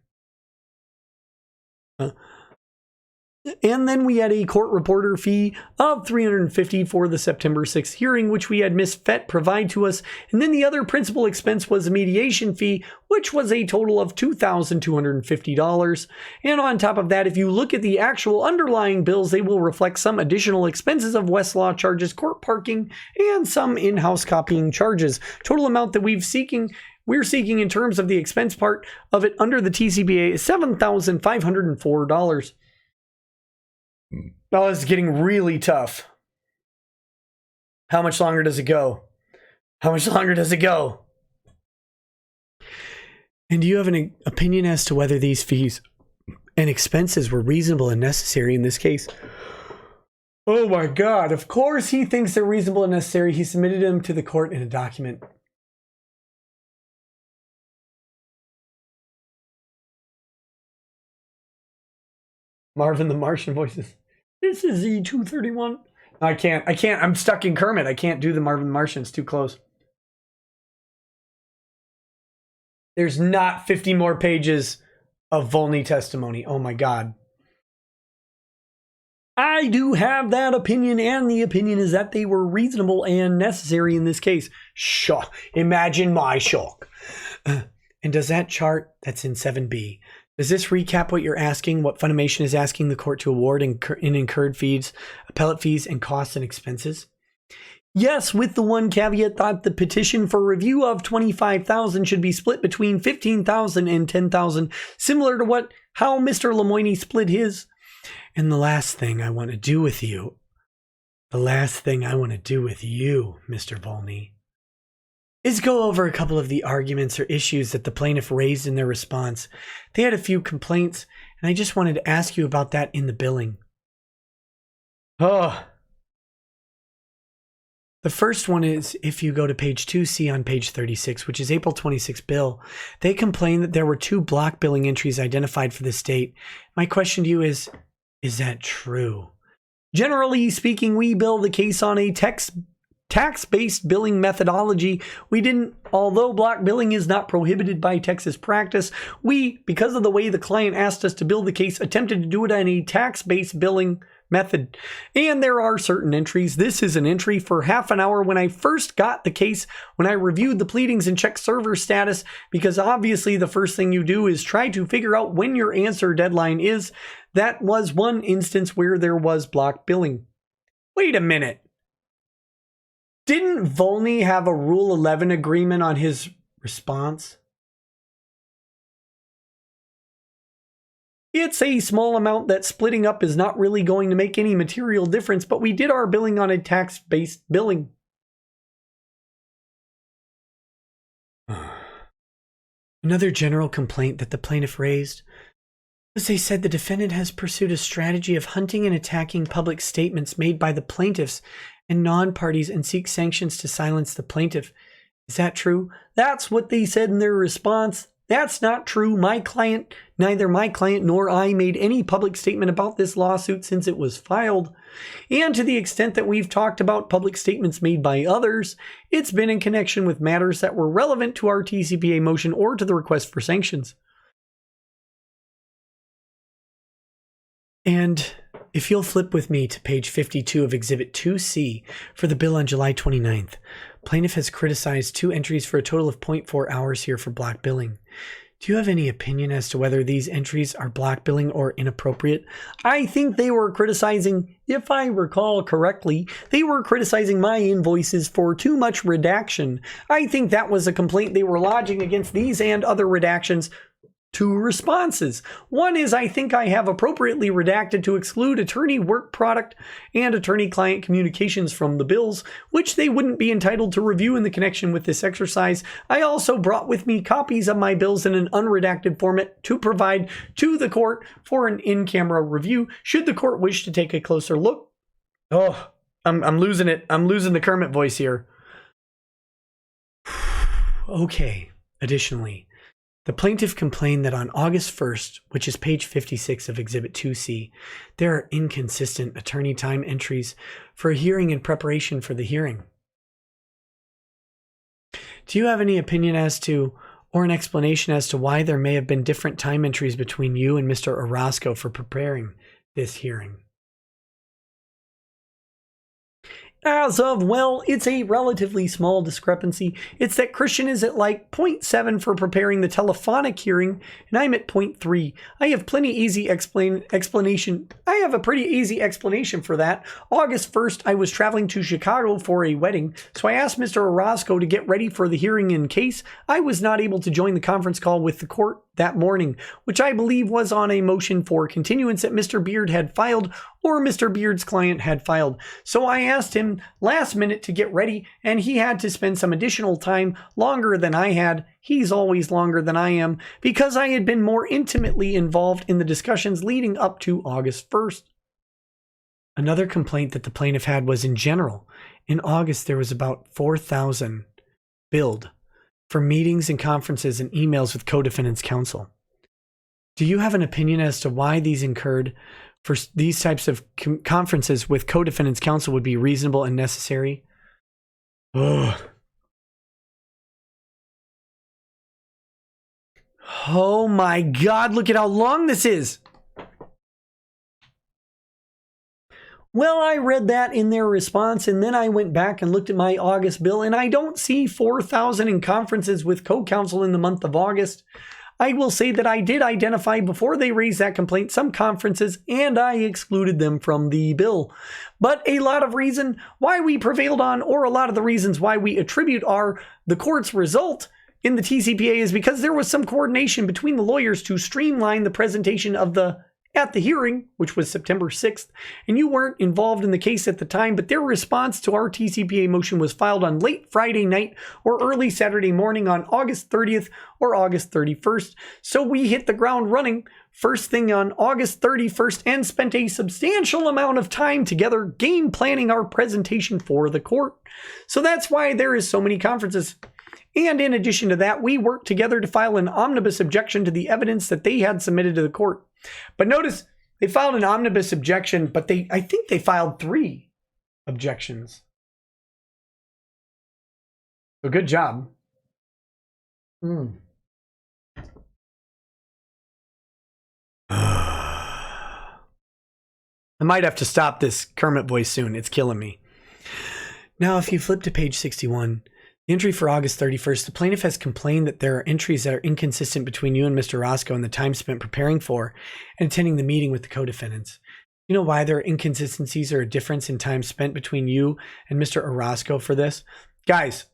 And then we had a court reporter fee of $350 for the September 6th hearing, which we had Miss Fett provide to us. And then the other principal expense was a mediation fee, which was a total of $2,250. And on top of that, if you look at the actual underlying bills, they will reflect some additional expenses of Westlaw charges, court parking, and some in-house copying charges. Total amount that we're seeking in terms of the expense part of it under the TCPA is $7,504. Oh, this is getting really tough. How much longer does it go? How much longer does it go? And do you have an opinion as to whether these fees and expenses were reasonable and necessary in this case? Oh my God, of course he thinks they're reasonable and necessary. He submitted them to the court in a document. Marvin the Martian voices. This is E231. I can't. I'm stuck in Kermit. I can't do the Marvin the Martian. It's too close. There's not 50 more pages of Volney testimony. Oh my God. I do have that opinion, and the opinion is that they were reasonable and necessary in this case. Shock. Imagine my shock. And does that chart that's in 7B, does this recap what you're asking, what Funimation is asking the court to award in incurred fees, appellate fees, and costs and expenses? Yes, with the one caveat that the petition for review of $25,000 should be split between $15,000 and $10,000, similar to how Mr. Lemoine split his. And the last thing I want to do with you, Mr. Volney, is go over a couple of the arguments or issues that the plaintiff raised in their response. They had a few complaints, and I just wanted to ask you about that in the billing. Oh. The first one is, if you go to page 2C on page 36, which is April 26 bill, they complain that there were 2 block billing entries identified for this date. My question to you is that true? Generally speaking, we bill the case on a tax-based billing methodology. We didn't, although block billing is not prohibited by Texas practice, we, because of the way the client asked us to bill the case, attempted to do it on a tax-based billing method. And there are certain entries. This is an entry for half an hour when I first got the case, when I reviewed the pleadings and checked server status, because obviously the first thing you do is try to figure out when your answer deadline is. That was one instance where there was block billing. Wait a minute. Didn't Volney have a Rule 11 agreement on his response? It's a small amount that splitting up is not really going to make any material difference, but we did our billing on a tax-based billing. Another general complaint that the plaintiff raised was they said the defendant has pursued a strategy of hunting and attacking public statements made by the plaintiffs and non-parties and seek sanctions to silence the plaintiff. Is that true? That's what they said in their response. That's not true. Neither my client nor I made any public statement about this lawsuit since it was filed. And to the extent that we've talked about public statements made by others, it's been in connection with matters that were relevant to our TCPA motion or to the request for sanctions. And if you'll flip with me to page 52 of Exhibit 2C for the bill on July 29th, plaintiff has criticized 2 entries for a total of 0.4 hours here for block billing. Do you have any opinion as to whether these entries are block billing or inappropriate? I think they were criticizing, if I recall correctly, they were criticizing my invoices for too much redaction. I think that was a complaint they were lodging against these and other redactions two responses. One is, I think I have appropriately redacted to exclude attorney work product and attorney-client communications from the bills, which they wouldn't be entitled to review in the connection with this exercise. I also brought with me copies of my bills in an unredacted format to provide to the court for an in-camera review, should the court wish to take a closer look. Oh, I'm losing it. I'm losing the Kermit voice here. Okay. Additionally, the plaintiff complained that on August 1st, which is page 56 of Exhibit 2C, there are inconsistent attorney time entries for a hearing in preparation for the hearing. Do you have any opinion as to, or an explanation as to why there may have been different time entries between you and Mr. Orozco for preparing this hearing? As of, well, it's a relatively small discrepancy. It's that Christian is at like 0.7 for preparing the telephonic hearing, and I'm at 0.3. I have plenty easy explanation. I have a pretty easy explanation for that. August 1st, I was traveling to Chicago for a wedding, so I asked Mr. Orozco to get ready for the hearing in case I was not able to join the conference call with the court that morning, which I believe was on a motion for continuance that Mr. Beard had filed or Mr. Beard's client had filed. So I asked him last minute to get ready, and he had to spend some additional time, longer than I had. He's always longer than I am, because I had been more intimately involved in the discussions leading up to August 1st. Another complaint that the plaintiff had was in general. In August, there was about 4,000 billed for meetings and conferences and emails with co-defendants counsel. Do you have an opinion as to why these incurred for these types of conferences with co-defendants counsel would be reasonable and necessary? Ugh. Oh my God, look at how long this is. Well, I read that in their response, and then I went back and looked at my August bill, and I don't see 4,000 in conferences with co-counsel in the month of August. I will say that I did identify before they raised that complaint some conferences, and I excluded them from the bill. But a lot of reason why we prevailed on, or a lot of the reasons why we attribute the court's result in the TCPA is because there was some coordination between the lawyers to streamline the presentation of at the hearing, which was September 6th, and you weren't involved in the case at the time, but their response to our TCPA motion was filed on late Friday night or early Saturday morning on August 30th or August 31st. So we hit the ground running first thing on August 31st and spent a substantial amount of time together game planning our presentation for the court. So that's why there is so many conferences. And in addition to that, we worked together to file an omnibus objection to the evidence that they had submitted to the court. But notice, they filed an omnibus objection, but I think they filed 3 objections. So good job. I might have to stop this Kermit voice soon. It's killing me. Now, if you flip to page 61, the entry for August 31st, the plaintiff has complained that there are entries that are inconsistent between you and Mr. Roscoe and the time spent preparing for and attending the meeting with the co-defendants. You know why there are inconsistencies or a difference in time spent between you and Mr. Orozco for this? Guys,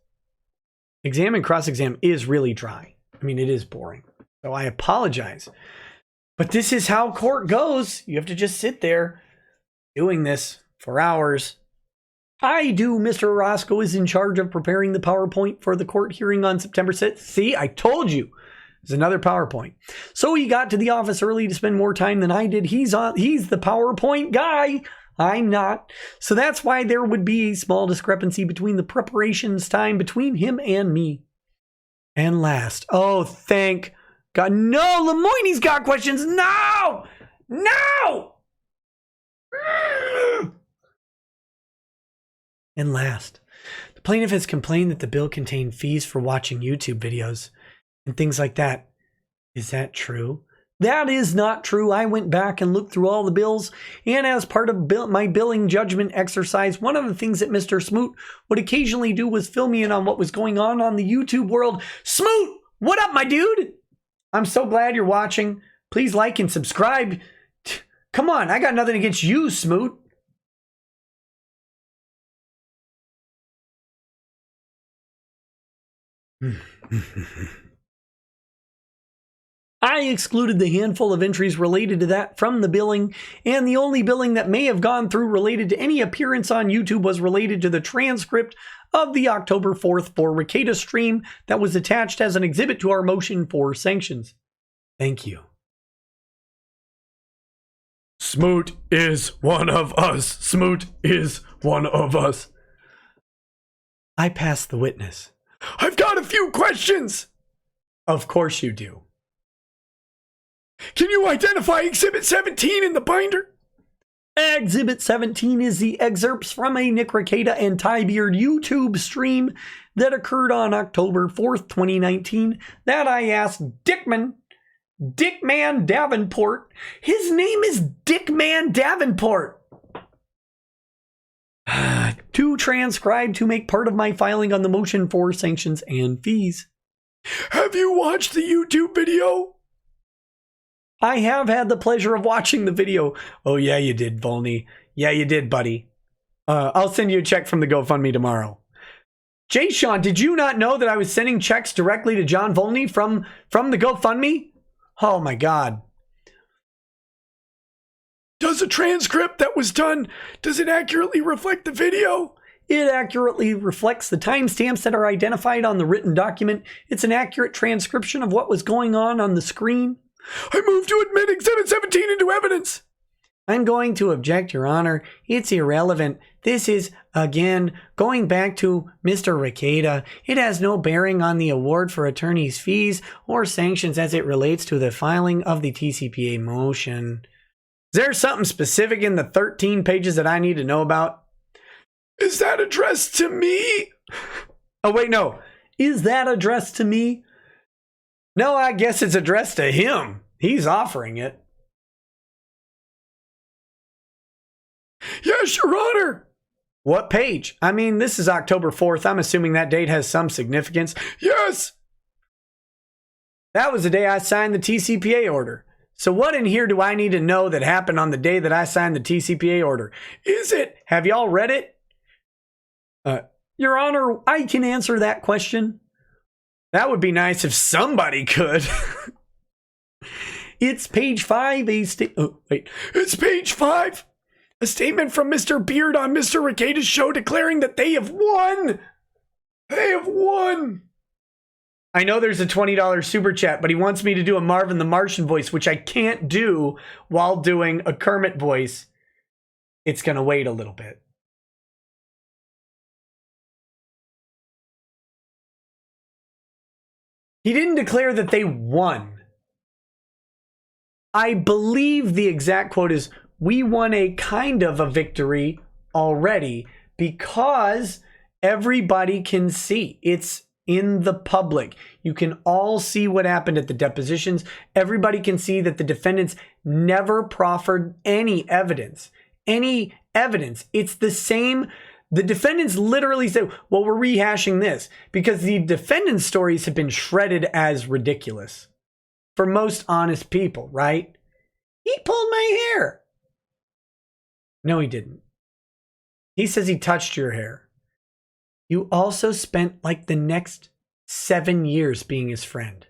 exam and cross-exam is really dry. I mean, it is boring. So I apologize. But this is how court goes. You have to just sit there doing this for hours. Mr. Orozco is in charge of preparing the PowerPoint for the court hearing on September 6th. See, I told you. There's another PowerPoint. So he got to the office early to spend more time than I did. He's the PowerPoint guy. I'm not. So that's why there would be a small discrepancy between the preparations time between him and me. And last, oh, thank God. No, Lemoine's got questions. No! No! And last, the plaintiff has complained that the bill contained fees for watching YouTube videos and things like that. Is that true? That is not true. I went back and looked through all the bills, and as part of my billing judgment exercise, one of the things that Mr. Smoot would occasionally do was fill me in on what was going on the YouTube world. Smoot, what up, my dude? I'm so glad you're watching. Please like and subscribe. Come on, I got nothing against you, Smoot. I excluded the handful of entries related to that from the billing, and the only billing that may have gone through related to any appearance on YouTube was related to the transcript of the October 4th for Rekieta stream that was attached as an exhibit to our motion for sanctions. Thank you. Smoot is one of us. Smoot is one of us. I pass the witness. I've got a few questions. Of course you do. Can you identify Exhibit 17 in the binder? Exhibit 17 is the excerpts from a Nick Rekieta and Ty Beard YouTube stream that occurred on October 4th, 2019 that I asked Dickman Davenport. His name is Dickman Davenport. To transcribe to make part of my filing on the motion for sanctions and fees. Have you watched the YouTube video? I have had the pleasure of watching the video. Oh, yeah, you did, Volney. Yeah, you did, buddy. I'll send you a check from the GoFundMe tomorrow. Jay Sean, did you not know that I was sending checks directly to John Volney from the GoFundMe? Oh, my God. Does a transcript that was done, does it accurately reflect the video? It accurately reflects the timestamps that are identified on the written document. It's an accurate transcription of what was going on the screen. I move to admit Exhibit 17 into evidence. I'm going to object, Your Honor. It's irrelevant. This is, again, going back to Mr. Rekieta. It has no bearing on the award for attorney's fees or sanctions as it relates to the filing of the TCPA motion. Is there something specific in the 13 pages that I need to know about? Is that addressed to me? Oh, wait, no. Is that addressed to me? No, I guess it's addressed to him. He's offering it. Yes, Your Honor. What page? I mean, this is October 4th. I'm assuming that date has some significance. Yes. That was the day I signed the TCPA order. So what in here do I need to know that happened on the day that I signed the TCPA order? Is it? Have y'all read it? Your Honor, I can answer that question. That would be nice if somebody could. It's page 5. It's page 5. A statement from Mr. Beard on Mr. Rekieta's show declaring that they have won. They have won. I know there's a $20 super chat, but he wants me to do a Marvin the Martian voice, which I can't do while doing a Kermit voice. It's going to wait a little bit. He didn't declare that they won. I believe the exact quote is, we won a kind of a victory already because everybody can see. It's in the public. You can all see what happened at the depositions. Everybody can see that the defendants never proffered any evidence. It's the same. The defendants literally said, well, we're rehashing this because the defendants' stories have been shredded as ridiculous for most honest people, right? He pulled my hair. No, he didn't. He says he touched your hair. You also spent like the next 7 years being his friend.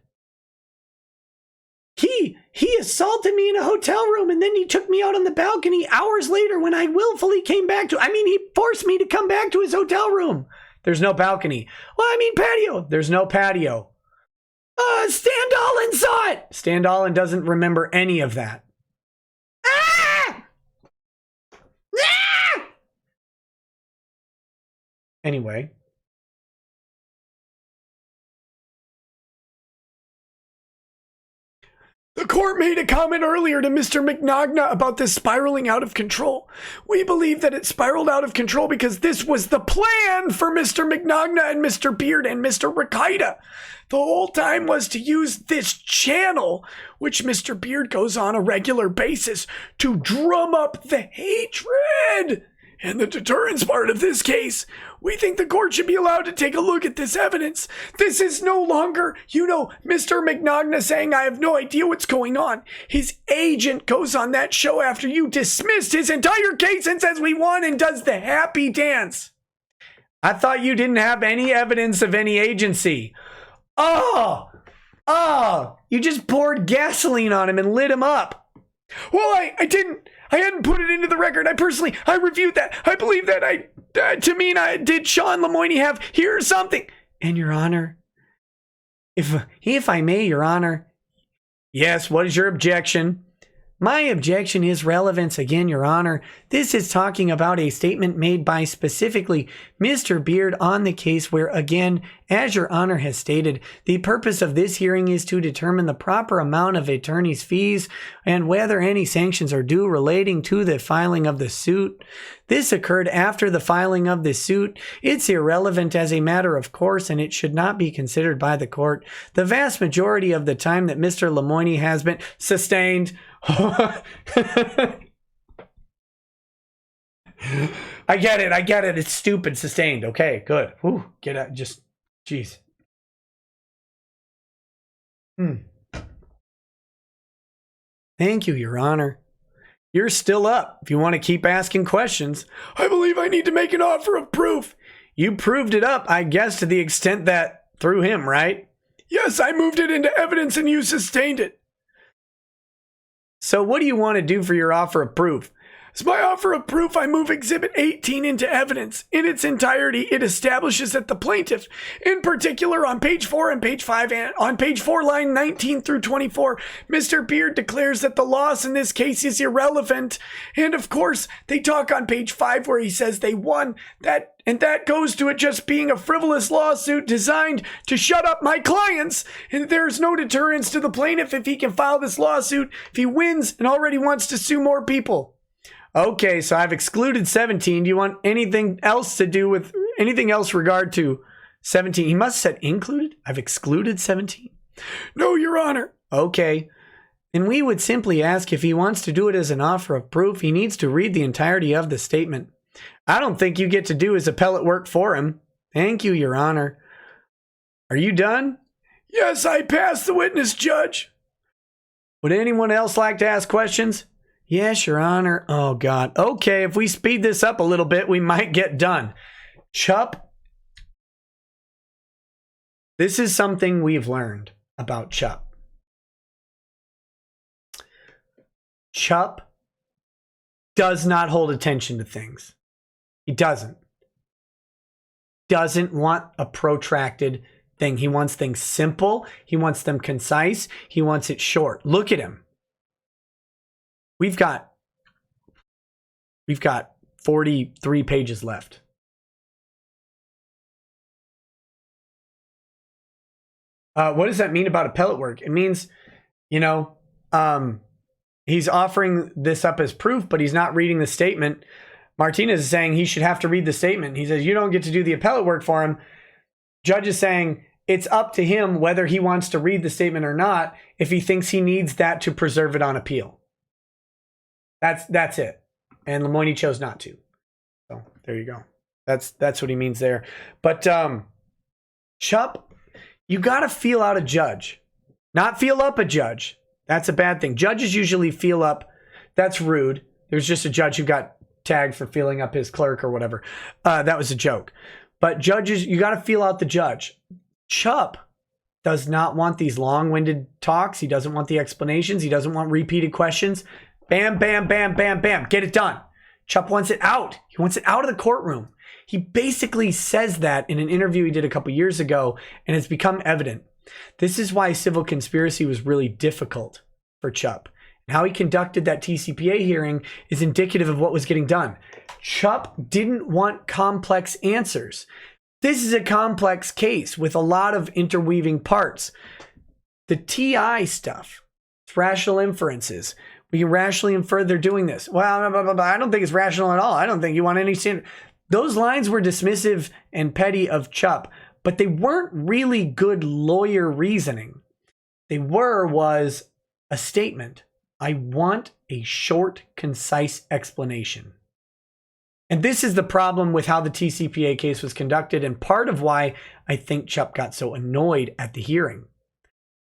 He assaulted me in a hotel room and then he took me out on the balcony hours later when I willfully came back he forced me to come back to his hotel room. There's no balcony. Well, I mean patio. There's no patio. Stan Dolan saw it. Stan Dolan doesn't remember any of that. Ah! Ah! Anyway. The court made a comment earlier to Mr. Mignogna about this spiraling out of control. We believe that it spiraled out of control because this was the plan for Mr. Mignogna and Mr. Beard and Mr. Rekieta. The whole time was to use this channel, which Mr. Beard goes on a regular basis, to drum up the hatred. And the deterrence part of this case, we think the court should be allowed to take a look at this evidence. This is no longer, Mr. Mignogna saying, I have no idea what's going on. His agent goes on that show after you dismissed his entire case and says we won and does the happy dance. I thought you didn't have any evidence of any agency. Oh, Oh, you just poured gasoline on him and lit him up. Well, I didn't. I hadn't put it into the record. I reviewed that. I believe that to mean did Sean Lemoine have here or something? And Your Honor, if I may, Your Honor. Yes, what is your objection? My objection is relevance again, Your Honor. This is talking about a statement made by specifically Mr. Beard on the case where, again, as Your Honor has stated, the purpose of this hearing is to determine the proper amount of attorney's fees and whether any sanctions are due relating to the filing of the suit. This occurred after the filing of the suit. It's irrelevant as a matter of course, and it should not be considered by the court. The vast majority of the time that Mr. Lemoine has been sustained. I get it. It's stupid. Sustained. Okay, good. Whew, get out. Just, jeez. Thank you, Your Honor. You're still up if you want to keep asking questions. I believe I need to make an offer of proof. You proved it up, I guess, to the extent that through him, right? Yes, I moved it into evidence and you sustained it. So what do you want to do for your offer of proof? As my offer of proof, I move Exhibit 18 into evidence. In its entirety, it establishes that the plaintiff, in particular on page 4 and page 5, and on page 4, line 19 through 24, Mr. Beard declares that the loss in this case is irrelevant. And of course, they talk on page 5 where he says they won that. And that goes to it just being a frivolous lawsuit designed to shut up my clients. And there's no deterrence to the plaintiff if he can file this lawsuit if he wins and already wants to sue more people. Okay, so I've excluded 17. Do you want anything else to do with anything else regard to 17? He must have said included. I've excluded 17. No, Your Honor. Okay. Then we would simply ask if he wants to do it as an offer of proof, he needs to read the entirety of the statement. I don't think you get to do his appellate work for him. Thank you, Your Honor. Are you done? Yes, I passed the witness, Judge. Would anyone else like to ask questions? Yes, Your Honor. Oh, God. Okay, if we speed this up a little bit, we might get done. Chupp. This is something we've learned about Chupp. Chupp does not hold attention to things. He doesn't want a protracted thing. He wants things simple. He wants them concise. He wants it short. Look at him. We've got 43 pages left. What does that mean about appellate work? It means, he's offering this up as proof, but he's not reading the statement. Martinez is saying he should have to read the statement. He says, you don't get to do the appellate work for him. Judge is saying it's up to him whether he wants to read the statement or not if he thinks he needs that to preserve it on appeal. That's it. And Lemoine chose not to. So there you go. That's what he means there. But Chupp, you got to feel out a judge, not feel up a judge. That's a bad thing. Judges usually feel up. That's rude. There's just a judge who got tagged for feeling up his clerk or whatever. That was a joke. But judges, you got to feel out the judge. Chupp does not want these long-winded talks. He doesn't want the explanations. He doesn't want repeated questions. Bam, bam, bam, bam, bam. Get it done. Chupp wants it out. He wants it out of the courtroom. He basically says that in an interview he did a couple years ago, and it's become evident. This is why civil conspiracy was really difficult for Chupp. And how he conducted that TCPA hearing is indicative of what was getting done. Chupp didn't want complex answers. This is a complex case with a lot of interweaving parts. The TI stuff, it's rational inferences. We can rationally infer they're doing this. Well, I don't think it's rational at all. I don't think you want any standard. Those lines were dismissive and petty of Chupp, but they weren't really good lawyer reasoning. They was a statement. I want a short, concise explanation. And this is the problem with how the TCPA case was conducted, and part of why I think Chupp got so annoyed at the hearing.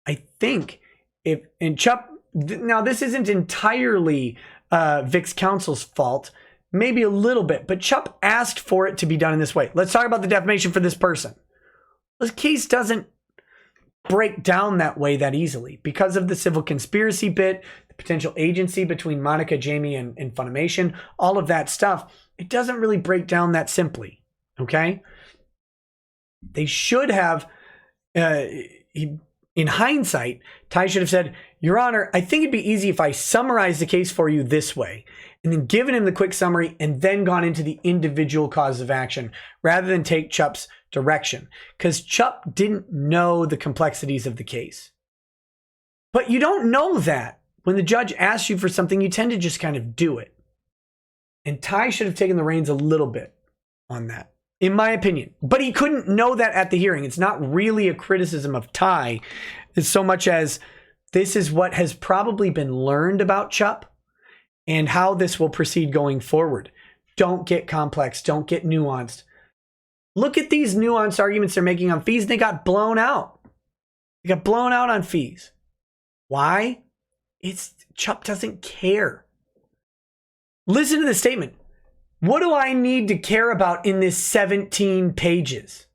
I think Chupp, now this isn't entirely Vic's counsel's fault, maybe a little bit, but Chupp asked for it to be done in this way. Let's talk about the defamation for this person. This case doesn't break down that way that easily because of the civil conspiracy bit, the potential agency between Monica, Jamie, and Funimation, all of that stuff. It doesn't really break down that simply, okay? They should have, in hindsight, Ty should have said, Your Honor, I think it'd be easy if I summarize the case for you this way, and then given him the quick summary and then gone into the individual cause of action rather than take Chupp's direction, because Chupp didn't know the complexities of the case. But you don't know that. When the judge asks you for something, you tend to just kind of do it. And Ty should have taken the reins a little bit on that, in my opinion. But he couldn't know that at the hearing. It's not really a criticism of Ty, as so much as this is what has probably been learned about Chupp and how this will proceed going forward. Don't get complex. Don't get nuanced. Look at these nuanced arguments they're making on fees. They got blown out. They got blown out on fees. Why? Chupp doesn't care. Listen to the statement. What do I need to care about in this 17 pages?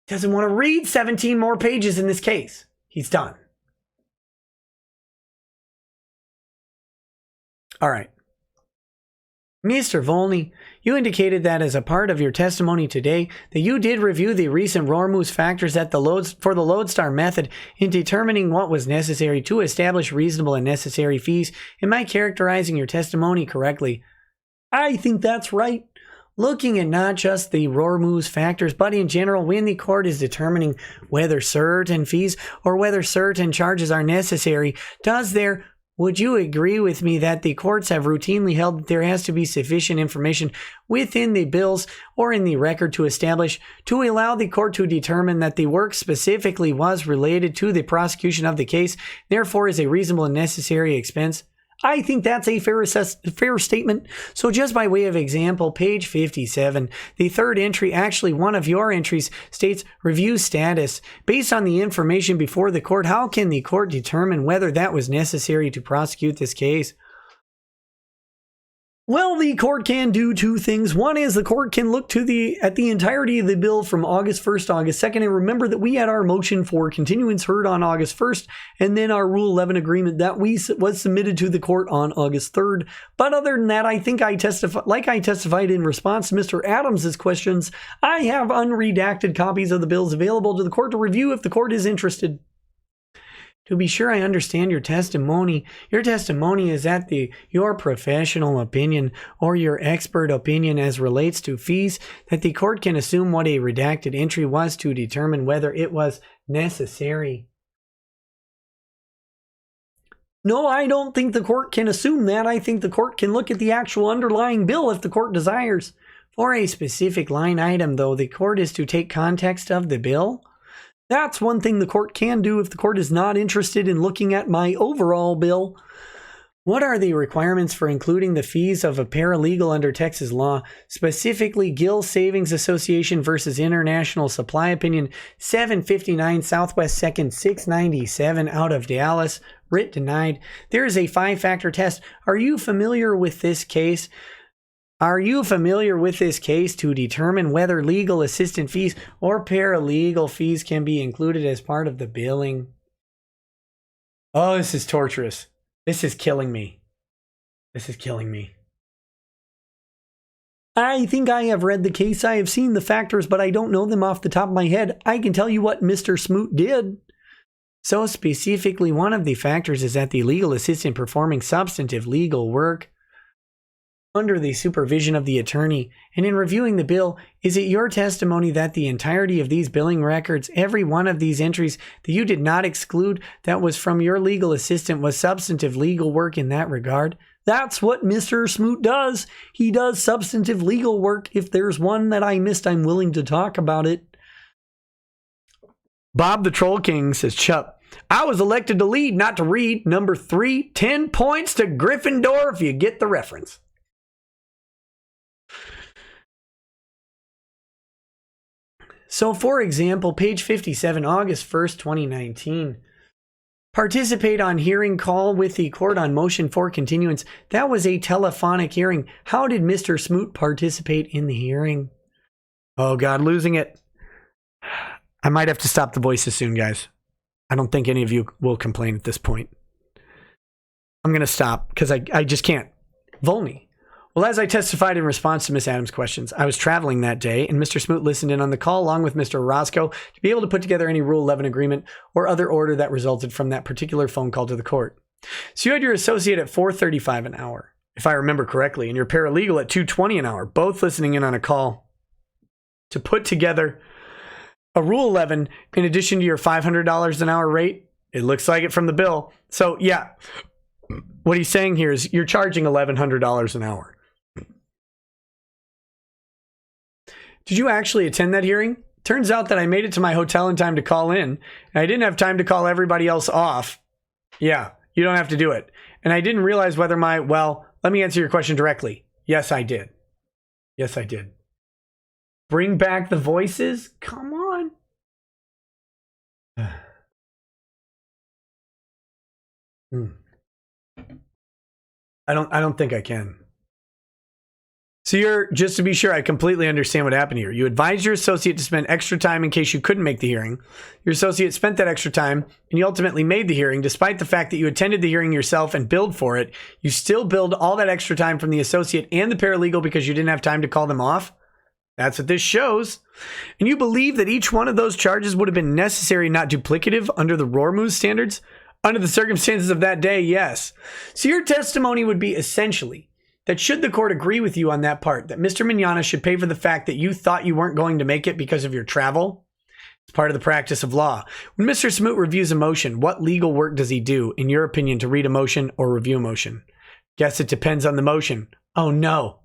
He doesn't want to read 17 more pages in this case. He's done. All right. Mr. Volney, you indicated that as a part of your testimony today that you did review the recent Rormus factors for the Lodestar method in determining what was necessary to establish reasonable and necessary fees. Am I characterizing your testimony correctly? I think that's right. Looking at not just the Rormus factors, but in general, when the court is determining whether certain fees or whether certain charges are necessary, would you agree with me that the courts have routinely held that there has to be sufficient information within the bills or in the record to allow the court to determine that the work specifically was related to the prosecution of the case, therefore is a reasonable and necessary expense? I think that's a fair statement. So just by way of example, page 57, the third entry, actually one of your entries, states review status. Based on the information before the court, how can the court determine whether that was necessary to prosecute this case? Well, the court can do two things. One is the court can look at the entirety of the bill from August 1st to August 2nd. And remember that we had our motion for continuance heard on August 1st, and then our Rule 11 agreement that was submitted to the court on August 3rd. But other than that, I think I testified in response to Mr. Adams's questions. I have unredacted copies of the bills available to the court to review if the court is interested. To be sure I understand your testimony is that your professional opinion or your expert opinion as relates to fees, that the court can assume what a redacted entry was to determine whether it was necessary. No, I don't think the court can assume that. I think the court can look at the actual underlying bill if the court desires. For a specific line item, though, the court is to take context of the bill. That's one thing the court can do if the court is not interested in looking at my overall bill. What are the requirements for including the fees of a paralegal under Texas law, specifically Gill Savings Association versus International Supply Opinion 759 Southwest 2nd 697 out of Dallas, writ denied. There is a 5-factor test. Are you familiar with this case? To determine whether legal assistant fees or paralegal fees can be included as part of the billing? Oh, this is torturous. This is killing me. I think I have read the case. I have seen the factors, but I don't know them off the top of my head. I can tell you what Mr. Smoot did. So specifically, one of the factors is that the legal assistant performing substantive legal work under the supervision of the attorney. And in reviewing the bill, is it your testimony that the entirety of these billing records, every one of these entries that you did not exclude that was from your legal assistant, was substantive legal work in that regard? That's what Mr. Smoot does. He does substantive legal work. If there's one that I missed, I'm willing to talk about it. Bob the Troll King says, Chupp, I was elected to lead, not to read. Number 3, 10 points to Gryffindor if you get the reference. So, for example, page 57, August 1st, 2019. Participate on hearing call with the court on motion for continuance. That was a telephonic hearing. How did Mr. Smoot participate in the hearing? Oh, God, losing it. I might have to stop the voices soon, guys. I don't think any of you will complain at this point. I'm going to stop because I just can't. Volney. Well, as I testified in response to Miss Adams' questions, I was traveling that day, and Mr. Smoot listened in on the call along with Mr. Orozco to be able to put together any Rule 11 agreement or other order that resulted from that particular phone call to the court. So you had your associate at $4.35 an hour, if I remember correctly, and your paralegal at $2.20 an hour, both listening in on a call to put together a Rule 11 in addition to your $500 an hour rate. It looks like it from the bill. So yeah, what he's saying here is you're charging $1,100 an hour. Did you actually attend that hearing? Turns out that I made it to my hotel in time to call in, and I didn't have time to call everybody else off. Yeah, you don't have to do it. And I didn't realize whether well, let me answer your question directly. Yes, I did. Yes, I did. Bring back the voices? Come on. I don't think I can. So just to be sure, I completely understand what happened here. You advised your associate to spend extra time in case you couldn't make the hearing. Your associate spent that extra time, and you ultimately made the hearing. Despite the fact that you attended the hearing yourself and billed for it, you still billed all that extra time from the associate and the paralegal because you didn't have time to call them off. That's what this shows. And you believe that each one of those charges would have been necessary, not duplicative, under the Rormuth standards? Under the circumstances of that day, yes. So your testimony would be essentially that should the court agree with you on that part, that Mr. Mignogna should pay for the fact that you thought you weren't going to make it because of your travel. It's part of the practice of law. When Mr. Smoot reviews a motion, what legal work does he do, in your opinion, to read a motion or review a motion? Guess it depends on the motion. Oh, no.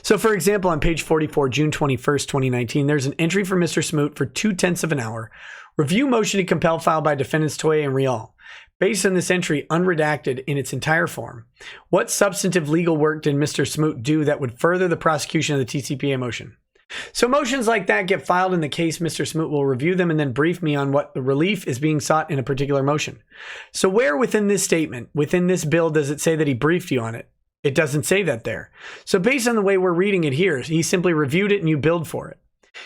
So, for example, on page 44, June 21st, 2019, there's an entry for Mr. Smoot for 0.2 of an hour. Review motion to compel filed by defendants Toye and Rial. Based on this entry, unredacted in its entire form, what substantive legal work did Mr. Smoot do that would further the prosecution of the TCPA motion? So motions like that get filed in the case. Mr. Smoot will review them and then brief me on what the relief is being sought in a particular motion. So where within this statement, within this bill, does it say that he briefed you on it? It doesn't say that there. So based on the way we're reading it here, he simply reviewed it and you billed for it.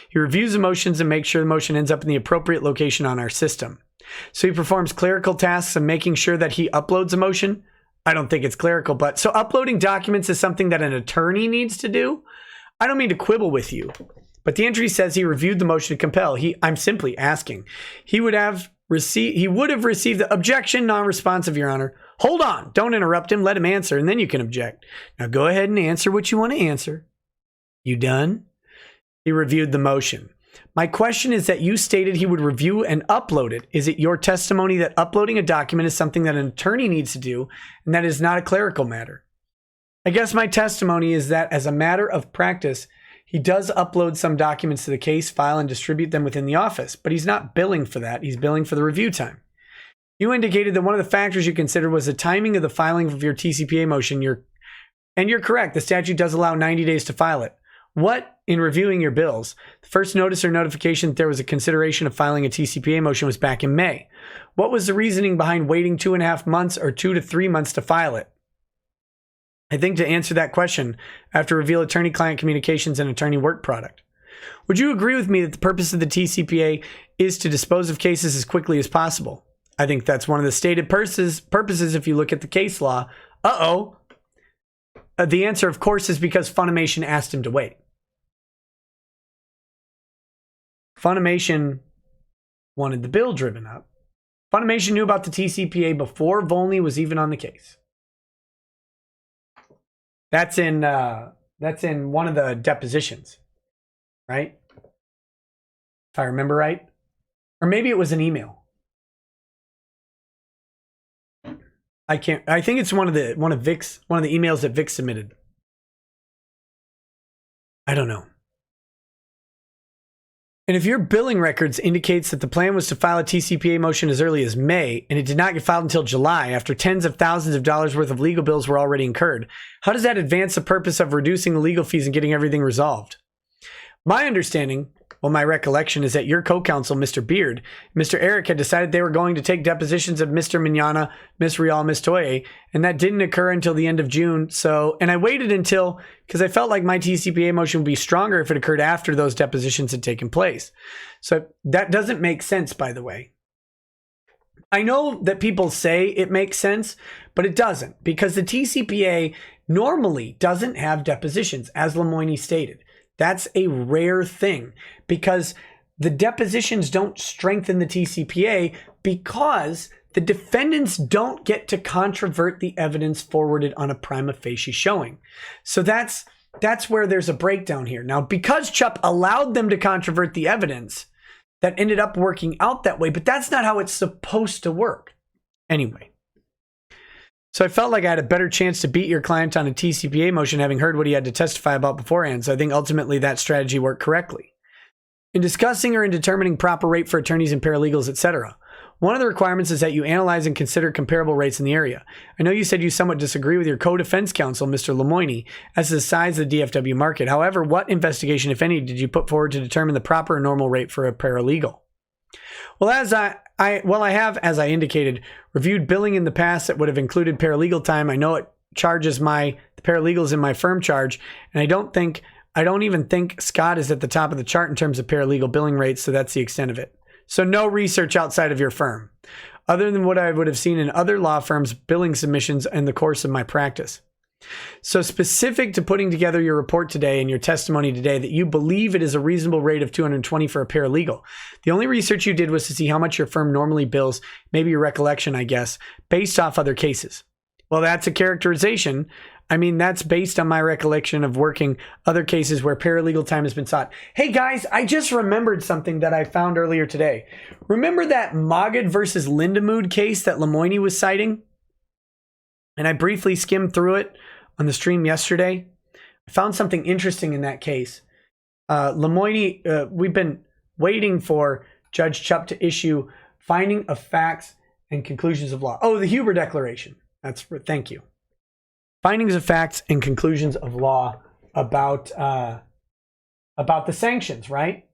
He reviews the motions and makes sure the motion ends up in the appropriate location on our system. So he performs clerical tasks of making sure that he uploads a motion. I don't think it's clerical, but so uploading documents is something that an attorney needs to do. I don't mean to quibble with you, but the entry says he reviewed the motion to compel. I'm simply asking. He would have received the objection, non-responsive, Your Honor. Hold on. Don't interrupt him. Let him answer, and then you can object. Now go ahead and answer what you want to answer. You done? He reviewed the motion. My question is that you stated he would review and upload it. Is it your testimony that uploading a document is something that an attorney needs to do and that is not a clerical matter? I guess my testimony is that as a matter of practice, he does upload some documents to the case file and distribute them within the office, but he's not billing for that. He's billing for the review time. You indicated that one of the factors you considered was the timing of the filing of your TCPA motion. And you're correct. The statute does allow 90 days to file it. What, in reviewing your bills, the first notice or notification that there was a consideration of filing a TCPA motion was back in May. What was the reasoning behind waiting 2.5 months or 2 to 3 months to file it? I think to answer that question, I have to reveal attorney-client communications and attorney work product. Would you agree with me that the purpose of the TCPA is to dispose of cases as quickly as possible? I think that's one of the stated purposes if you look at the case law. The answer, of course, is because Funimation asked him to wait. Funimation wanted the bill driven up. Funimation knew about the TCPA before Volney was even on the case. That's in one of the depositions, right? If I remember right, or maybe it was an email. I think it's one of the emails that Vic submitted. I don't know. And if your billing records indicates that the plan was to file a TCPA motion as early as May, and it did not get filed until July after tens of thousands of dollars worth of legal bills were already incurred, how does that advance the purpose of reducing the legal fees and getting everything resolved? My understanding Well, my recollection is that your co-counsel, Mr. Beard, Mr. Eric, had decided they were going to take depositions of Mr. Mignogna, Miss Rial, Miss Toye, and that didn't occur until the end of June. And I waited until, because I felt like my TCPA motion would be stronger if it occurred after those depositions had taken place. So that doesn't make sense, by the way. I know that people say it makes sense, but it doesn't, because the TCPA normally doesn't have depositions, as Lemoine stated. That's a rare thing, because the depositions don't strengthen the TCPA because the defendants don't get to controvert the evidence forwarded on a prima facie showing. So that's where there's a breakdown here. Now, because Chupp allowed them to controvert the evidence, that ended up working out that way, but that's not how it's supposed to work. Anyway, so I felt like I had a better chance to beat your client on a TCPA motion, having heard what he had to testify about beforehand. So I think ultimately that strategy worked correctly. In discussing or in determining proper rate for attorneys and paralegals, etc., one of the requirements is that you analyze and consider comparable rates in the area. I know you said you somewhat disagree with your co-defense counsel, Mr. Lemoine, as to the size of the DFW market. However, what investigation, if any, did you put forward to determine the proper and normal rate for a paralegal? Well, I have, as I indicated, reviewed billing in the past that would have included paralegal time. I know it charges the paralegals in my firm charge, and I don't even think Scott is at the top of the chart in terms of paralegal billing rates, so that's the extent of it. So no research outside of your firm, other than what I would have seen in other law firms' billing submissions in the course of my practice. So specific to putting together your report today and your testimony today that you believe it is a reasonable rate of $220 for a paralegal. The only research you did was to see how much your firm normally bills, maybe your recollection, I guess, based off other cases. Well, that's a characterization. I mean, that's based on my recollection of working other cases where paralegal time has been sought. Hey guys, I just remembered something that I found earlier today. Remember that Mogad versus Lindemood case that Lemoine was citing? And I briefly skimmed through it on the stream yesterday. I found something interesting in that case. Lemoine, we've been waiting for Judge Chupp to issue finding of facts and conclusions of law. Oh, the Huber Declaration. Thank you. Findings of facts and conclusions of law about the sanctions, right?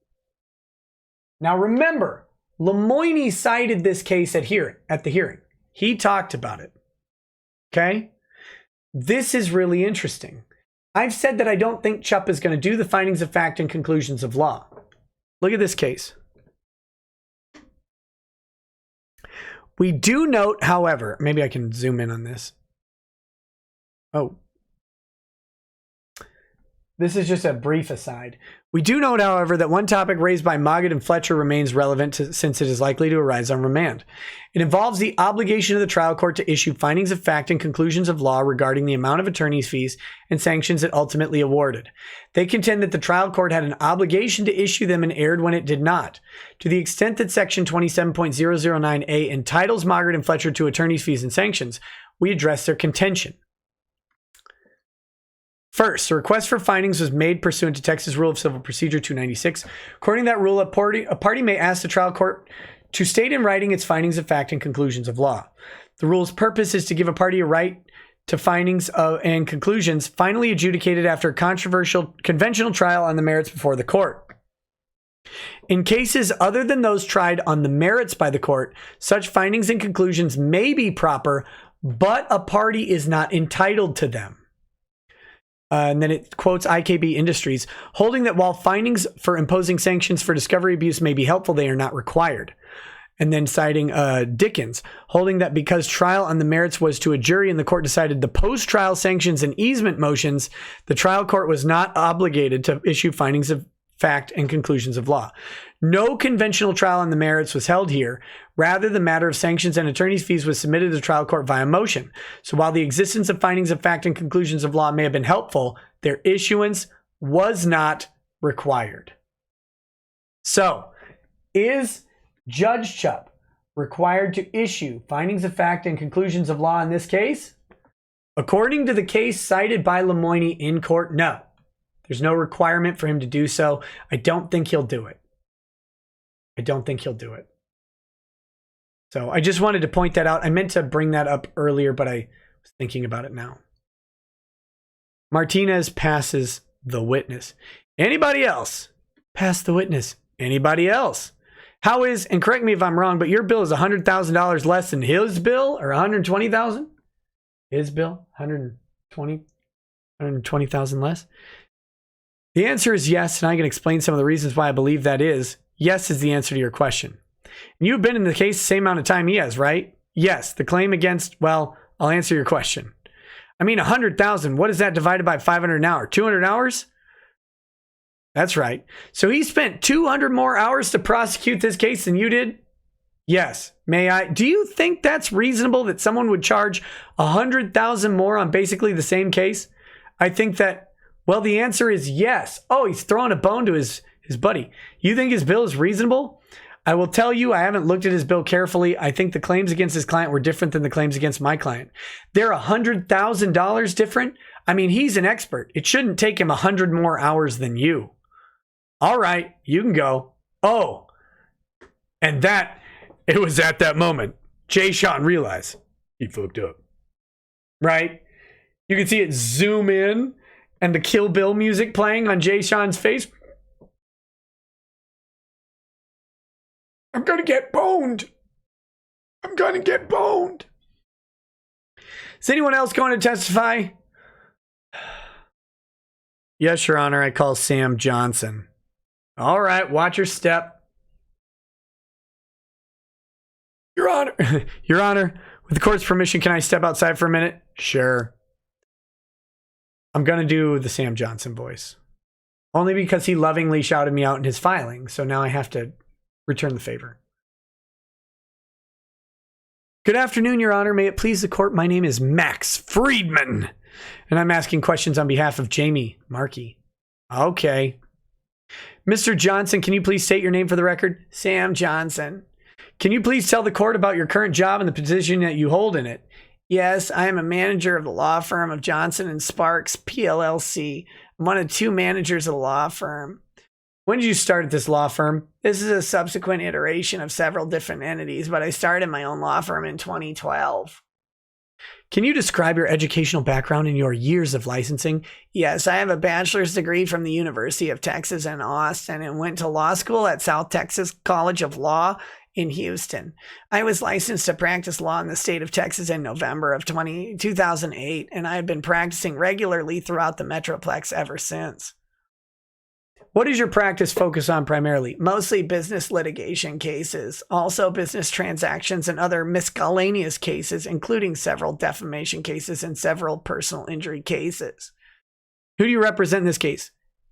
Now remember, Lemoine cited this case at the hearing. He talked about it. Okay? This is really interesting. I've said that I don't think Chupp is going to do the findings of fact and conclusions of law. Look at this case. We do note, however, maybe I can zoom in on this. Oh. This is just a brief aside. We do note, however, that one topic raised by Mogad and Fletcher remains relevant since it is likely to arise on remand. It involves the obligation of the trial court to issue findings of fact and conclusions of law regarding the amount of attorney's fees and sanctions it ultimately awarded. They contend that the trial court had an obligation to issue them and erred when it did not. To the extent that Section 27.009A entitles Mogad and Fletcher to attorney's fees and sanctions, we address their contention. First, a request for findings was made pursuant to Texas Rule of Civil Procedure 296. According to that rule, a party may ask the trial court to state in writing its findings of fact and conclusions of law. The rule's purpose is to give a party a right to findings and conclusions finally adjudicated after a conventional trial on the merits before the court. In cases other than those tried on the merits by the court, such findings and conclusions may be proper, but a party is not entitled to them. And then it quotes IKB Industries, holding that while findings for imposing sanctions for discovery abuse may be helpful, they are not required. And then citing Dickens, holding that because trial on the merits was to a jury and the court decided the post-trial sanctions and easement motions, the trial court was not obligated to issue findings of fact and conclusions of law. No conventional trial on the merits was held here. Rather, the matter of sanctions and attorney's fees was submitted to the trial court via motion. So while the existence of findings of fact and conclusions of law may have been helpful, their issuance was not required. So, is Judge Chupp required to issue findings of fact and conclusions of law in this case? According to the case cited by Lemoine in court, no. There's no requirement for him to do so. I don't think he'll do it. So I just wanted to point that out. I meant to bring that up earlier, but I was thinking about it now. Martinez passes the witness. Anybody else Pass the witness. Anybody else? How is, and correct me if I'm wrong, but your bill is $100,000 less than his bill, or $120,000? His bill, 120,000 less? The answer is yes, and I can explain some of the reasons why I believe that is. Yes is the answer to your question. And you've been in the case the same amount of time he has, right? Yes, the claim against, well, I'll answer your question. I mean, 100,000, what is that divided by 500 an hour? 200 hours? That's right. So he spent 200 more hours to prosecute this case than you did? Yes. May I? Do you think that's reasonable that someone would charge 100,000 more on basically the same case? I think that, well, the answer is yes. Oh, he's throwing a bone to his buddy. You think his bill is reasonable? I will tell you, I haven't looked at his bill carefully. I think the claims against his client were different than the claims against my client. They're $100,000 different. I mean, he's an expert. It shouldn't take him 100 more hours than you. All right, you can go. Oh, and it was at that moment Jay Sean realized he fucked up. Right? You can see it zoom in and the Kill Bill music playing on Jay Sean's face. I'm going to get boned. I'm going to get boned. Is anyone else going to testify? Yes, Your Honor. I call Sam Johnson. All right. Watch your step. Your Honor. Your Honor, with the court's permission, can I step outside for a minute? Sure. I'm going to do the Sam Johnson voice. Only because he lovingly shouted me out in his filing. So now I have to return the favor. Good afternoon, Your Honor. May it please the court, my name is Max Friedman, and I'm asking questions on behalf of Jamie Markey. Okay. Mr. Johnson, can you please state your name for the record? Sam Johnson. Can you please tell the court about your current job and the position that you hold in it? Yes, I am a manager of the law firm of Johnson and Sparks, PLLC. I'm one of two managers of the law firm. When did you start at this law firm? This is a subsequent iteration of several different entities, but I started my own law firm in 2012. Can you describe your educational background and your years of licensing? Yes, I have a bachelor's degree from the University of Texas in Austin and went to law school at South Texas College of Law in Houston. I was licensed to practice law in the state of Texas in November of 2008, and I have been practicing regularly throughout the Metroplex ever since. What does your practice focus on primarily? Mostly business litigation cases, also business transactions and other miscellaneous cases, including several defamation cases and several personal injury cases. Who do you represent in this case?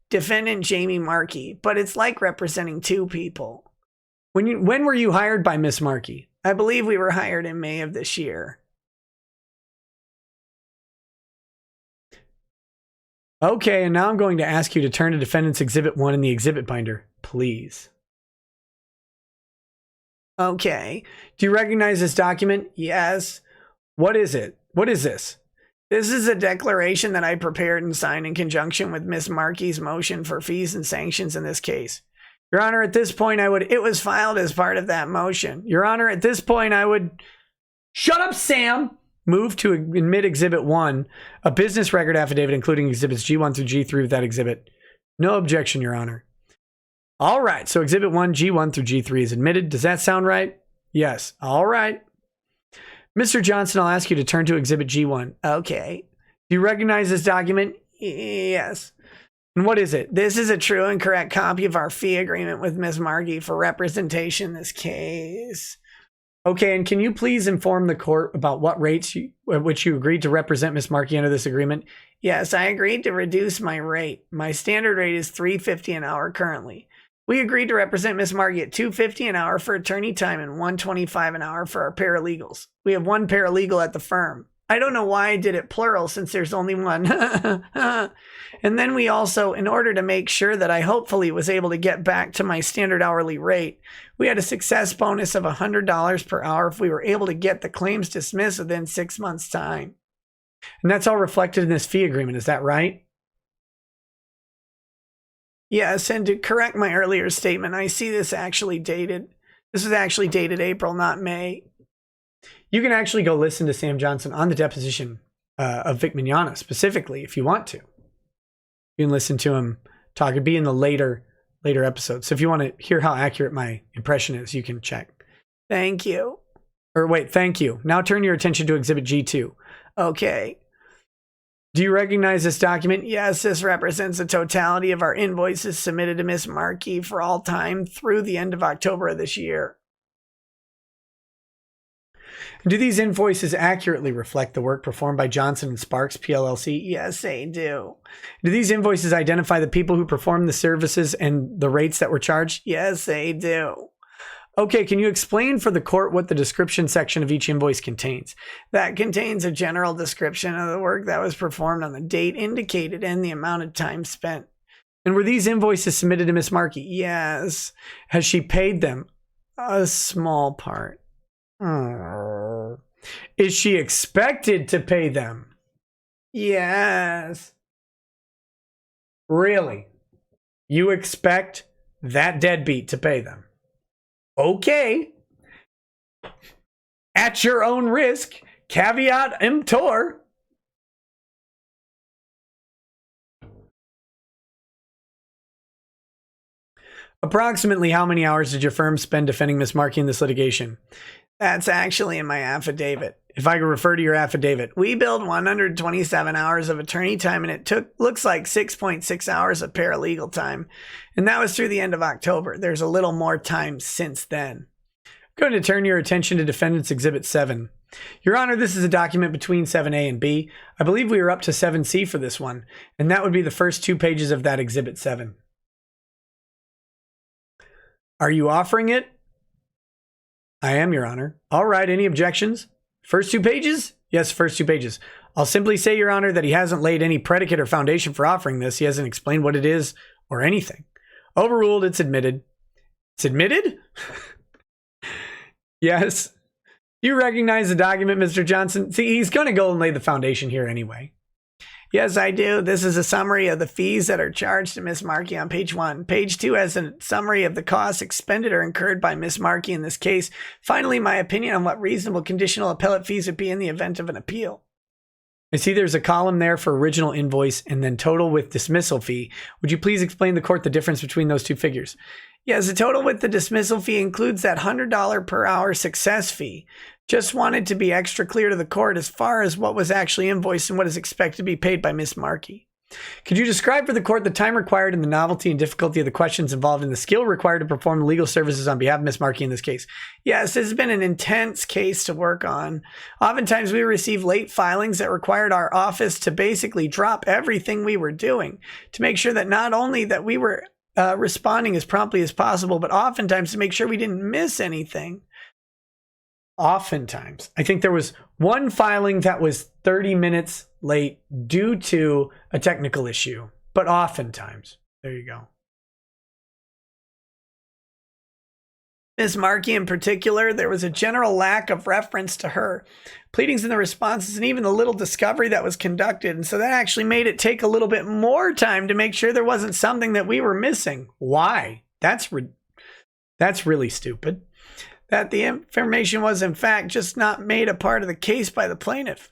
Defendant Jamie Markey, but it's like representing two people. When were you hired by Miss Markey? I believe we were hired in May of this year. Okay, and now I'm going to ask you to turn to Defendant's Exhibit 1 in the exhibit binder, please. Okay. Do you recognize this document? Yes. What is it? What is this? This is a declaration that I prepared and signed in conjunction with Ms. Markey's motion for fees and sanctions in this case. Your Honor, at this point, it was filed as part of that motion. Your Honor, at this point, I would... Shut up, Sam! Move to admit Exhibit 1, a business record affidavit including Exhibits G1 through G3 with that exhibit. No objection, Your Honor. All right, so Exhibit 1, G1 through G3 is admitted. Does that sound right? Yes. All right. Mr. Johnson, I'll ask you to turn to Exhibit G1. Okay. Do you recognize this document? Yes. And what is it? This is a true and correct copy of our fee agreement with Ms. Markey for representation in this case. Okay, and can you please inform the court about what rates at which you agreed to represent Ms. Markey under this agreement? Yes, I agreed to reduce my rate. My standard rate is $3.50 an hour currently. We agreed to represent Ms. Markey at $2.50 an hour for attorney time and $1.25 an hour for our paralegals. We have one paralegal at the firm. I don't know why I did it plural since there's only one. And then we also, in order to make sure that I hopefully was able to get back to my standard hourly rate, we had a success bonus of $100 per hour if we were able to get the claims dismissed within 6 months' time. And that's all reflected in this fee agreement, is that right? Yes, and to correct my earlier statement, I see this actually dated. This was actually dated April, not May. You can actually go listen to Sam Johnson on the deposition of Vic Mignogna specifically if you want to. You can listen to him talk. It'd be in the later later episodes. So if you want to hear how accurate my impression is, you can check. Thank you. Or wait, thank you. Now turn your attention to Exhibit G2. Okay. Do you recognize this document? Yes, this represents the totality of our invoices submitted to Miss Markey for all time through the end of October of this year. Do these invoices accurately reflect the work performed by Johnson & Sparks, PLLC? Yes, they do. Do these invoices identify the people who performed the services and the rates that were charged? Yes, they do. Okay, can you explain for the court what the description section of each invoice contains? That contains a general description of the work that was performed on the date indicated and the amount of time spent. And were these invoices submitted to Miss Markey? Yes. Has she paid them? A small part. Is she expected to pay them? Yes. Really? You expect that deadbeat to pay them? Okay. At your own risk. Caveat emptor. Approximately how many hours did your firm spend defending Miss Markey in this litigation? That's actually in my affidavit. If I could refer to your affidavit. We billed 127 hours of attorney time, and it looks like 6.6 hours of paralegal time. And that was through the end of October. There's a little more time since then. I'm going to turn your attention to Defendant's Exhibit 7. Your Honor, this is a document between 7A and B. I believe we are up to 7C for this one, and that would be the first 2 pages of that Exhibit 7. Are you offering it? I am, Your Honor. All right, any objections? First 2 pages? Yes, first 2 pages. I'll simply say, Your Honor, that he hasn't laid any predicate or foundation for offering this. He hasn't explained what it is or anything. Overruled, it's admitted. It's admitted? Yes. You recognize the document, Mr. Johnson? See, he's going to go and lay the foundation here anyway. Yes, I do. This is a summary of the fees that are charged to Miss Markey on page 1. Page 2 has a summary of the costs expended or incurred by Miss Markey in this case. Finally, my opinion on what reasonable conditional appellate fees would be in the event of an appeal. I see there's a column there for original invoice and then total with dismissal fee. Would you please explain the court the difference between those 2 figures? Yes, the total with the dismissal fee includes that $100 per hour success fee. Just wanted to be extra clear to the court as far as what was actually invoiced and what is expected to be paid by Miss Markey. Could you describe for the court the time required and the novelty and difficulty of the questions involved and the skill required to perform the legal services on behalf of Miss Markey in this case? Yes, this has been an intense case to work on. Oftentimes we receive late filings that required our office to basically drop everything we were doing to make sure that not only that we were responding as promptly as possible, but oftentimes to make sure we didn't miss anything. Oftentimes. I think there was one filing that was 30 minutes late due to a technical issue, but oftentimes. There you go. Ms. Markey in particular, there was a general lack of reference to her pleadings and the responses and even the little discovery that was conducted. And so that actually made it take a little bit more time to make sure there wasn't something that we were missing. Why? That's really stupid. That the information was in fact just not made a part of the case by the plaintiff.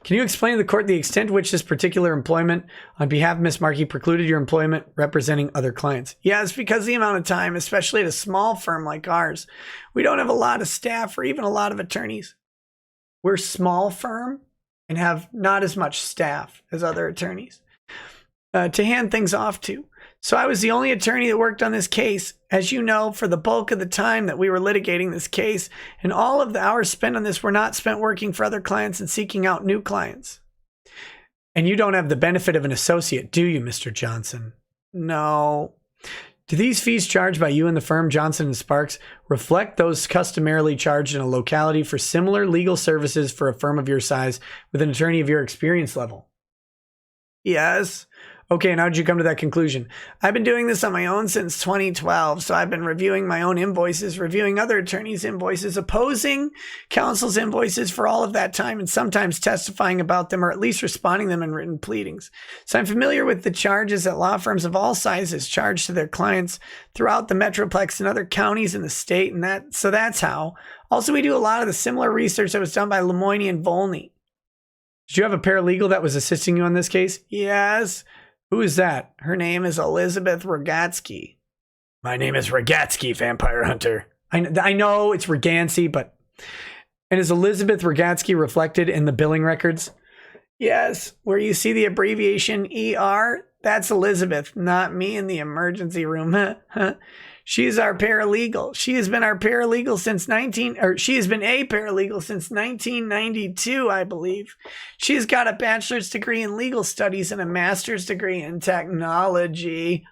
Can you explain to the court the extent to which this particular employment on behalf of Miss Markey precluded your employment representing other clients? Yes, because the amount of time, especially at a small firm like ours, we don't have a lot of staff or even a lot of attorneys. We're a small firm and have not as much staff as other attorneys to hand things off to. So I was the only attorney that worked on this case, as you know, for the bulk of the time that we were litigating this case, and all of the hours spent on this were not spent working for other clients and seeking out new clients. And you don't have the benefit of an associate, do you, Mr. Johnson? No. Do these fees charged by you and the firm Johnson & Sparks reflect those customarily charged in a locality for similar legal services for a firm of your size with an attorney of your experience level? Yes. Okay, and how did you come to that conclusion? I've been doing this on my own since 2012, so I've been reviewing my own invoices, reviewing other attorneys' invoices, opposing counsel's invoices for all of that time, and sometimes testifying about them or at least responding to them in written pleadings. So I'm familiar with the charges that law firms of all sizes charge to their clients throughout the Metroplex and other counties in the state, and that's how. Also, we do a lot of the similar research that was done by Lemoine and Volney. Did you have a paralegal that was assisting you on this case? Yes. Who is that? Her name is Elizabeth Rogatsky. My name is Rogatsky, Vampire Hunter. I know it's Rogansky, but... And is Elizabeth Rogatsky reflected in the billing records? Yes, where you see the abbreviation ER, that's Elizabeth, not me in the emergency room. She's our paralegal. She has been our paralegal since she has been a paralegal since 1992, I believe. She's got a bachelor's degree in legal studies and a master's degree in technology.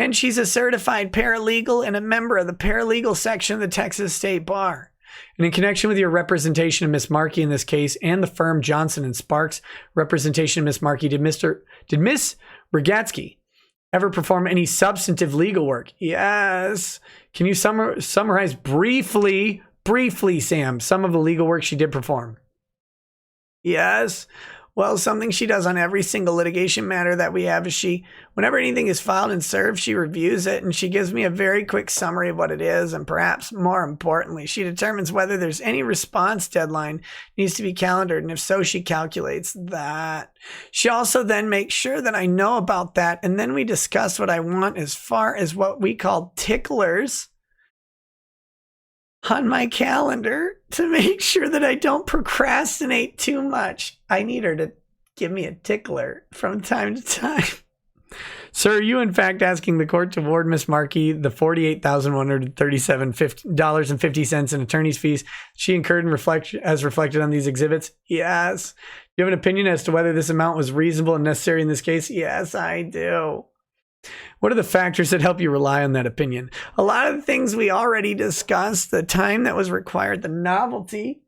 And she's a certified paralegal and a member of the paralegal section of the Texas State Bar. And in connection with your representation of Miss Markey in this case and the firm Johnson and Sparks representation of Miss Markey, did Miss Rogatsky ever perform any substantive legal work? Yes. Can you summarize briefly, Sam, some of the legal work she did perform? Yes. Well, something she does on every single litigation matter that we have is whenever anything is filed and served, she reviews it and she gives me a very quick summary of what it is. And perhaps more importantly, she determines whether there's any response deadline needs to be calendared. And if so, she calculates that. She also then makes sure that I know about that. And then we discuss what I want as far as what we call ticklers on my calendar to make sure that I don't procrastinate too much. I need her to give me a tickler from time to time. Sir, are you in fact asking the court to award Miss Markey the $48,137.50 in attorney's fees she incurred as reflected on these exhibits? Yes. Do you have an opinion as to whether this amount was reasonable and necessary in this case? Yes, I do. What are the factors that help you rely on that opinion? A lot of the things we already discussed, the time that was required, the novelty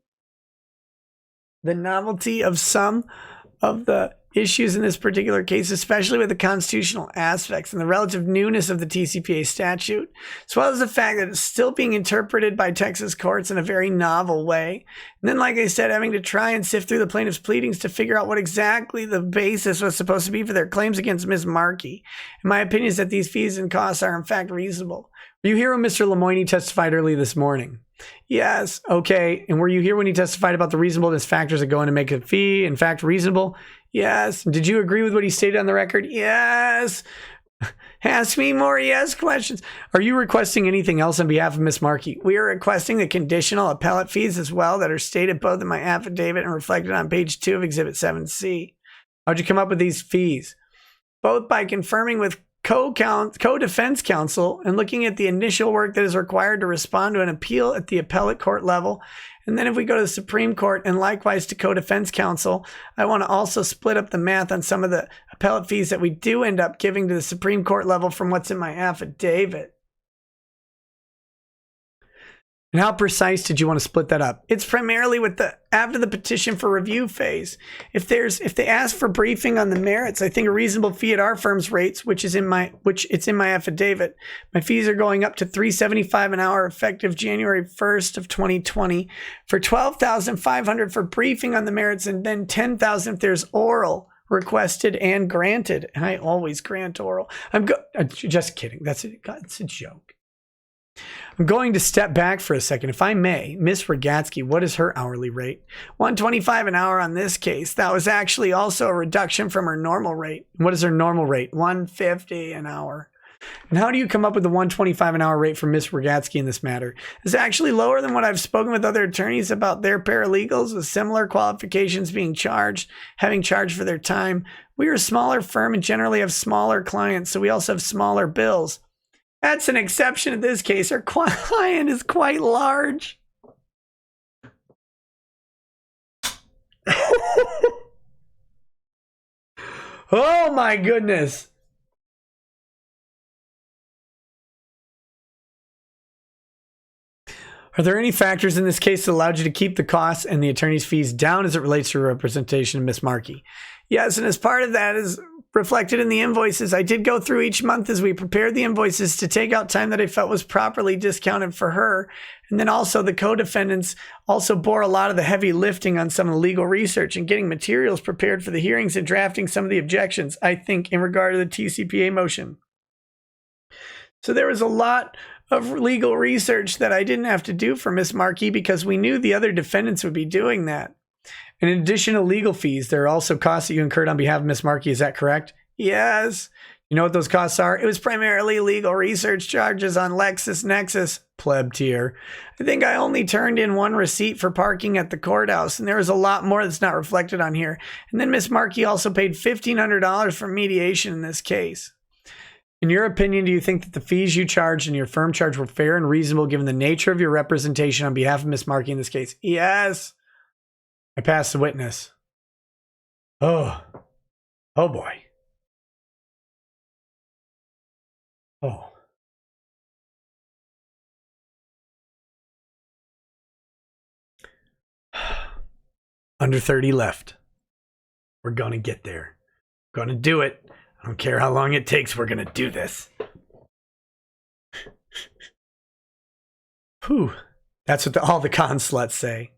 of some of the issues in this particular case, especially with the constitutional aspects and the relative newness of the TCPA statute, as well as the fact that it's still being interpreted by Texas courts in a very novel way. And then, like I said, having to try and sift through the plaintiff's pleadings to figure out what exactly the basis was supposed to be for their claims against Ms. Markey. And my opinion is that these fees and costs are in fact reasonable. Were you here when Mr. Lemoine testified early this morning? Yes. Okay. And were you here when he testified about the reasonableness factors that go in to make a fee in fact reasonable? Yes. Did you agree with what he stated on the record? Yes. Ask me more yes questions. Are you requesting anything else on behalf of Ms. Markey? We are requesting the conditional appellate fees as well that are stated both in my affidavit and reflected on page 2 of Exhibit 7C. How'd you come up with these fees? Both by confirming with co-defense counsel and looking at the initial work that is required to respond to an appeal at the appellate court level. And then if we go to the Supreme Court and likewise to co-defense counsel, I want to also split up the math on some of the appellate fees that we do end up giving to the Supreme Court level from what's in my affidavit. And how precise did you want to split that up? It's primarily with after the petition for review phase. If they ask for briefing on the merits, I think a reasonable fee at our firm's rates, which it's in my affidavit. My fees are going up to $375 an hour effective January 1st of 2020 for $12,500 for briefing on the merits and then $10,000 if there's oral requested and granted. And I always grant oral. Just kidding. That's a joke. I'm going to step back for a second, if I may. Miss Rogatsky, what is her hourly rate? $125 an hour on this case. That was actually also a reduction from her normal rate. What is her normal rate? $150 an hour. And how do you come up with the $125 an hour rate for Miss Rogatsky in this matter? It's actually lower than what I've spoken with other attorneys about their paralegals with similar qualifications having charged for their time. We are a smaller firm and generally have smaller clients, so we also have smaller bills. That's an exception in this case. Our client is quite large. Oh my goodness. Are there any factors in this case that allowed you to keep the costs and the attorney's fees down as it relates to your representation of Miss Markey? Yes, and as part of that is reflected in the invoices. I did go through each month as we prepared the invoices to take out time that I felt was properly discounted for her. And then also the co-defendants also bore a lot of the heavy lifting on some of the legal research and getting materials prepared for the hearings and drafting some of the objections, I think, in regard to the TCPA motion. So there was a lot of legal research that I didn't have to do for Miss Markey because we knew the other defendants would be doing that. And in addition to legal fees, there are also costs that you incurred on behalf of Miss Markey. Is that correct? Yes. You know what those costs are? It was primarily legal research charges on LexisNexis, pleb tier. I think I only turned in one receipt for parking at the courthouse, and there was a lot more that's not reflected on here. And then Miss Markey also paid $1,500 for mediation in this case. In your opinion, do you think that the fees you charged and your firm charge were fair and reasonable given the nature of your representation on behalf of Miss Markey in this case? Yes. I passed the witness. Oh boy. Oh. Under 30 left. We're going to get there. Going to do it. I don't care how long it takes. We're going to do this. Whew. That's what all the con sluts say.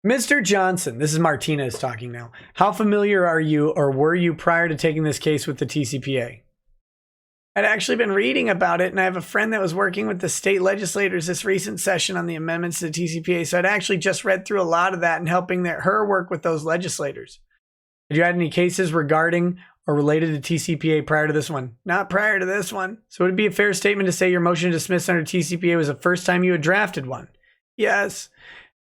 Mr. Johnson, this is Martinez talking now. How familiar are you or were you prior to taking this case with the TCPA? I'd actually been reading about it, and I have a friend that was working with the state legislators this recent session on the amendments to the TCPA, so I'd actually just read through a lot of that and helping her work with those legislators. Did you had any cases regarding or related to TCPA prior to this one? Not prior to this one. So would it be a fair statement to say your motion to dismiss under TCPA was the first time you had drafted one? Yes.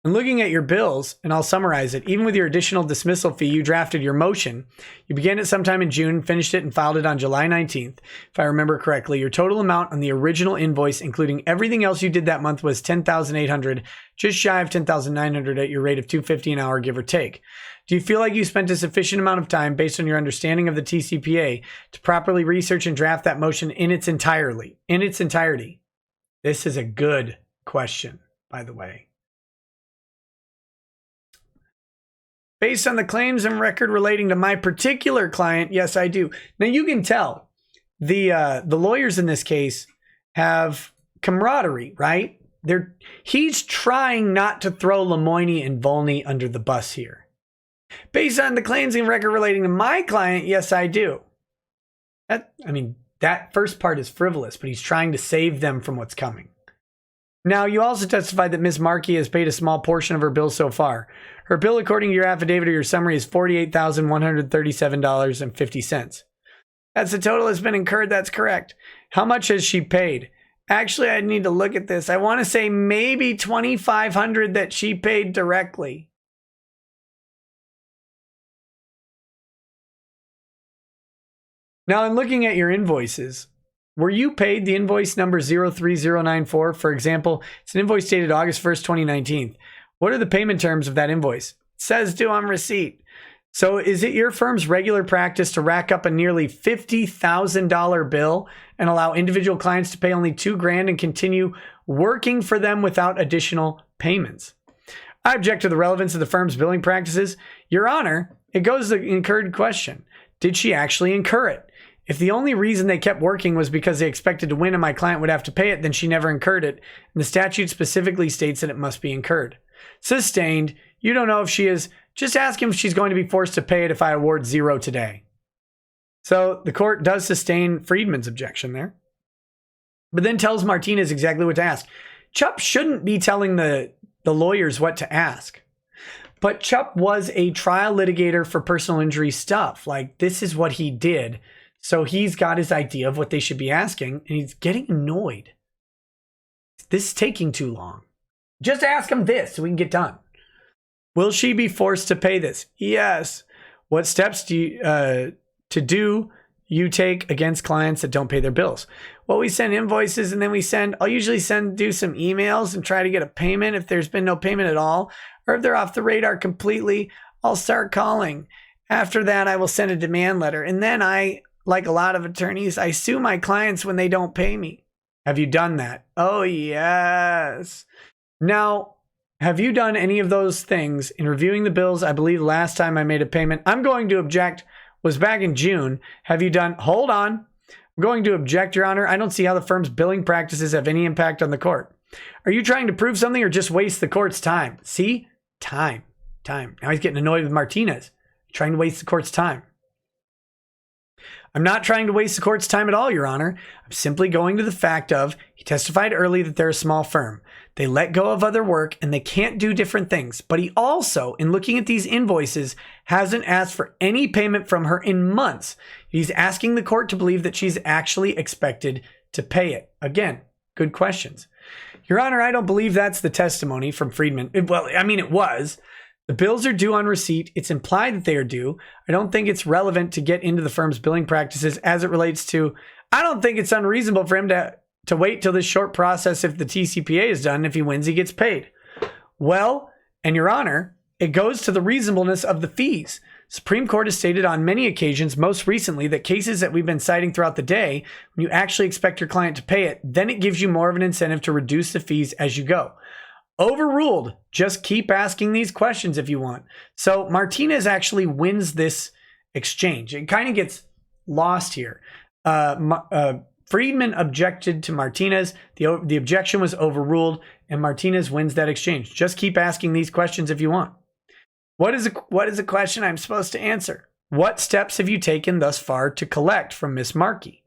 And looking at your bills, and I'll summarize it, even with your additional dismissal fee, you drafted your motion. You began it sometime in June, finished it, and filed it on July 19th. If I remember correctly, your total amount on the original invoice, including everything else you did that month, was $10,800, just shy of $10,900 at your rate of $250 an hour, give or take. Do you feel like you spent a sufficient amount of time, based on your understanding of the TCPA, to properly research and draft that motion in its entirety? This is a good question, by the way. Based on the claims and record relating to my particular client, yes, I do. Now you can tell the lawyers in this case have camaraderie, right? He's trying not to throw Lemoine and Volney under the bus here. Based on the claims and record relating to my client, yes, I do. That first part is frivolous, but he's trying to save them from what's coming. Now, you also testified that Ms. Markey has paid a small portion of her bill so far. Her bill, according to your affidavit or your summary, is $48,137.50. That's the total that's been incurred. That's correct. How much has she paid? Actually, I need to look at this. I want to say maybe $2,500 that she paid directly. Now, in looking at your invoices, were you paid the invoice number 03094? For example, it's an invoice dated August 1st, 2019. What are the payment terms of that invoice? It says due on receipt. So is it your firm's regular practice to rack up a nearly $50,000 bill and allow individual clients to pay only $2,000 and continue working for them without additional payments? I object to the relevance of the firm's billing practices. Your Honor, it goes to the incurred question. Did she actually incur it? If the only reason they kept working was because they expected to win and my client would have to pay it, then she never incurred it. And the statute specifically states that it must be incurred. Sustained. You don't know if she is. Just ask him if she's going to be forced to pay it if I award 0 today. So the court does sustain Friedman's objection there, but then tells Martinez exactly what to ask. Chupp shouldn't be telling the lawyers what to ask. But Chupp was a trial litigator for personal injury stuff. Like, this is what he did. So he's got his idea of what they should be asking, and he's getting annoyed. This is taking too long. Just ask him this so we can get done. Will she be forced to pay this? Yes. What steps do you take against clients that don't pay their bills? Well, we send invoices, and then I'll usually do some emails and try to get a payment if there's been no payment at all, or if they're off the radar completely, I'll start calling. After that, I will send a demand letter, and then like a lot of attorneys, I sue my clients when they don't pay me. Have you done that? Oh, yes. Now, have you done any of those things in reviewing the bills? I believe last time I made a payment, I'm going to object, was back in June. Have you done, hold on. I'm going to object, Your Honor. I don't see how the firm's billing practices have any impact on the court. Are you trying to prove something or just waste the court's time? See? Time. Now he's getting annoyed with Martinez, trying to waste the court's time. I'm not trying to waste the court's time at all, Your Honor. I'm simply going to the fact of he testified early that they're a small firm. They let go of other work and they can't do different things. But he also, in looking at these invoices, hasn't asked for any payment from her in months. He's asking the court to believe that she's actually expected to pay it. Again, good questions. Your Honor, I don't believe that's the testimony from Friedman. Well, I mean, it was. The bills are due on receipt. It's implied that they are due. I don't think it's relevant to get into the firm's billing practices as it relates to, I don't think it's unreasonable for him to wait till this short process if the TCPA is done. If he wins, he gets paid. Well, and Your Honor, it goes to the reasonableness of the fees. Supreme Court has stated on many occasions, most recently, that cases that we've been citing throughout the day, when you actually expect your client to pay it, then it gives you more of an incentive to reduce the fees as you go. Overruled. Just keep asking these questions if you want. So Martinez actually wins this exchange. It kind of gets lost here. Friedman objected to Martinez. The objection was overruled, and Martinez wins that exchange. Just keep asking these questions if you want. What is a question I'm supposed to answer? What steps have you taken thus far to collect from Miss Markey?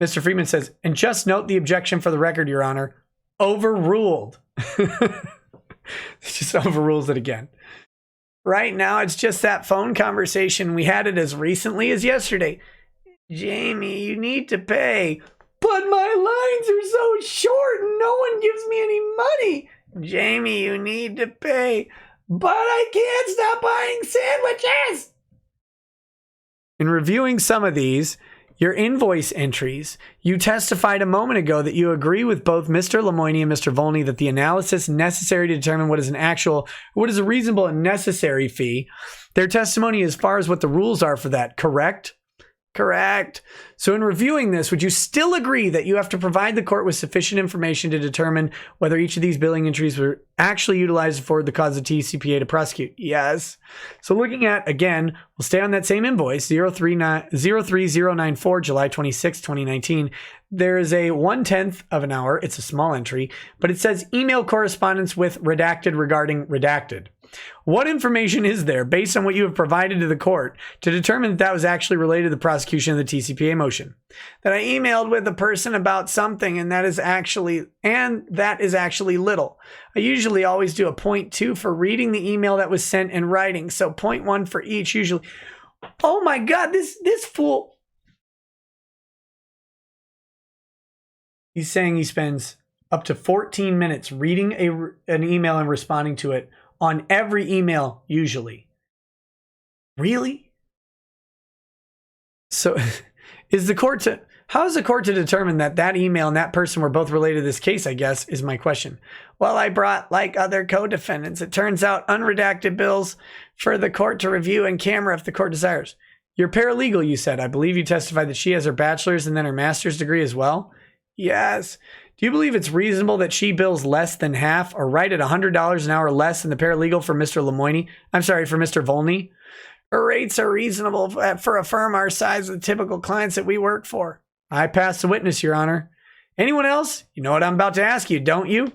Mr. Friedman says, and just note the objection for the record, Your Honor. Overruled. It just overrules it again. Right now, it's just that phone conversation. We had it as recently as yesterday. Jamie, you need to pay. But my lines are so short and no one gives me any money. Jamie, you need to pay. But I can't stop buying sandwiches. In reviewing some of these, your invoice entries, you testified a moment ago that you agree with both Mr. Lemoine and Mr. Volney that the analysis necessary to determine what is a reasonable and necessary fee. Their testimony as far as what the rules are for that, correct? Correct. So in reviewing this, would you still agree that you have to provide the court with sufficient information to determine whether each of these billing entries were actually utilized for the cause of TCPA to prosecute? Yes. So looking at, again, we'll stay on that same invoice, 03094, July 26, 2019. There is a 1/10 of an hour. It's a small entry, but it says email correspondence with redacted regarding redacted. What information is there based on what you have provided to the court to determine that that was actually related to the prosecution of the TCPA motion? That I emailed with a person about something and that is actually little. I usually always do a 0.2 for reading the email that was sent and writing. So 0.1 for each usually. Oh my God, this fool. He's saying he spends up to 14 minutes reading an email and responding to it on every email, usually. Really? So how is the court to determine that that email and that person were both related to this case, I guess, is my question. Well, I brought, like other co-defendants, it turns out unredacted bills for the court to review in camera if the court desires. You're paralegal, you said. I believe you testified that she has her bachelor's and then her master's degree as well. Yes. Do you believe it's reasonable that she bills less than half or right at $100 an hour less than the paralegal for Mr. Lemoine? I'm sorry, for Mr. Volney? Her rates are reasonable for a firm our size with typical clients that we work for. I pass the witness, Your Honor. Anyone else? You know what I'm about to ask you, don't you?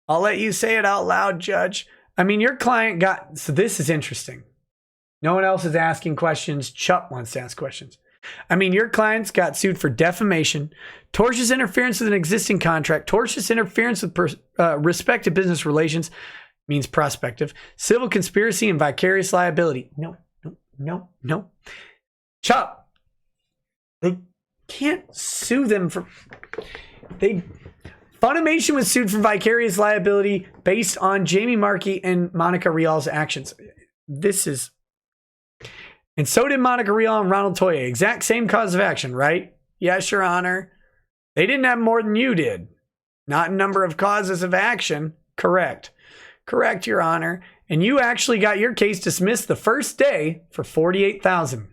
I'll let you say it out loud, Judge. I mean, your client got... So this is interesting. No one else is asking questions. Chupp wants to ask questions. I mean, your clients got sued for defamation, tortious interference with an existing contract, tortious interference with respect to business relations, means prospective, civil conspiracy, and vicarious liability. No. Chupp, they can't sue them for... Funimation was sued for vicarious liability based on Jamie Markey and Monica Rial's actions. And so did Monica Rial and Ronald Toye. Exact same cause of action, right? Yes, Your Honor. They didn't have more than you did. Not in number of causes of action. Correct. Correct, Your Honor. And you actually got your case dismissed the first day for $48,000.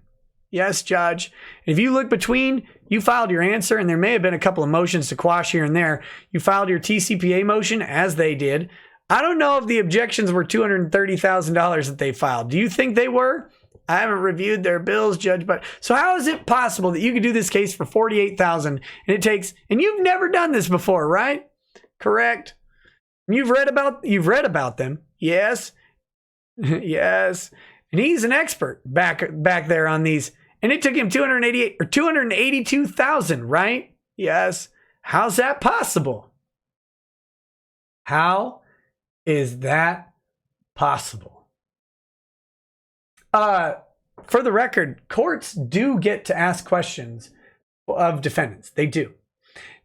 Yes, Judge. If you look between, you filed your answer, and there may have been a couple of motions to quash here and there. You filed your TCPA motion, as they did. I don't know if the objections were $230,000 that they filed. Do you think they were? I haven't reviewed their bills, Judge, but so how is it possible that you could do this case for $48,000 and it takes, and you've never done this before, right? Correct. You've read about them. Yes. Yes. And he's an expert back there on these And it took him 288 or 282,000, right? Yes. How's that possible? How is that possible? For the record, courts do get to ask questions of defendants. They do.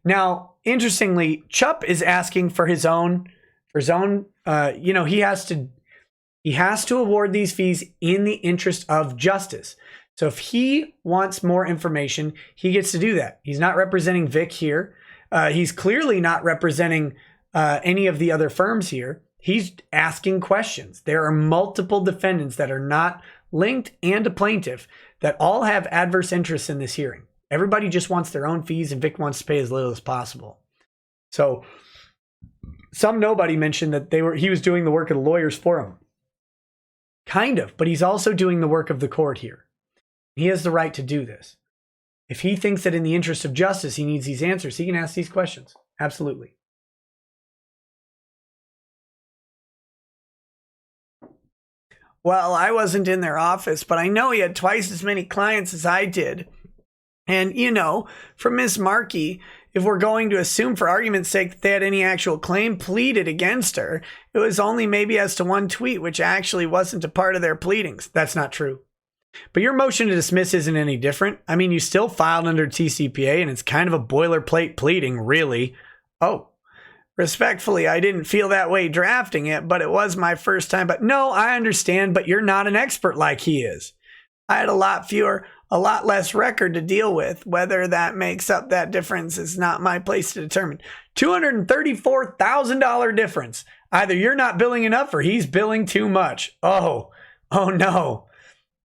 Now, interestingly, Chupp is asking for his own, he has to award these fees in the interest of justice. So if he wants more information, he gets to do that. He's not representing Vic here. He's clearly not representing any of the other firms here. He's asking questions. There are multiple defendants that are not linked and a plaintiff that all have adverse interests in this hearing. Everybody just wants their own fees, and Vic wants to pay as little as possible. So some nobody mentioned that he was doing the work of the lawyers for him. Kind of, but he's also doing the work of the court here. He has the right to do this. If he thinks that in the interest of justice he needs these answers, he can ask these questions. Absolutely. Well, I wasn't in their office, but I know he had twice as many clients as I did. And, from Miss Markey, if we're going to assume for argument's sake that they had any actual claim pleaded against her, it was only maybe as to one tweet, which actually wasn't a part of their pleadings. That's not true. But your motion to dismiss isn't any different. I mean, you still filed under TCPA, and it's kind of a boilerplate pleading, really. Oh, respectfully, I didn't feel that way drafting it, but it was my first time. But no, I understand, but you're not an expert like he is. I had a lot less record to deal with. Whether that makes up that difference is not my place to determine. $234,000 difference. Either you're not billing enough or he's billing too much. Oh no.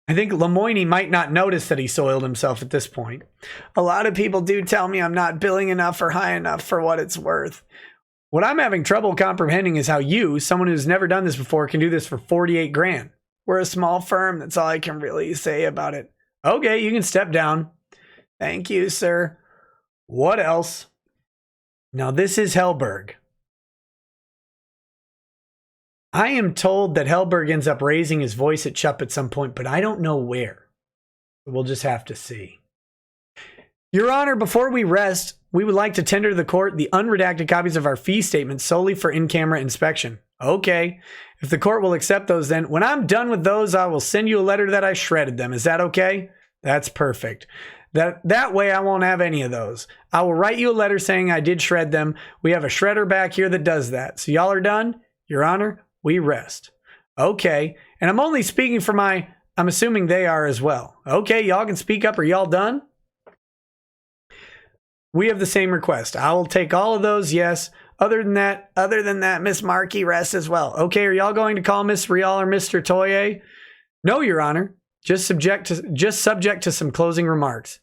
I think Lemoine might not notice that he soiled himself at this point. A lot of people do tell me I'm not billing enough or high enough for what it's worth. What I'm having trouble comprehending is how you, someone who's never done this before, can do this for 48 grand. We're a small firm. That's all I can really say about it. Okay, you can step down. Thank you, sir. What else? Now, this is Hellberg. I am told that Hellberg ends up raising his voice at Chupp at some point, but I don't know where. We'll just have to see. Your Honor, before we rest, we would like to tender to the court the unredacted copies of our fee statements solely for in-camera inspection. Okay. If the court will accept those, then when I'm done with those, I will send you a letter that I shredded them. Is that okay? That's perfect. That way I won't have any of those. I will write you a letter saying I did shred them. We have a shredder back here that does that. So y'all are done? Your Honor, we rest. Okay. And I'm only speaking for I'm assuming they are as well. Okay, y'all can speak up. Are y'all done? We have the same request. I will take all of those, yes. Other than that, Miss Markey rests as well. Okay, are y'all going to call Miss Rial or Mr. Toye? No, Your Honor. Just subject to some closing remarks.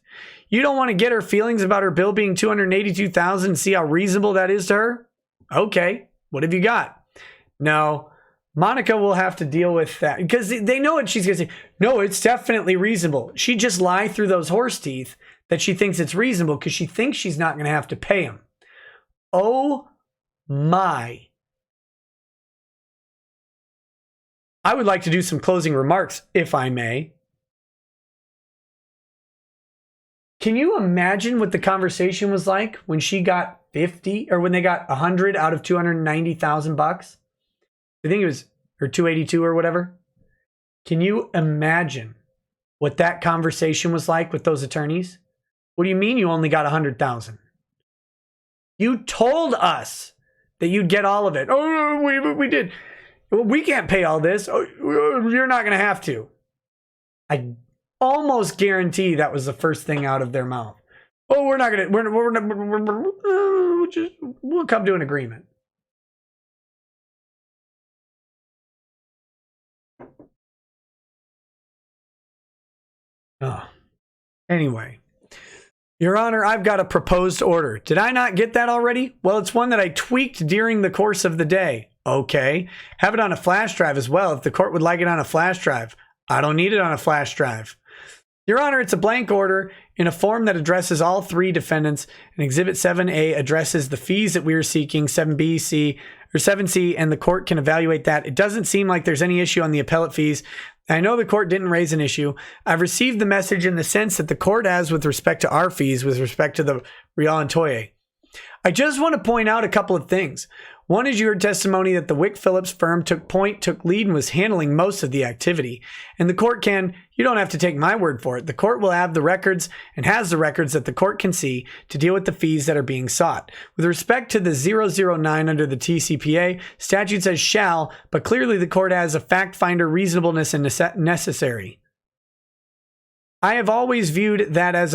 You don't want to get her feelings about her bill being $282,000 and see how reasonable that is to her? Okay, what have you got? No, Monica will have to deal with that because they know what she's going to say. No, it's definitely reasonable. She just lied through those horse teeth that she thinks it's reasonable because she thinks she's not going to have to pay him. Oh my. I would like to do some closing remarks, if I may. Can you imagine what the conversation was like when she got 50 or when they got 100 out of 290,000 bucks? I think it was, or 282 or whatever. Can you imagine what that conversation was like with those attorneys? What do you mean you only got 100,000? You told us that you'd get all of it. Oh, we did. We can't pay all this. Oh, you're not going to have to. I almost guarantee that was the first thing out of their mouth. Oh, we're not going to. We'll come to an agreement. Oh. Anyway. Your Honor, I've got a proposed order. Did I not get that already? Well, it's one that I tweaked during the course of the day. Okay. Have it on a flash drive as well if the court would like it on a flash drive. I don't need it on a flash drive. Your Honor, it's a blank order. in a form that addresses all three defendants, and Exhibit 7A addresses the fees that we are seeking, 7B, C, or 7C, and the court can evaluate that. It doesn't seem like there's any issue on the appellate fees. I know the court didn't raise an issue. I've received the message in the sense that the court has with respect to our fees, with respect to the Real and Toye. I just want to point out a couple of things. One is your testimony that the Wick Phillips firm took lead and was handling most of the activity. And the court you don't have to take my word for it. The court will have the records and has the records that the court can see to deal with the fees that are being sought. With respect to the 009 under the TCPA, statute says shall, but clearly the court has a fact finder reasonableness and necessary. I have always viewed that as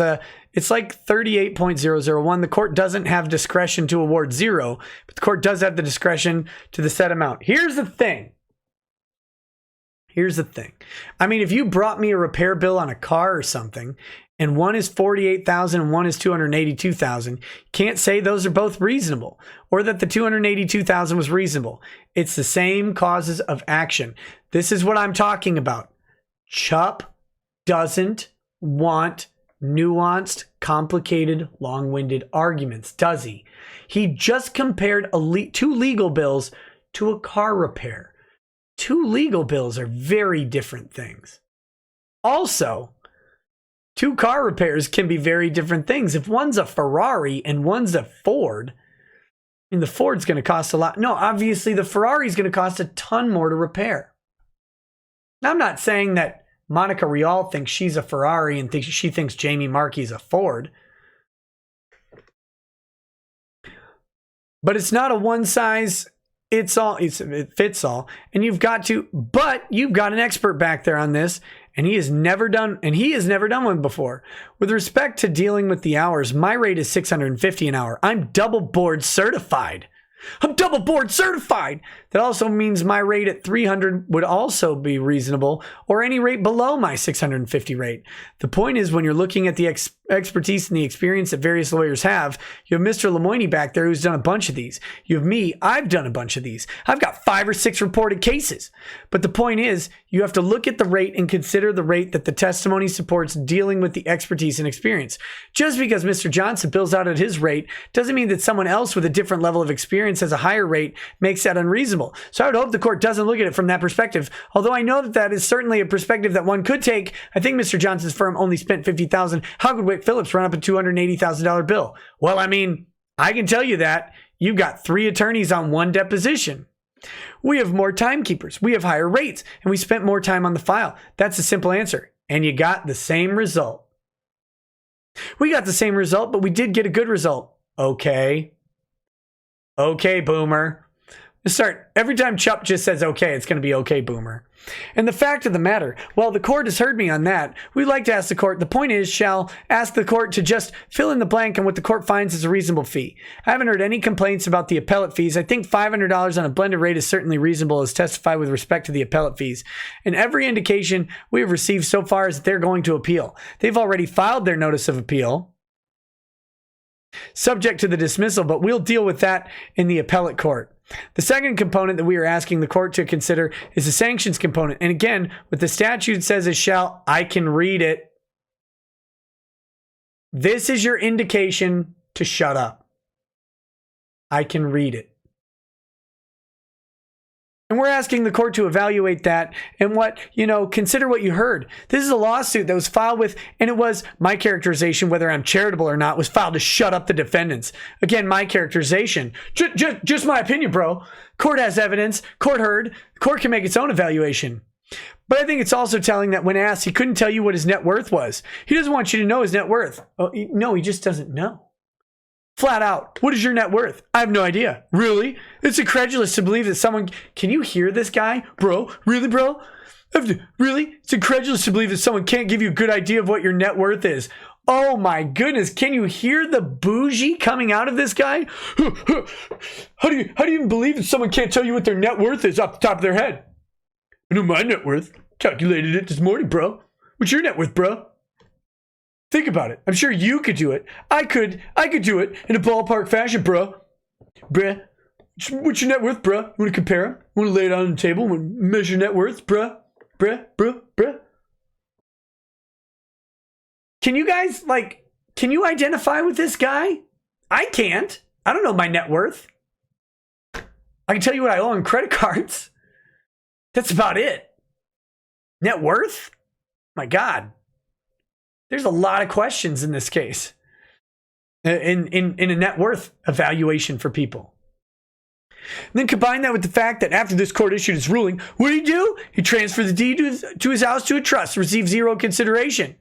it's like 38.001. The court doesn't have discretion to award 0, but the court does have the discretion to the set amount. Here's the thing. I mean, if you brought me a repair bill on a car or something, and one is $48,000 and one is $282,000, can't say those are both reasonable, or that the $282,000 was reasonable. It's the same causes of action. This is what I'm talking about. Chupp doesn't want nuanced, complicated, long-winded arguments, does he? He just compared two legal bills to a car repair. Two legal bills are very different things. Also, two car repairs can be very different things. If one's a Ferrari and one's a Ford, and the Ford's going to cost a lot. No, obviously the Ferrari's going to cost a ton more to repair. Now, I'm not saying that Monica Rial thinks she's a Ferrari and she thinks Jamie Markey's a Ford. But it's not a one size it fits all. And you've got an expert back there on this, and he has never done one before. With respect to dealing with the hours, my rate is $650 an hour. I'm double board certified. That also means my rate at $300 would also be reasonable, or any rate below my $650 rate. The point is, when you're looking at the expertise and the experience that various lawyers have, you have Mr. Lemoine back there who's done a bunch of these. You have me, I've done a bunch of these. I've got 5 or 6 reported cases. But the point is, you have to look at the rate and consider the rate that the testimony supports dealing with the expertise and experience. Just because Mr. Johnson bills out at his rate doesn't mean that someone else with a different level of experience has a higher rate makes that unreasonable. So I would hope the court doesn't look at it from that perspective. Although I know that that is certainly a perspective that one could take. I think Mr. Johnson's firm only spent $50,000. How could Wick Phillips run up a $280,000 bill? Well, I mean, I can tell you that. You've got 3 attorneys on one deposition. We have more timekeepers. We have higher rates, and we spent more time on the file. That's a simple answer. And you got the same result. We got the same result, but we did get a good result. Okay, boomer. Every time Chupp just says okay, it's going to be okay, boomer. And the fact of the matter, well, the court has heard me on that. We'd like to ask the court, the point is, shall ask the court to just fill in the blank on what the court finds is a reasonable fee. I haven't heard any complaints about the appellate fees. I think $500 on a blended rate is certainly reasonable, as testified with respect to the appellate fees. And every indication we have received so far is that they're going to appeal. They've already filed their notice of appeal, subject to the dismissal, but we'll deal with that in the appellate court. The second component that we are asking the court to consider is the sanctions component. And again, what the statute says is shall. I can read it. This is your indication to shut up. I can read it. And we're asking the court to evaluate that and consider what you heard. This is a lawsuit that was filed with, and it was my characterization, whether I'm charitable or not, was filed to shut up the defendants. Again, my characterization. Just my opinion, bro. Court has evidence. Court heard. Court can make its own evaluation. But I think it's also telling that when asked, he couldn't tell you what his net worth was. He doesn't want you to know his net worth. No, he just doesn't know. Flat out. What is your net worth? I have no idea. Really? It's incredulous to believe that someone... Can you hear this guy? Bro? Really, bro? Really? It's incredulous to believe that someone can't give you a good idea of what your net worth is. Oh my goodness. Can you hear the bougie coming out of this guy? How do you even believe that someone can't tell you what their net worth is off the top of their head? I know my net worth. Calculated it this morning, bro. What's your net worth, bro? Think about it. I'm sure you could do it. I could do it in a ballpark fashion, bro. Bruh. What's your net worth, bro? You want to compare them? You want to lay it on the table? You want to measure net worth, bro? Bruh. Can you guys, like, can you identify with this guy? I can't. I don't know my net worth. I can tell you what I owe on credit cards. That's about it. Net worth? My God. There's a lot of questions in this case. In a net worth evaluation for people. And then combine that with the fact that after this court issued its ruling, what did he do? He transferred the deed to his house to a trust, received zero consideration.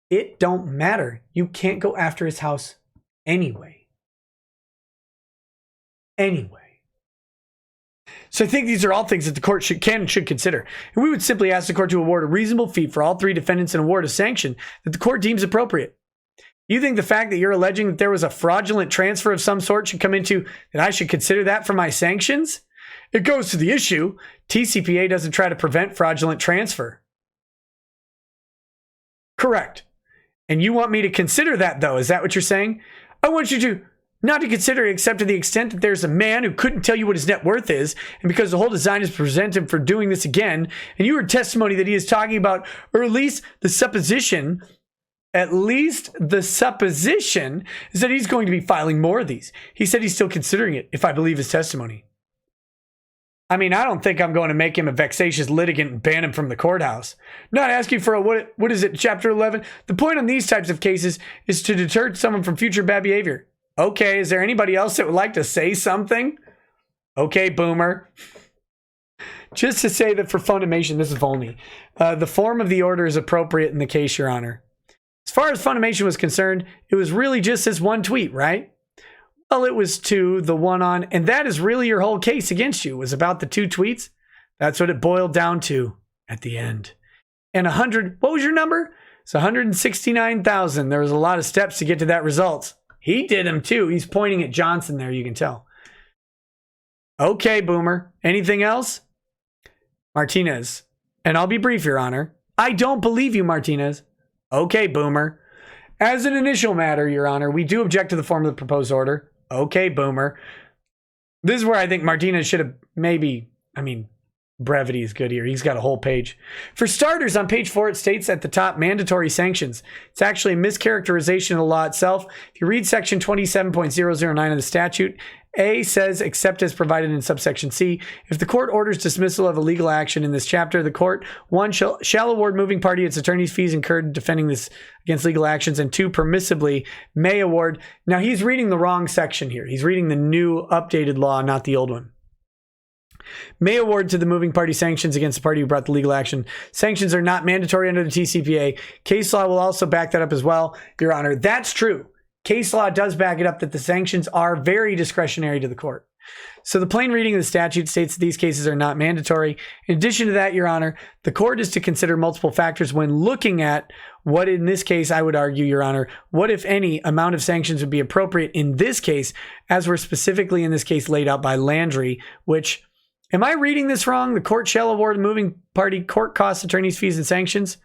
It don't matter. You can't go after his house anyway. So I think these are all things that the court should consider. And we would simply ask the court to award a reasonable fee for all three defendants and award a sanction that the court deems appropriate. You think the fact that you're alleging that there was a fraudulent transfer of some sort should come into that I should consider that for my sanctions? It goes to the issue. TCPA doesn't try to prevent fraudulent transfer. Correct. And you want me to consider that, though? Is that what you're saying? I want you to not to consider it except to the extent that there's a man who couldn't tell you what his net worth is, and because the whole design is to present him for doing this again, and you heard testimony that he is talking about, or at least the supposition is that he's going to be filing more of these. He said he's still considering it, if I believe his testimony. I mean, I don't think I'm going to make him a vexatious litigant and ban him from the courthouse. Not asking for a, what is it, Chapter 11? The point on these types of cases is to deter someone from future bad behavior. Okay, is there anybody else that would like to say something? Okay, boomer. Just to say that for Funimation, this is only. The form of the order is appropriate in the case, Your Honor. As far as Funimation was concerned, it was really just this one tweet, right? Well, it was two, the one on, and that is really your whole case against you, was about the two tweets. That's what it boiled down to at the end. And 100, what was your number? It's 169,000. There was a lot of steps to get to that result. He did them too. He's pointing at Johnson there, you can tell. Okay, boomer. Anything else? Martinez. And I'll be brief, Your Honor. I don't believe you, Martinez. Okay, boomer. As an initial matter, Your Honor, we do object to the form of the proposed order. Okay, boomer. This is where I think Martinez should have maybe, brevity is good here. He's got a whole page. For starters, on page 4, it states at the top, mandatory sanctions. It's actually a mischaracterization of the law itself. If you read section 27.009 of the statute, A says, except as provided in subsection C. If the court orders dismissal of a legal action in this chapter, the court, 1, shall award moving party its attorney's fees incurred defending this against legal actions, and 2, permissibly may award. Now, he's reading the wrong section here. He's reading the new updated law, not the old one. May award to the moving party sanctions against the party who brought the legal action. Sanctions are not mandatory under the TCPA. Case law will also back that up as well, Your Honor. That's true. Case law does back it up that the sanctions are very discretionary to the court. So the plain reading of the statute states that these cases are not mandatory. In addition to that, Your Honor, the court is to consider multiple factors when looking at what, in this case, I would argue, Your Honor, what, if any, amount of sanctions would be appropriate in this case, as were specifically in this case laid out by Landry, which, am I reading this wrong? The court shall award the moving party court costs, attorney's fees, and sanctions.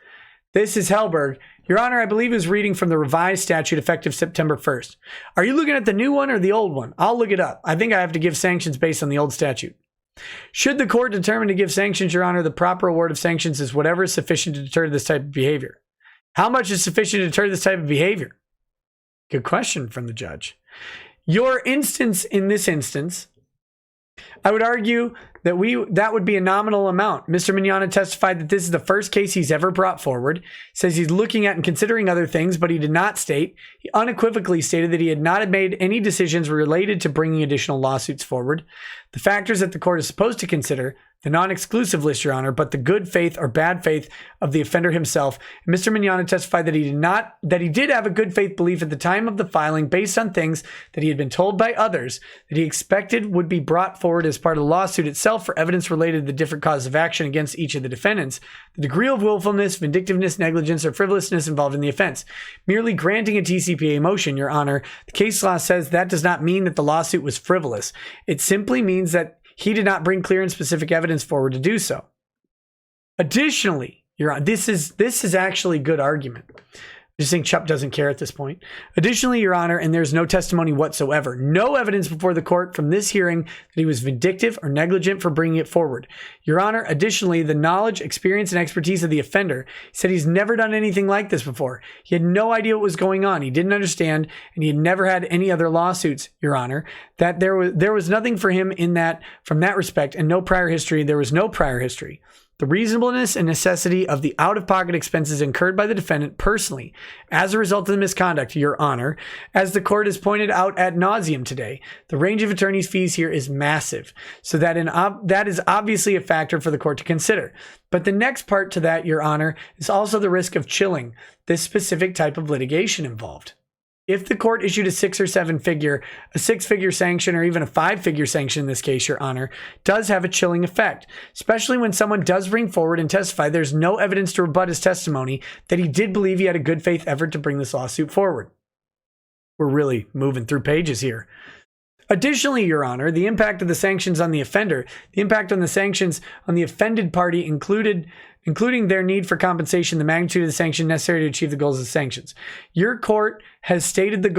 This is Hellberg. Your Honor, I believe is reading from the revised statute effective September 1st. Are you looking at the new one or the old one? I'll look it up. I think I have to give sanctions based on the old statute. Should the court determine to give sanctions, Your Honor, the proper award of sanctions is whatever is sufficient to deter this type of behavior. How much is sufficient to deter this type of behavior? Good question from the judge. Your instance in this instance, I would argue that would be a nominal amount. Mr. Mignogna testified that this is the first case he's ever brought forward. Says he's looking at and considering other things, but he did not state. He unequivocally stated that he had not made any decisions related to bringing additional lawsuits forward. The factors that the court is supposed to consider, the non-exclusive list, Your Honor, but the good faith or bad faith of the offender himself. And Mr. Mignogna testified that he did have a good faith belief at the time of the filing based on things that he had been told by others that he expected would be brought forward as part of the lawsuit itself for evidence related to the different causes of action against each of the defendants, the degree of willfulness, vindictiveness, negligence, or frivolousness involved in the offense. Merely granting a TCPA motion, Your Honor, the case law says that does not mean that the lawsuit was frivolous. It simply means that he did not bring clear and specific evidence forward to do so. Additionally, Your Honor, this is actually good argument. just think Chupp doesn't care at this point. Additionally, Your Honor, and there's no testimony whatsoever, no evidence before the court from this hearing that he was vindictive or negligent for bringing it forward. Your Honor, additionally, the knowledge, experience, and expertise of the offender said he's never done anything like this before. He had no idea what was going on. He didn't understand, and he had never had any other lawsuits, Your Honor. That there was nothing for him in that, from that respect, and no prior history. There was no prior history. The reasonableness and necessity of the out-of-pocket expenses incurred by the defendant personally as a result of the misconduct, Your Honor, as the court has pointed out ad nauseum today, the range of attorney's fees here is massive. So that is obviously a factor for the court to consider. But the next part to that, Your Honor, is also the risk of chilling this specific type of litigation involved. If the court issued a 6 or 7 figure, a 6-figure sanction, or even a 5-figure sanction in this case, Your Honor, does have a chilling effect, especially when someone does bring forward and testify there's no evidence to rebut his testimony that he did believe he had a good faith effort to bring this lawsuit forward. We're really moving through pages here. Additionally, Your Honor, the impact of the sanctions on the offender, the impact on the sanctions on the offended party including their need for compensation, the magnitude of the sanction necessary to achieve the goals of the sanctions. Your court has stated the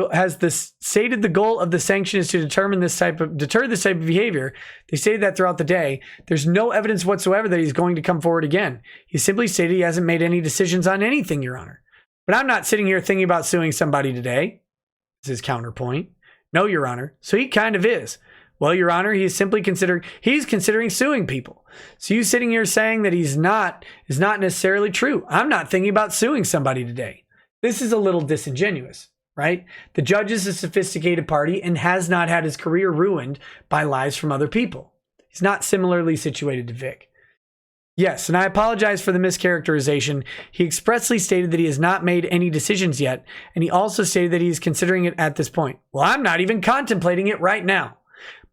goal of the sanction is to deter this type of behavior. They stated that throughout the day. There's no evidence whatsoever that he's going to come forward again. He simply stated he hasn't made any decisions on anything, Your Honor. But I'm not sitting here thinking about suing somebody today. This is his counterpoint. No, Your Honor. So he kind of is. Well, Your Honor, he's considering suing people. So you sitting here saying that he's not is not necessarily true. I'm not thinking about suing somebody today. This is a little disingenuous, right? The judge is a sophisticated party and has not had his career ruined by lies from other people. He's not similarly situated to Vic. Yes, and I apologize for the mischaracterization. He expressly stated that he has not made any decisions yet, and he also stated that he is considering it at this point. Well, I'm not even contemplating it right now.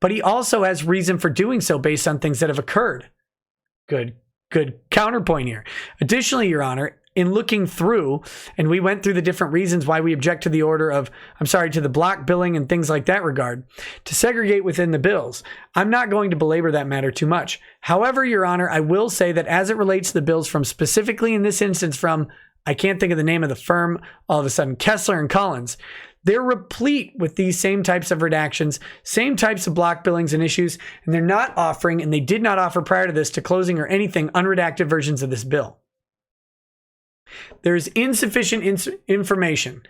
But he also has reason for doing so based on things that have occurred. Good counterpoint here. Additionally, Your Honor, in looking through, and we went through the different reasons why we object to the order of, to the block billing and things like that regard, to segregate within the bills. I'm not going to belabor that matter too much. However, Your Honor, I will say that as it relates to the bills from specifically in this instance from, I can't think of the name of the firm, all of a sudden, Kessler and Collins, they're replete with these same types of redactions, same types of block billings and issues, and they're not offering, and they did not offer prior to this to closing or anything, unredacted versions of this bill. There's insufficient information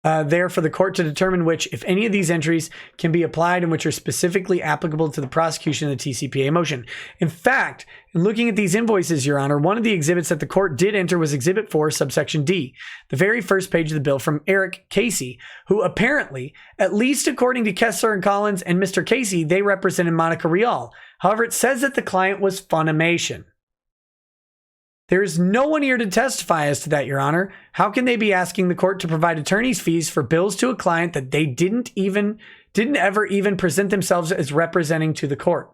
there for the court to determine which, if any of these entries, can be applied and which are specifically applicable to the prosecution of the TCPA motion. In fact, in looking at these invoices, Your Honor, one of the exhibits that the court did enter was Exhibit 4, subsection D, the very first page of the bill from Eric Casey, who apparently, at least according to Kessler and Collins and Mr. Casey, they represented Monica Rial. However, it says that the client was Funimation. There is no one here to testify as to that, Your Honor. How can they be asking the court to provide attorney's fees for bills to a client that they didn't ever even present themselves as representing to the court?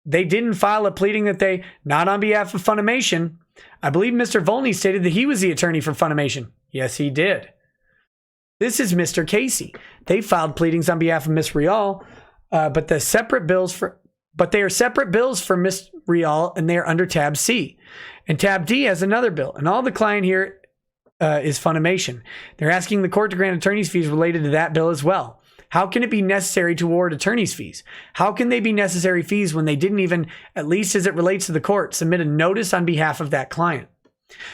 They didn't file a pleading that they, not on behalf of Funimation. I believe Mr. Volney stated that he was the attorney for Funimation. Yes, he did. This is Mr. Casey. They filed pleadings on behalf of Miss Rial, but they are separate bills for Miss Rial, and they are under tab C. And tab D has another bill, and all the client here is Funimation. They're asking the court to grant attorney's fees related to that bill as well. How can it be necessary to award attorney's fees? How can they be necessary fees when they didn't even, at least as it relates to the court, submit a notice on behalf of that client?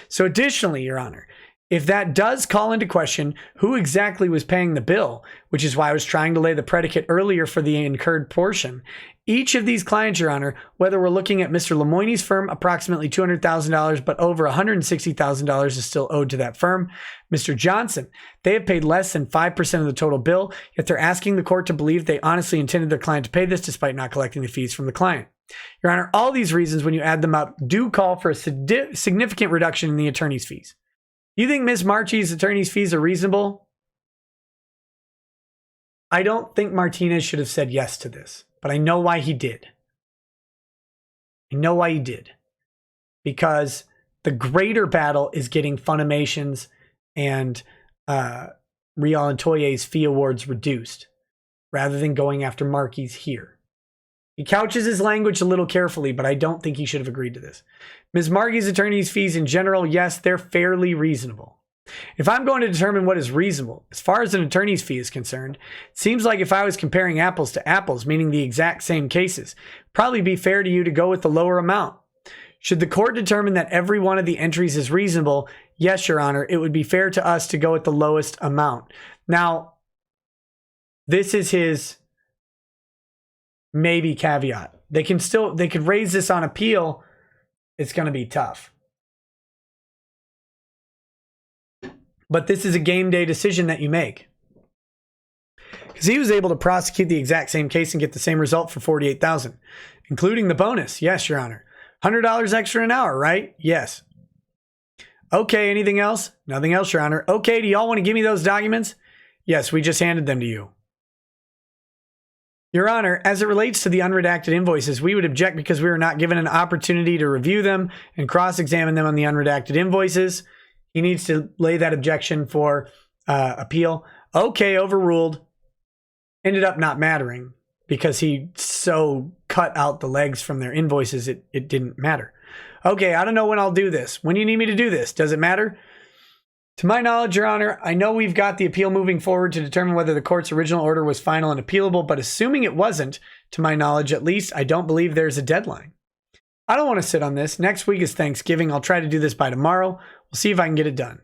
So additionally, Your Honor, if that does call into question who exactly was paying the bill, which is why I was trying to lay the predicate earlier for the incurred portion, each of these clients, Your Honor, whether we're looking at Mr. Lemoine's firm, approximately $200,000, but over $160,000 is still owed to that firm. Mr. Johnson, they have paid less than 5% of the total bill, yet they're asking the court to believe they honestly intended their client to pay this despite not collecting the fees from the client. Your Honor, all these reasons, when you add them up, do call for a significant reduction in the attorney's fees. You think Ms. Marchi's attorney's fees are reasonable? I don't think Martinez should have said yes to this, but I know why he did. Because the greater battle is getting Funimation's and Rial and Toye's fee awards reduced, rather than going after Markey's here. He couches his language a little carefully, but I don't think he should have agreed to this. Ms. Markey's attorney's fees in general, yes, they're fairly reasonable. If I'm going to determine what is reasonable, as far as an attorney's fee is concerned, it seems like if I was comparing apples to apples, meaning the exact same cases, it'd probably be fair to you to go with the lower amount. Should the court determine that every one of the entries is reasonable, yes, Your Honor, it would be fair to us to go with the lowest amount. Now, this is his maybe caveat. They could raise this on appeal. It's going to be tough. But this is a game day decision that you make. Because he was able to prosecute the exact same case and get the same result for $48,000, including the bonus. Yes, Your Honor. $100 extra an hour, right? Yes. Okay, anything else? Nothing else, Your Honor. Okay, do y'all want to give me those documents? Yes, we just handed them to you. Your Honor, as it relates to the unredacted invoices, we would object because we were not given an opportunity to review them and cross-examine them on the unredacted invoices. He needs to lay that objection for appeal. Okay, overruled. Ended up not mattering because he so cut out the legs from their invoices, it didn't matter. Okay, I don't know when I'll do this. When do you need me to do this? Does it matter? To my knowledge, Your Honor, I know we've got the appeal moving forward to determine whether the court's original order was final and appealable, but assuming it wasn't, to my knowledge at least, I don't believe there's a deadline. I don't want to sit on this. Next week is Thanksgiving. I'll try to do this by tomorrow. We'll see if I can get it done.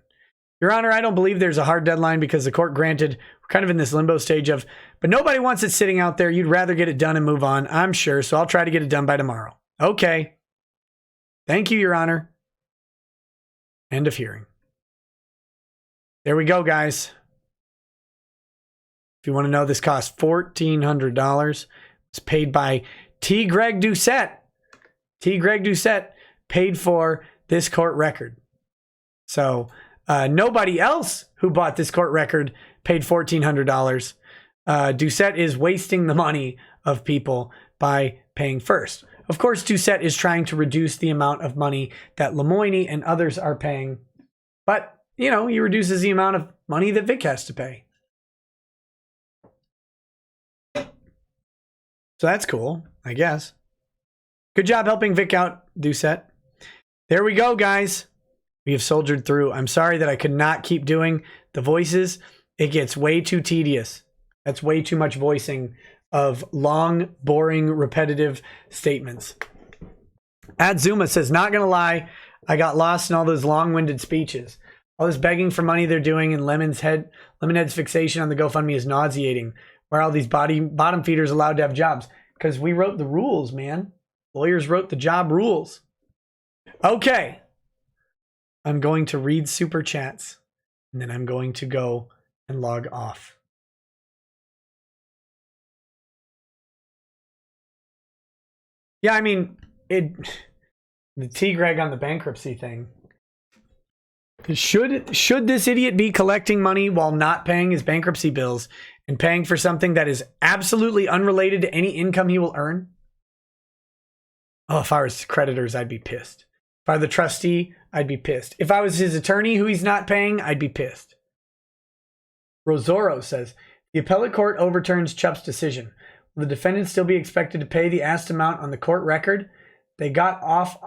Your Honor, I don't believe there's a hard deadline because the court granted, we're kind of in this limbo stage of, but nobody wants it sitting out there. You'd rather get it done and move on, I'm sure, so I'll try to get it done by tomorrow. Okay. Thank you, Your Honor. End of hearing. There we go, guys. If you want to know, this cost $1,400. It's paid by T. Greg Doucette. T. Greg Doucette paid for this court record. So nobody else who bought this court record paid $1,400. Doucette is wasting the money of people by paying first. Of course, Doucette is trying to reduce the amount of money that Lemoine and others are paying. But, you know, he reduces the amount of money that Vic has to pay. So that's cool, I guess. Good job helping Vic out, Doucette. There we go, guys. We have soldiered through. I'm sorry that I could not keep doing the voices. It gets way too tedious. That's way too much voicing of long, boring, repetitive statements. Adzuma says, not going to lie, I got lost in all those long-winded speeches. All this begging for money they're doing and Lemonhead's fixation on the GoFundMe is nauseating. Why are all these bottom feeders allowed to have jobs? Because we wrote the rules, man. Lawyers wrote the job rules. Okay. I'm going to read super chats and then I'm going to go and log off. Yeah, I mean, the T. Greg on the bankruptcy thing. Should this idiot be collecting money while not paying his bankruptcy bills and paying for something that is absolutely unrelated to any income he will earn? Oh, if I was creditors, I'd be pissed. If I were the trustee, I'd be pissed. If I was his attorney who he's not paying, I'd be pissed. Rosoro says, the appellate court overturns Chupp's decision. Will the defendant still be expected to pay the asked amount on the court record? They got off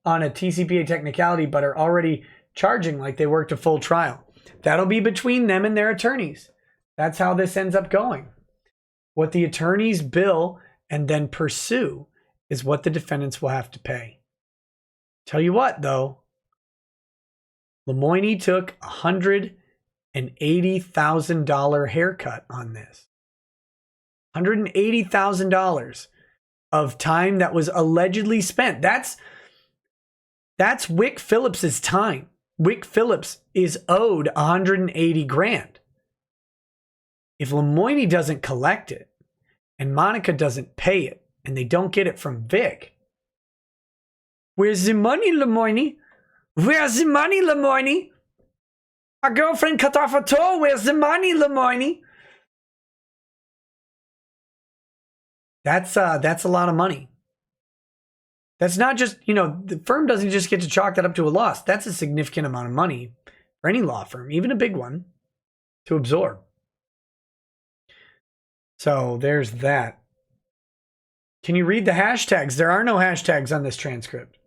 on a TCPA technicality, but are already charging like they worked a full trial. That'll be between them and their attorneys. That's how this ends up going. What the attorneys bill and then pursue is what the defendants will have to pay. Tell you what, though, Lemoine took $180,000 haircut on this. $180,000 of time that was allegedly spent. That's Wick Phillips's time. Wick Phillips is owed $180,000. If Lemoine doesn't collect it and Monica doesn't pay it and they don't get it from Vic, where's the money, Lemoine? Where's the money, Lemoine? Our girlfriend cut off her toe. Where's the money, Lemoine? That's a lot of money. That's not just, the firm doesn't just get to chalk that up to a loss. That's a significant amount of money for any law firm, even a big one, to absorb. So there's that. Can you read the hashtags? There are no hashtags on this transcript.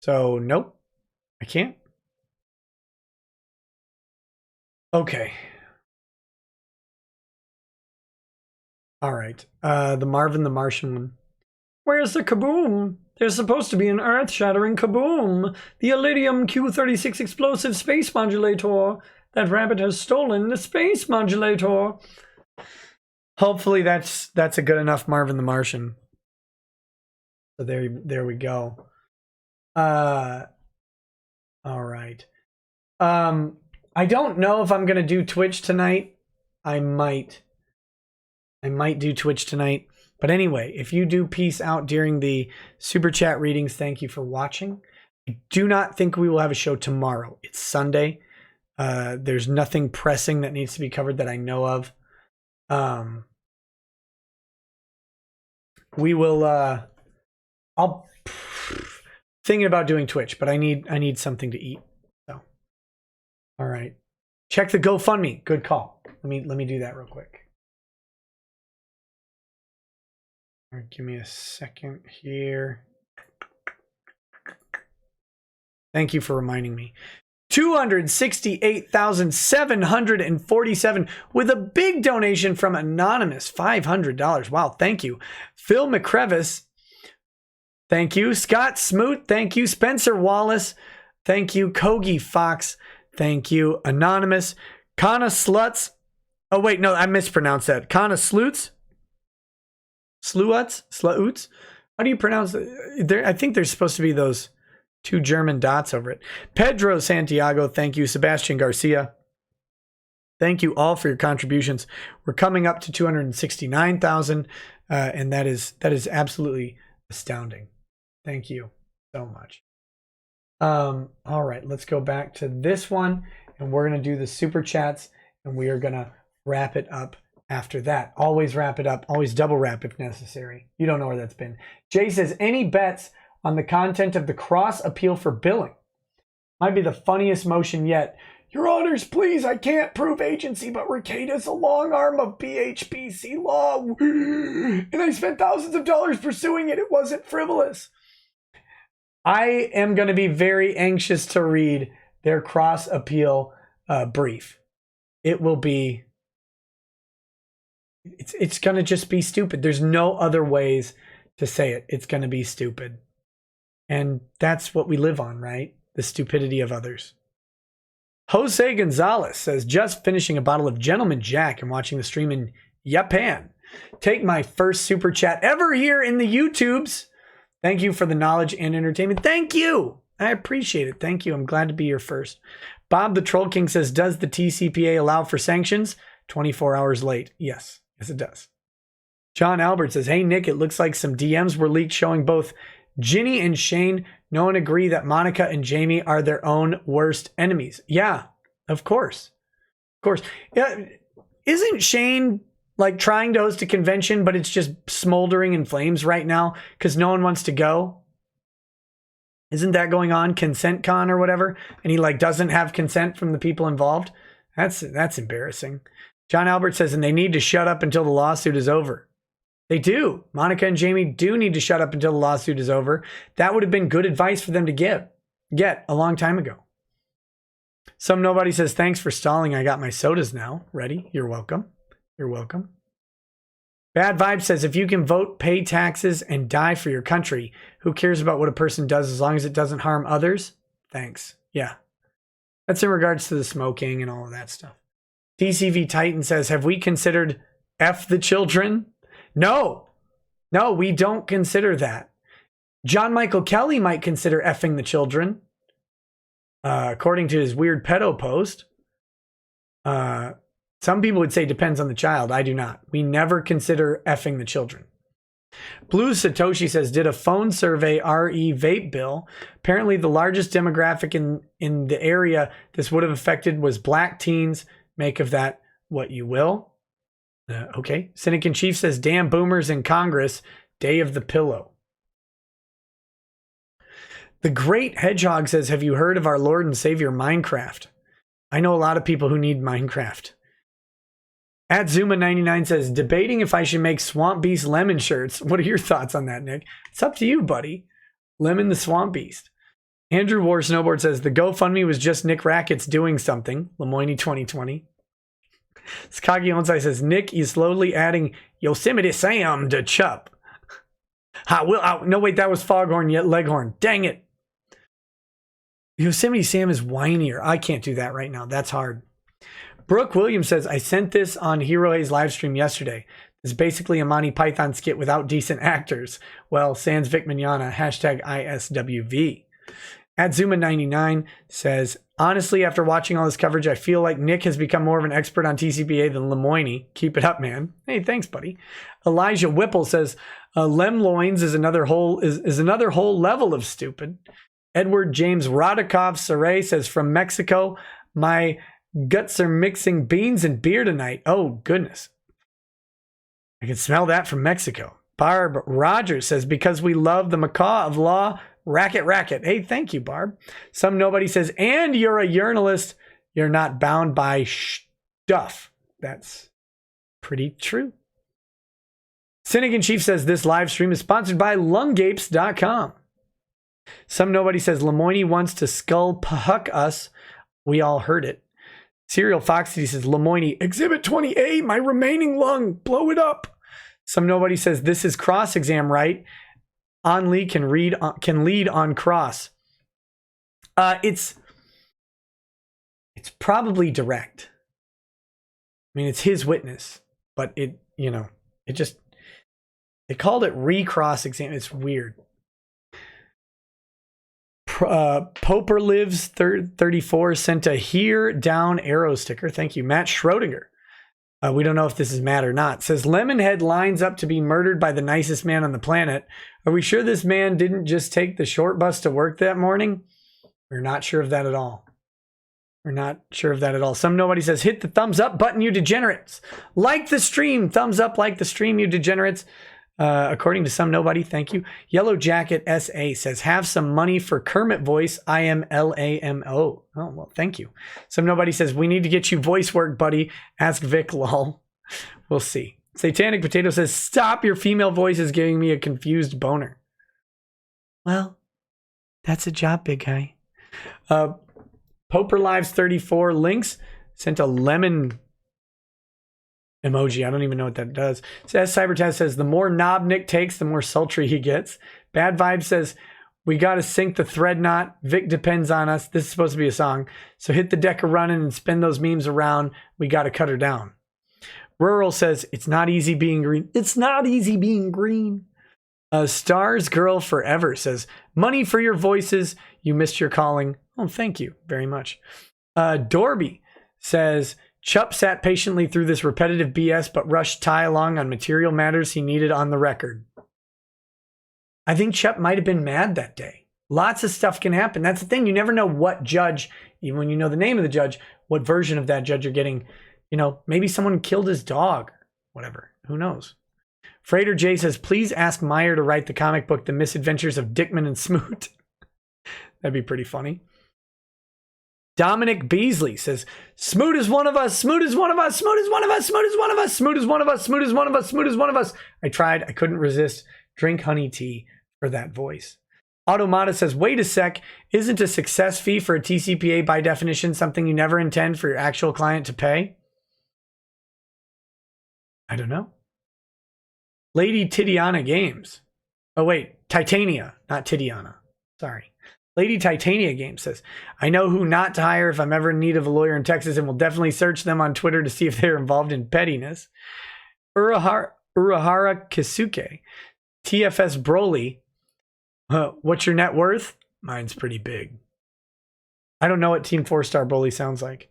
So, nope, I can't. Okay. All right. The Marvin the Martian one. Where's the kaboom? There's supposed to be an earth-shattering kaboom. The Iridium Q-36 explosive space modulator. That rabbit has stolen the space modulator. Hopefully that's a good enough Marvin the Martian. So there we go. All right. I don't know if I'm gonna do Twitch tonight. I might do Twitch tonight. But anyway, if you do peace out during the super chat readings, thank you for watching. I do not think we will have a show tomorrow. It's Sunday. There's nothing pressing that needs to be covered that I know of. We will. I'll thinking about doing Twitch, but I need something to eat. So, all right. Check the GoFundMe. Good call. Let me do that real quick. All right, give me a second here. Thank you for reminding me. 268,747 with a big donation from Anonymous, $500. Wow, thank you. Phil McCrevis, thank you. Scott Smoot, thank you. Spencer Wallace, thank you. Kogi Fox, thank you. Anonymous. Kana Sluts. Oh, wait, no, I mispronounced that. Kana Sluts. Sluts? How do you pronounce it? I think there's supposed to be those two German dots over it. Pedro Santiago, thank you. Sebastian Garcia, thank you all for your contributions. We're coming up to 269,000, and that is absolutely astounding. Thank you so much. All right, let's go back to this one, and we're going to do the super chats, and we are going to wrap it up after that. Always wrap it up. Always double wrap if necessary. You don't know where that's been. Jay says, any bets on the content of the cross appeal for billing? Might be the funniest motion yet. Your honors, please, I can't prove agency, but Rekieta is a long arm of BHPC law. And I spent thousands of dollars pursuing it. It wasn't frivolous. I am going to be very anxious to read their cross appeal brief. It will be... It's going to just be stupid. There's no other ways to say it. It's going to be stupid. And that's what we live on, right? The stupidity of others. Jose Gonzalez says, just finishing a bottle of Gentleman Jack and watching the stream in Japan. Take my first super chat ever here in the YouTubes. Thank you for the knowledge and entertainment. Thank you. I appreciate it. Thank you. I'm glad to be your first. Bob the Troll King says, does the TCPA allow for sanctions? 24 hours late. Yes. Yes, it does. John Albert says, hey, Nick, it looks like some DMs were leaked showing both Ginny and Shane. No one agree that Monica and Jamie are their own worst enemies. Yeah, of course. Of course. Yeah, isn't Shane like trying to host a convention, but it's just smoldering in flames right now because no one wants to go? Isn't that going on? Consent Con or whatever? And he like doesn't have consent from the people involved? That's embarrassing. John Albert says, and they need to shut up until the lawsuit is over. They do. Monica and Jamie do need to shut up until the lawsuit is over. That would have been good advice for them to get a long time ago. Some nobody says, thanks for stalling. I got my sodas now. Ready? You're welcome. You're welcome. Bad Vibe says, if you can vote, pay taxes, and die for your country, who cares about what a person does as long as it doesn't harm others? Thanks. Yeah. That's in regards to the smoking and all of that stuff. TCV Titan says, have we considered F the children? No, we don't consider that. John Michael Kelly might consider effing the children. According to his weird pedo post. Some people would say depends on the child. I do not. We never consider effing the children. Blue Satoshi says, did a phone survey RE vape bill? Apparently the largest demographic in the area this would have affected was black teens. Make of that what you will. Okay. Cynic in Chief says, damn boomers in Congress, day of the pillow. The Great Hedgehog says, have you heard of our Lord and Savior Minecraft? I know a lot of people who need Minecraft. At Zuma99 says, debating if I should make Swamp Beast lemon shirts. What are your thoughts on that, Nick? It's up to you, buddy. Lemon the Swamp Beast. Andrew War Snowboard says the GoFundMe was just Nick Rackets doing something. Lemoine 2020. Skagi Onsai says Nick is slowly adding Yosemite Sam to Chupp. No, wait, that was Foghorn yet Leghorn. Dang it. Yosemite Sam is whinier. I can't do that right now. That's hard. Brooke Williams says, I sent this on Hero A's live stream yesterday. It's basically a Monty Python skit without decent actors. Well, sans Vic Mignogna, hashtag ISWV. Adzuma99 says, honestly, after watching all this coverage, I feel like Nick has become more of an expert on TCPA than Lemoine. Keep it up, man. Hey, thanks, buddy. Elijah Whipple says, Lemoines is another whole level of stupid. Edward James Rodikov Saray says, from Mexico, my guts are mixing beans and beer tonight. Oh, goodness. I can smell that from Mexico. Barb Rogers says, because we love the macaw of law, racket. Hey, thank you, Barb. Some nobody says, and you're a journalist. You're not bound by stuff. That's pretty true. Cynic in Chief says, this live stream is sponsored by lungapes.com. Some nobody says, Lemoine wants to skull puck us. We all heard it. Serial Foxy says, Lemoine, Exhibit 20A, my remaining lung, blow it up. Some nobody says, this is cross exam, right? Only can lead on cross. It's probably direct. I mean, it's his witness, but they called it recross exam. It's weird. Poper Lives 34 sent a here down arrow sticker. Thank you. Matt Schrodinger. We don't know if this is Matt or not. Says Lemonhead lines up to be murdered by the nicest man on the planet. Are we sure this man didn't just take the short bus to work that morning? We're not sure of that at all. Some nobody says, hit the thumbs up button, you degenerates. Like the stream. Thumbs up, like the stream, you degenerates. According to some nobody, thank you. Yellow Jacket SA says, have some money for Kermit voice. I am LAMO. Oh, well, thank you. Some nobody says, we need to get you voice work, buddy. Ask Vic, lol. We'll see. Satanic Potato says, stop, your female voice is giving me a confused boner. Well, that's a job, big guy. Poper Lives 34 links sent a lemon emoji. I don't even know what that does. As Cybertaz says, the more knob Nick takes, the more sultry he gets. Bad Vibe says, we got to sink the thread knot. Vic depends on us. This is supposed to be a song. So hit the deck of running and spin those memes around. We got to cut her down. Rural says, it's not easy being green. It's not easy being green. Stars Girl Forever says, money for your voices. You missed your calling. Oh, thank you very much. Dorby says, Chupp sat patiently through this repetitive BS, but rushed Ty along on material matters he needed on the record. I think Chupp might have been mad that day. Lots of stuff can happen. That's the thing. You never know what judge, even when you know the name of the judge, what version of that judge you're getting. You know, maybe someone killed his dog, whatever. Who knows? Freighter J says, please ask Meyer to write the comic book, The Misadventures of Dickman and Smoot. That'd be pretty funny. Dominic Beasley says, Smoot is one of us. Smoot is one of us. Smoot is one of us. Smoot is one of us. Smoot is one of us. Smoot is one of us. Smoot is one of us. I tried. I couldn't resist. Drink honey tea for that voice. Automata says, wait a sec. Isn't a success fee for a TCPA by definition something you never intend for your actual client to pay? I don't know. Lady Titiana Games. Oh, wait. Titania, not Titiana. Sorry. Lady Titania Games says, I know who not to hire if I'm ever in need of a lawyer in Texas and will definitely search them on Twitter to see if they're involved in pettiness. Urahara Kisuke. TFS Broly. What's your net worth? Mine's pretty big. I don't know what Team 4-Star Broly sounds like.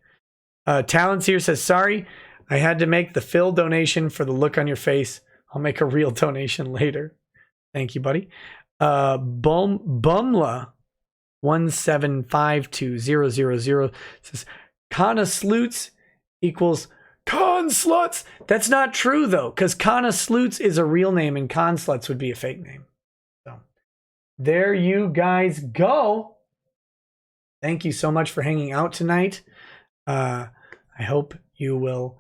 Talents here says, sorry, I had to make the Phil donation for the look on your face. I'll make a real donation later. Thank you, buddy. Bumla 1752000 says, Kana Sloots equals Con Sluts. That's not true, though, because Kana Sloots is a real name and Con Sluts would be a fake name. So there you guys go. Thank you so much for hanging out tonight. I hope you will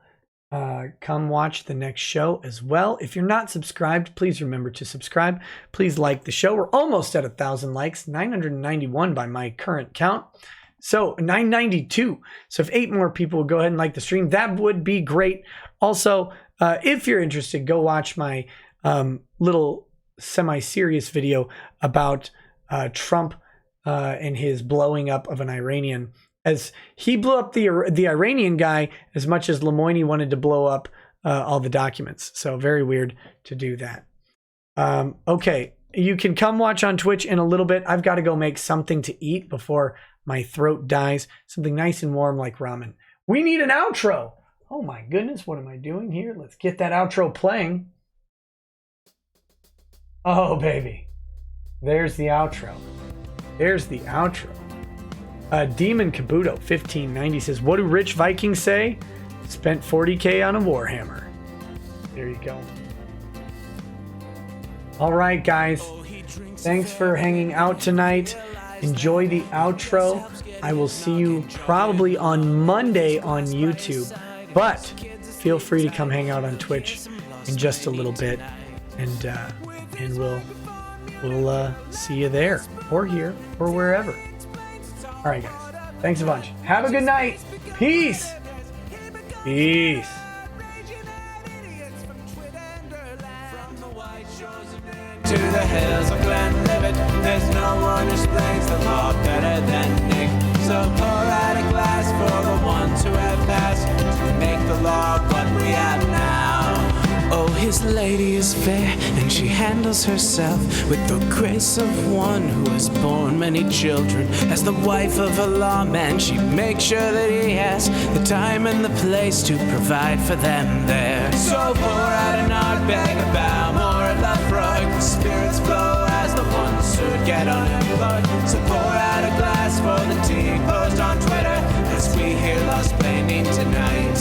come watch the next show as well. If you're not subscribed, please remember to subscribe. Please like the show. We're almost at 1,000 likes, 991 by my current count. So 992. So if 8 more people will go ahead and like the stream, that would be great. Also, if you're interested, go watch my little semi-serious video about Trump and his blowing up of an Iranian, as he blew up the Iranian guy as much as Lemoine wanted to blow up all the documents. So very weird to do that. Okay, you can come watch on Twitch in a little bit. I've got to go make something to eat before my throat dies. Something nice and warm like ramen. We need an outro. Oh my goodness, what am I doing here? Let's get that outro playing. Oh, baby. There's the outro. There's the outro. Demon Kabuto 1590 says, what do rich Vikings say? Spent 40K on a Warhammer. There you go. All right, guys. Thanks for hanging out tonight. Enjoy the outro. I will see you probably on Monday on YouTube, but feel free to come hang out on Twitch in just a little bit, and we'll see you there or here or wherever. All right, guys. Thanks a bunch. Have a good night. Peace. Peace. To the hills of Glenlivet, there's no one who explains the law better than Nick. So pour out a glass for the ones who have passed to make the law what we have now. Oh, his lady is fair, and she handles herself with the grace of one who has borne many children. As the wife of a lawman, she makes sure that he has the time and the place to provide for them there. So pour out an Ardbeg, a bow, more a Lafroig. The spirits flow as the ones who get unemployed. So pour out a glass for the tea post on Twitter as we hear Lost Planning tonight.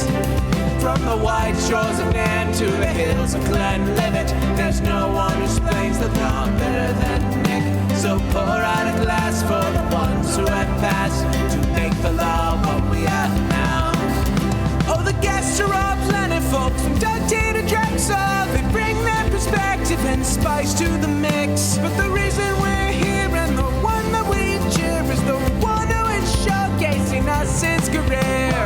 From the white shores of Nan to the hills of Glenlivet, there's no one who explains the law better than Nick. So pour out a glass for the ones who have passed to make the law what we have now. Oh, the guests are all planet folks from Dundee to Drexel. They bring their perspective and spice to the mix. But the reason we're here and the one that we cheer is the one who is showcasing us his career.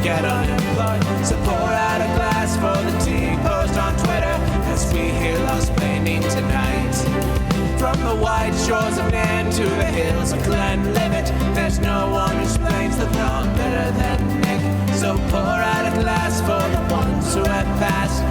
Get unemployed. So pour out a glass for the tea post on Twitter as we hear Lost Planning tonight. From the white shores of Nan to the hills of Glenlivet, there's no one who explains the law better than Nick. So pour out a glass for the ones who have passed